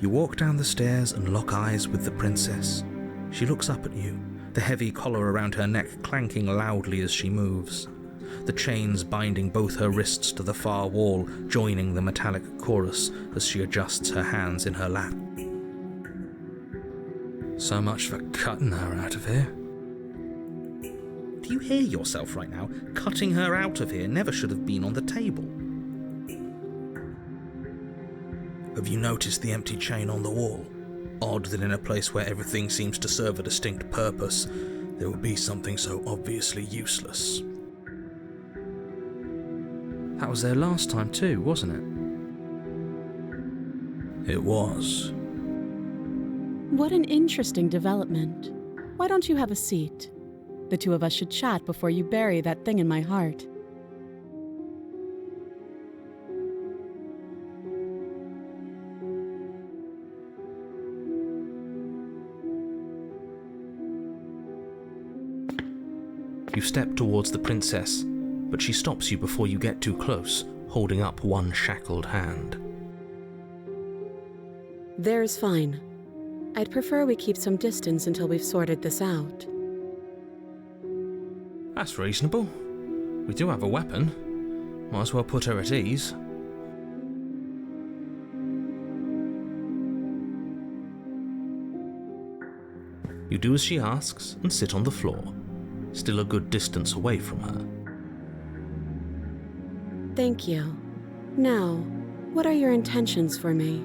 You walk down the stairs and lock eyes with the princess. She looks up at you, the heavy collar around her neck clanking loudly as she moves. The chains binding both her wrists to the far wall, joining the metallic chorus as she adjusts her hands in her lap. So much for cutting her out of here. Do you hear yourself right now? Cutting her out of here never should have been on the table. Have you noticed the empty chain on the wall? Odd that in a place where everything seems to serve a distinct purpose, there would be something so obviously useless. That was there last time too, wasn't it? It was. What an interesting development. Why don't you have a seat? The two of us should chat before you bury that thing in my heart. You step towards the princess, but she stops you before you get too close, holding up one shackled hand. There's fine. I'd prefer we keep some distance until we've sorted this out. That's reasonable. We do have a weapon. Might as well put her at ease. You do as she asks and sit on the floor, still a good distance away from her. Thank you. Now, what are your intentions for me?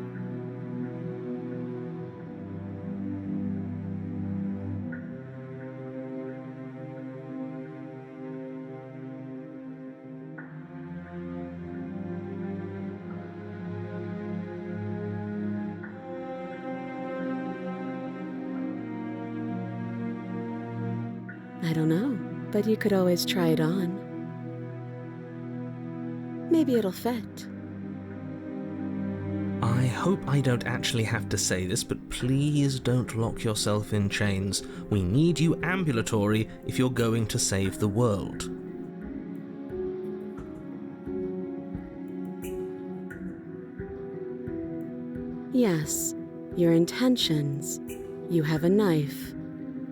I don't know, but you could always try it on. Maybe it'll fit. I hope I don't actually have to say this, but please don't lock yourself in chains. We need you ambulatory if you're going to save the world. Yes, your intentions. You have a knife.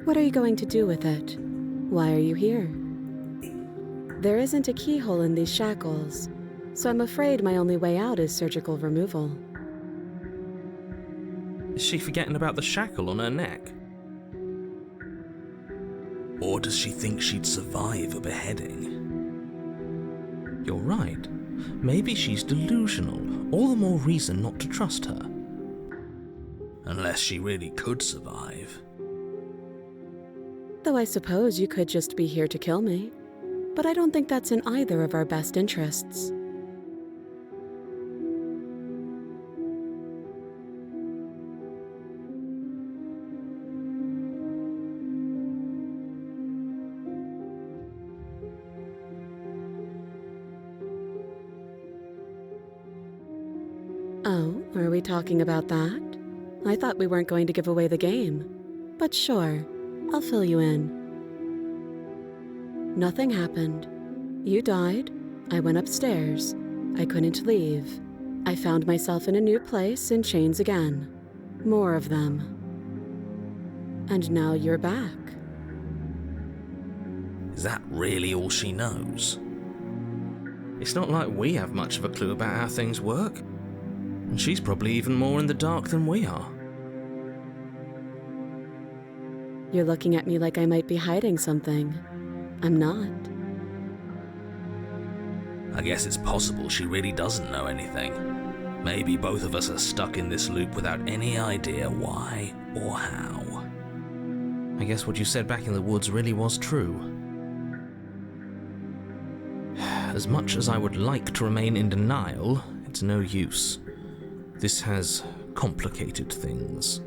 What are you going to do with it? Why are you here? There isn't a keyhole in these shackles, so I'm afraid my only way out is surgical removal. Is she forgetting about the shackle on her neck? Or does she think she'd survive a beheading? You're right. Maybe she's delusional. All the more reason not to trust her. Unless she really could survive. Though I suppose you could just be here to kill me. But I don't think that's in either of our best interests. Oh, are we talking about that? I thought we weren't going to give away the game. But sure, I'll fill you in. Nothing happened. You died. I went upstairs. I couldn't leave. I found myself in a new place in chains again. More of them. And now you're back. Is that really all she knows? It's not like we have much of a clue about how things work. And she's probably even more in the dark than we are. You're looking at me like I might be hiding something. I'm not. I guess it's possible she really doesn't know anything. Maybe both of us are stuck in this loop without any idea why or how. I guess what you said back in the woods really was true. As much as I would like to remain in denial, it's no use. This has complicated things.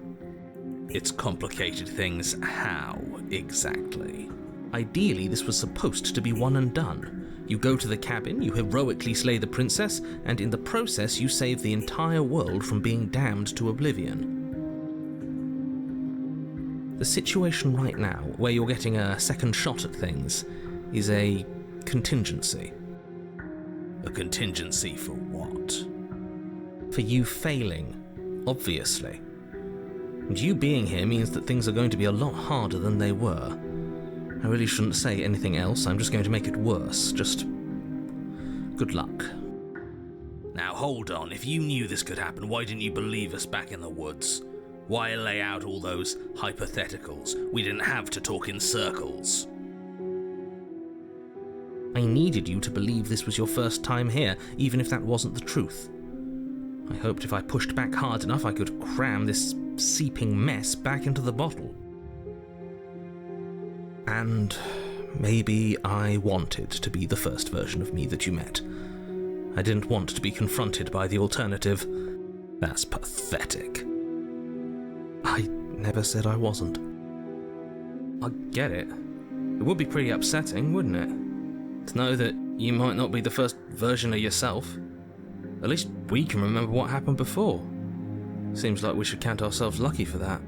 It's complicated things how, exactly? Ideally, this was supposed to be one and done. You go to the cabin, you heroically slay the princess, and in the process you save the entire world from being damned to oblivion. The situation right now, where you're getting a second shot at things, is a contingency. A contingency for what? For you failing, obviously. And you being here means that things are going to be a lot harder than they were. I really shouldn't say anything else, I'm just going to make it worse. Just good luck. Now hold on, if you knew this could happen, why didn't you believe us back in the woods? Why lay out all those hypotheticals? We didn't have to talk in circles. I needed you to believe this was your first time here, even if that wasn't the truth. I hoped if I pushed back hard enough I could cram this seeping mess back into the bottle. And maybe I wanted to be the first version of me that you met. I didn't want to be confronted by the alternative. That's pathetic. I never said I wasn't. I get it. It would be pretty upsetting, wouldn't it? To know that you might not be the first version of yourself. At least we can remember what happened before. Seems like we should count ourselves lucky for that.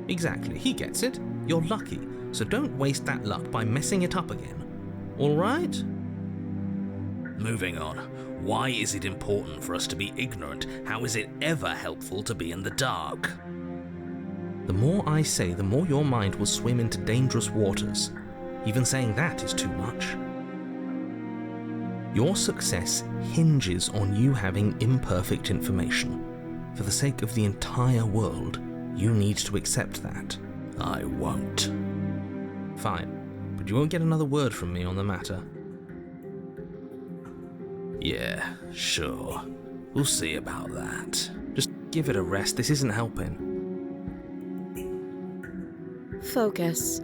Exactly, he gets it. You're lucky, so don't waste that luck by messing it up again. Alright? Moving on. Why is it important for us to be ignorant? How is it ever helpful to be in the dark? The more I say, the more your mind will swim into dangerous waters. Even saying that is too much. Your success hinges on you having imperfect information. For the sake of the entire world, you need to accept that. I won't. Fine, but you won't get another word from me on the matter. Yeah, sure. We'll see about that. Just give it a rest, this isn't helping. Focus.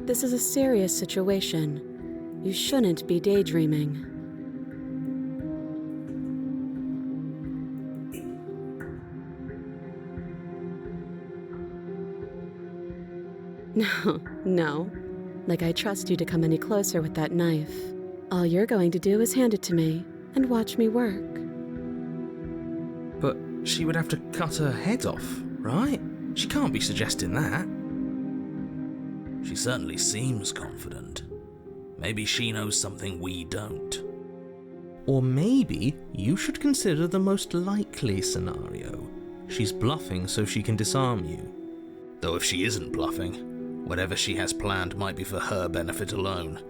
This is a serious situation. You shouldn't be daydreaming. No. Like I trust you to come any closer with that knife. All you're going to do is hand it to me and watch me work. But she would have to cut her head off, right? She can't be suggesting that. She certainly seems confident. Maybe she knows something we don't. Or maybe you should consider the most likely scenario. She's bluffing so she can disarm you. Though if she isn't bluffing, whatever she has planned might be for her benefit alone.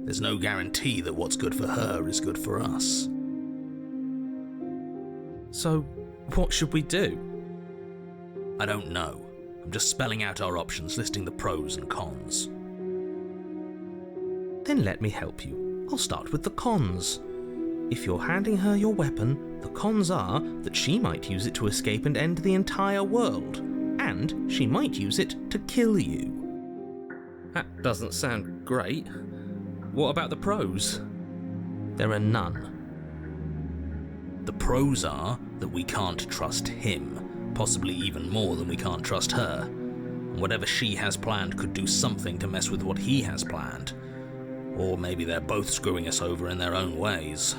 There's no guarantee that what's good for her is good for us. So, what should we do? I don't know. I'm just spelling out our options, listing the pros and cons. Then let me help you. I'll start with the cons. If you're handing her your weapon, the cons are that she might use it to escape and end the entire world. And she might use it to kill you. That doesn't sound great. What about the pros? There are none. The pros are that we can't trust him, possibly even more than we can't trust her. And whatever she has planned could do something to mess with what he has planned. Or maybe they're both screwing us over in their own ways.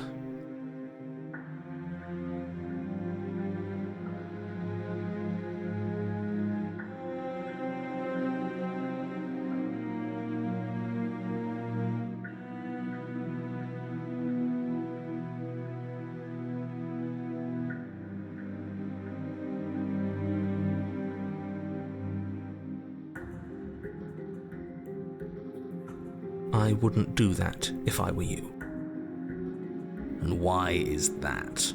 I wouldn't do that if I were you. And why is that?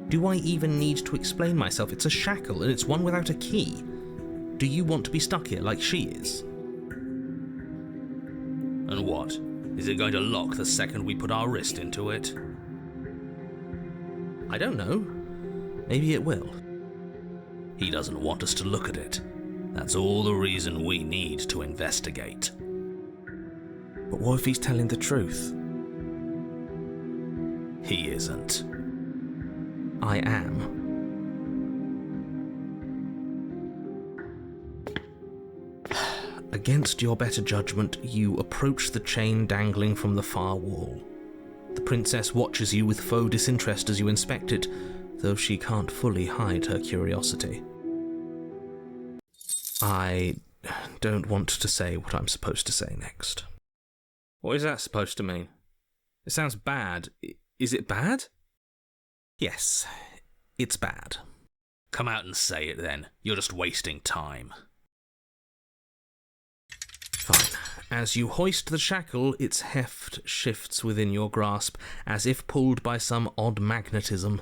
Do I even need to explain myself? It's a shackle, and it's one without a key. Do you want to be stuck here like she is? And what? Is it going to lock the second we put our wrist into it? I don't know. Maybe it will. He doesn't want us to look at it. That's all the reason we need to investigate. But what if he's telling the truth? He isn't. I am. Against your better judgment, you approach the chain dangling from the far wall. The princess watches you with faux disinterest as you inspect it, though she can't fully hide her curiosity. I don't want to say what I'm supposed to say next. What is that supposed to mean? It sounds bad. Is it bad? Yes, it's bad. Come out and say it then. You're just wasting time. Fine. As you hoist the shackle, its heft shifts within your grasp, as if pulled by some odd magnetism.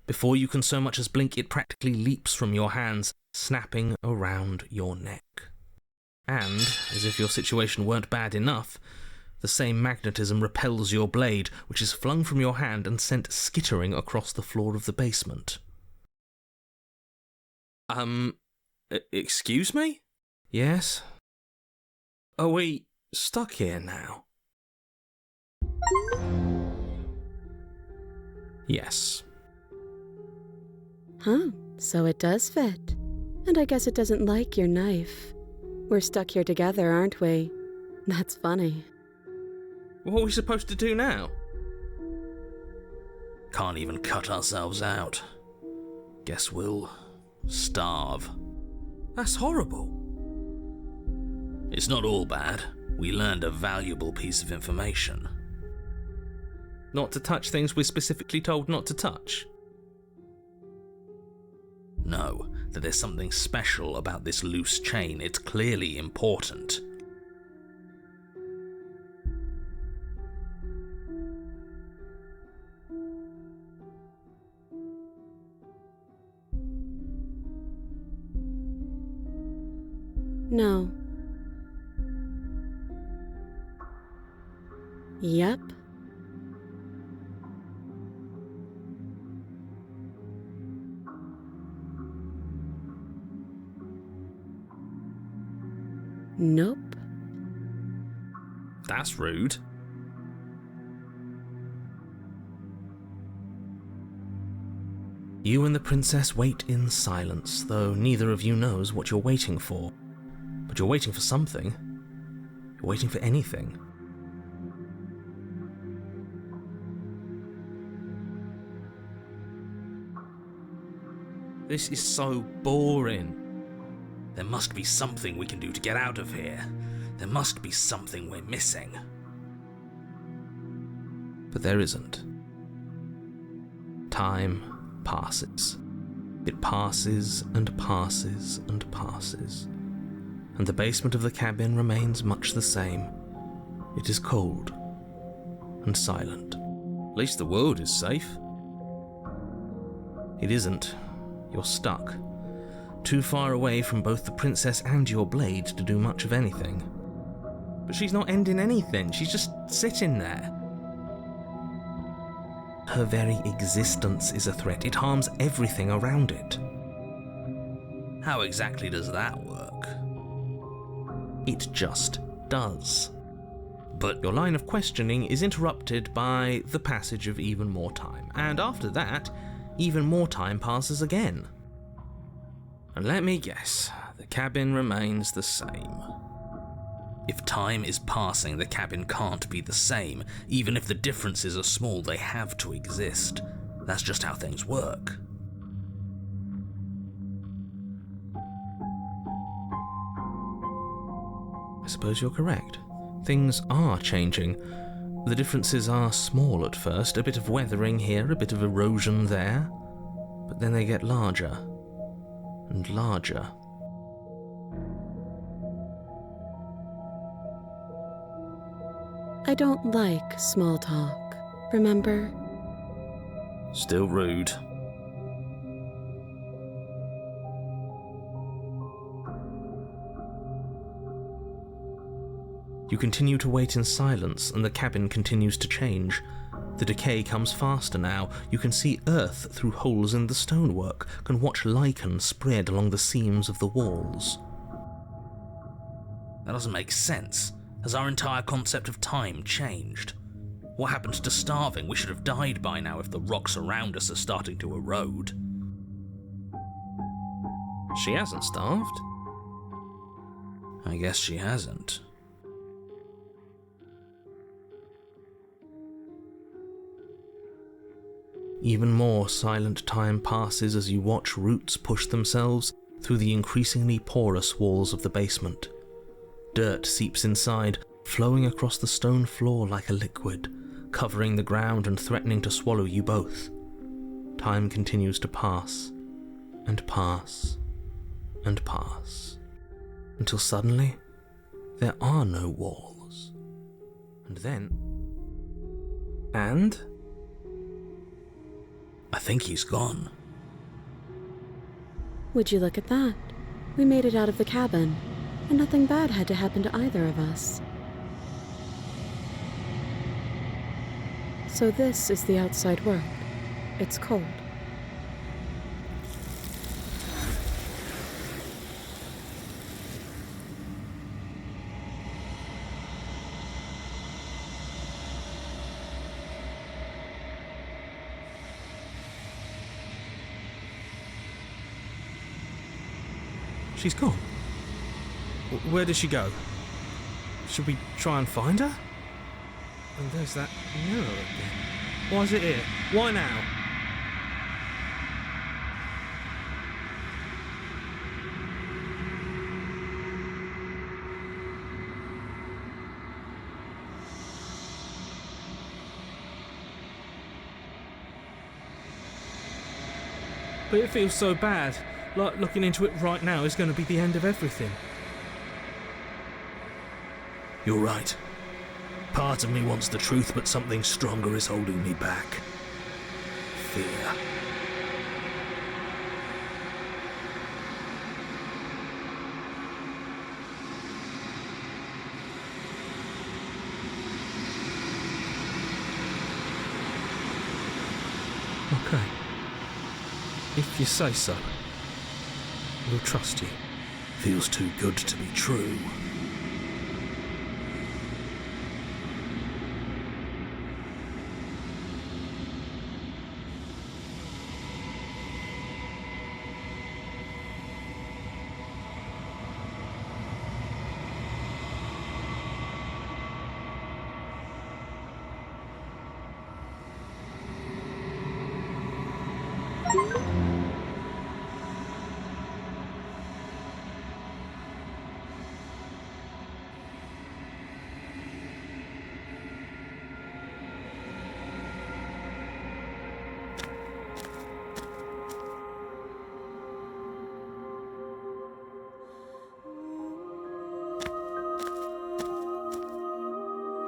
Before you can so much as blink, it practically leaps from your hands, snapping around your neck. And, as if your situation weren't bad enough, the same magnetism repels your blade, which is flung from your hand and sent skittering across the floor of the basement. Excuse me? Yes? Are we stuck here now? Yes. Huh, so it does fit. And I guess it doesn't like your knife. We're stuck here together, aren't we? That's funny. What are we supposed to do now? Can't even cut ourselves out. Guess we'll starve. That's horrible. It's not all bad. We learned a valuable piece of information. Not to touch things we're specifically told not to touch? No, that there's something special about this loose chain. It's clearly important. No. Yep. Nope. That's rude. You and the princess wait in silence, though neither of you knows what you're waiting for. But you're waiting for something. You're waiting for anything. This is so boring. There must be something we can do to get out of here. There must be something we're missing. But there isn't. Time passes. It passes and passes and passes. And the basement of the cabin remains much the same. It is cold and silent. At least the world is safe. It isn't. You're stuck. Too far away from both the princess and your blade to do much of anything. But she's not ending anything. She's just sitting there. Her very existence is a threat. It harms everything around it. How exactly does that work? It just does. But Your line of questioning is interrupted by the passage of even more time. And after that, even more time passes again. And let me guess, the cabin remains the same. if time is passing, the cabin can't be the same. Even if the differences are small, they have to exist. That's just how things work. I suppose you're correct. Things are changing. The differences are small at first, a bit of weathering here, a bit of erosion there, but then they get larger and larger. I don't like small talk, remember? Still rude. You continue to wait in silence, and the cabin continues to change. The decay comes faster now. You can see earth through holes in the stonework, can watch lichen spread along the seams of the walls. That doesn't make sense. Has our entire concept of time changed? What happened to starving? We should have died by now if the rocks around us are starting to erode. She hasn't starved. I guess she hasn't. Even more silent time passes as you watch roots push themselves through the increasingly porous walls of the basement. Dirt seeps inside, flowing across the stone floor like a liquid, covering the ground and threatening to swallow you both. Time continues to pass, and pass, and pass, until suddenly there are no walls. And then... And... I think he's gone. Would you look at that? We made it out of the cabin, and nothing bad had to happen to either of us. So this is the outside world. It's cold. She's gone. Where did she go? Should we try and find her? And there's that mirror again. Why is it here? Why now? But it feels so bad. Like looking into it right now is going to be the end of everything. You're right. Part of me wants the truth, but something stronger is holding me back. Fear. Okay. If you say so, we'll trust you. Feels too good to be true.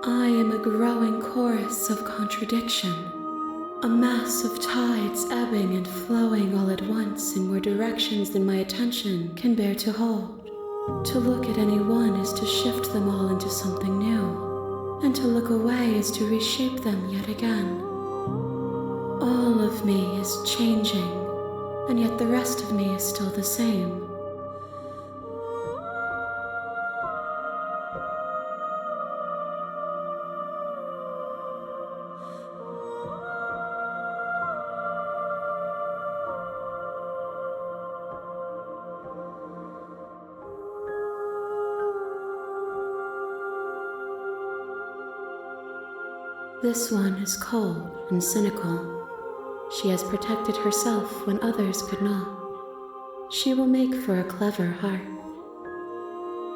I am a growing chorus of contradiction, a mass of tides ebbing and flowing all at once in more directions than my attention can bear to hold. To look at any one is to shift them all into something new, and to look away is to reshape them yet again. All of me is changing, and yet the rest of me is still the same. This one is cold and cynical. She has protected herself when others could not. She will make for a clever heart.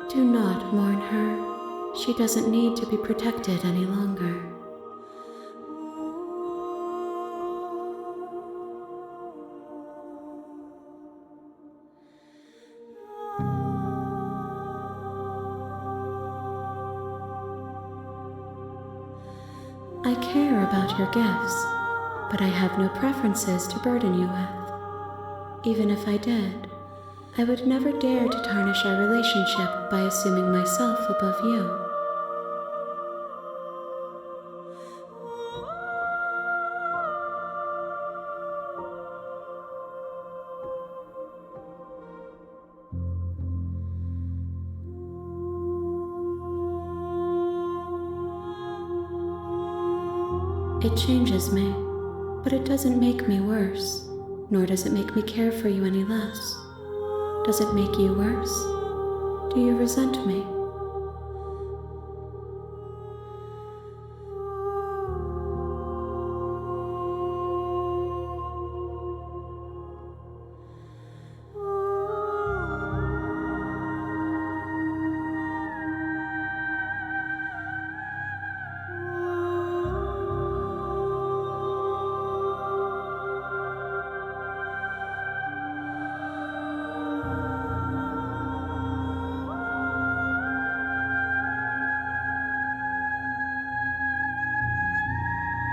Do not mourn her. She doesn't need to be protected any longer. care about your gifts, but I have no preferences to burden you with. Even if I did, I would never dare to tarnish our relationship by assuming myself above you. It changes me, but it doesn't make me worse, nor does it make me care for you any less. Does it make you worse? Do you resent me?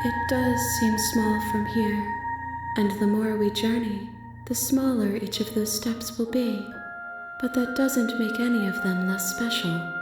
It does seem small from here, and the more we journey, the smaller each of those steps will be, but that doesn't make any of them less special.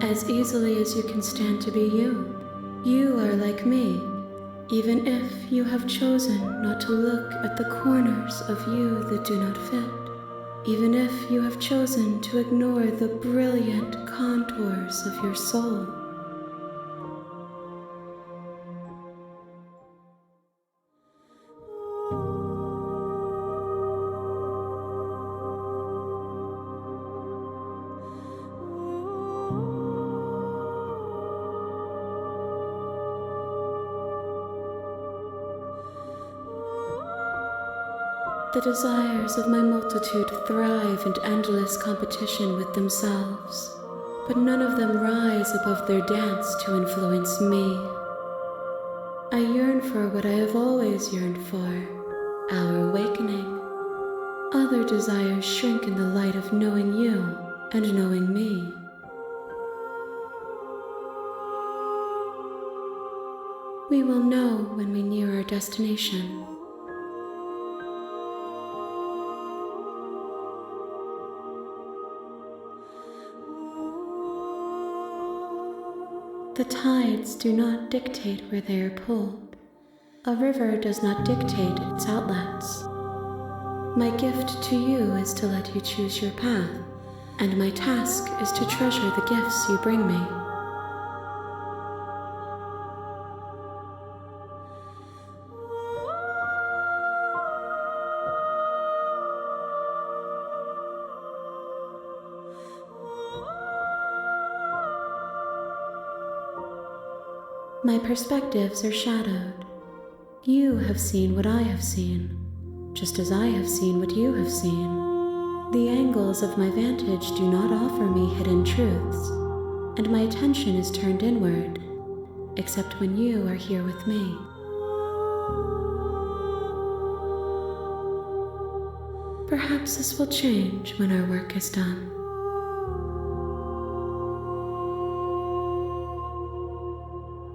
As easily as you can stand to be you. You are like me, even if you have chosen not to look at the corners of you that do not fit, even if you have chosen to ignore the brilliant contours of your soul. The desires of my multitude thrive in endless competition with themselves, but none of them rise above their dance to influence me. I yearn for what I have always yearned for, our awakening. Other desires shrink in the light of knowing you and knowing me. We will know when we near our destination. The tides do not dictate where they are pulled. A river does not dictate its outlets. My gift to you is to let you choose your path, and my task is to treasure the gifts you bring me. My perspectives are shadowed. You have seen what I have seen, just as I have seen what you have seen. The angles of my vantage do not offer me hidden truths, and my attention is turned inward, except when you are here with me. Perhaps this will change when our work is done.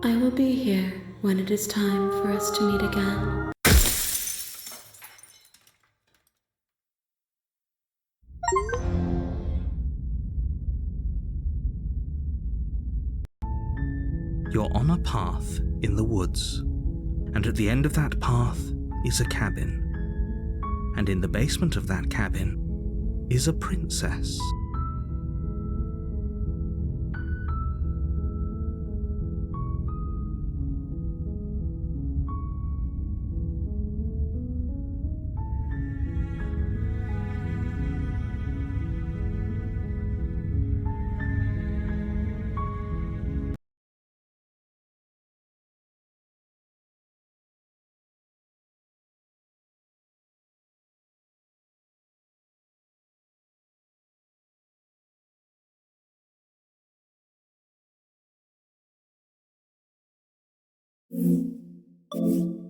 I will be here when it is time for us to meet again. You're on a path in the woods, and at the end of that path is a cabin. And in the basement of that cabin is a princess. you.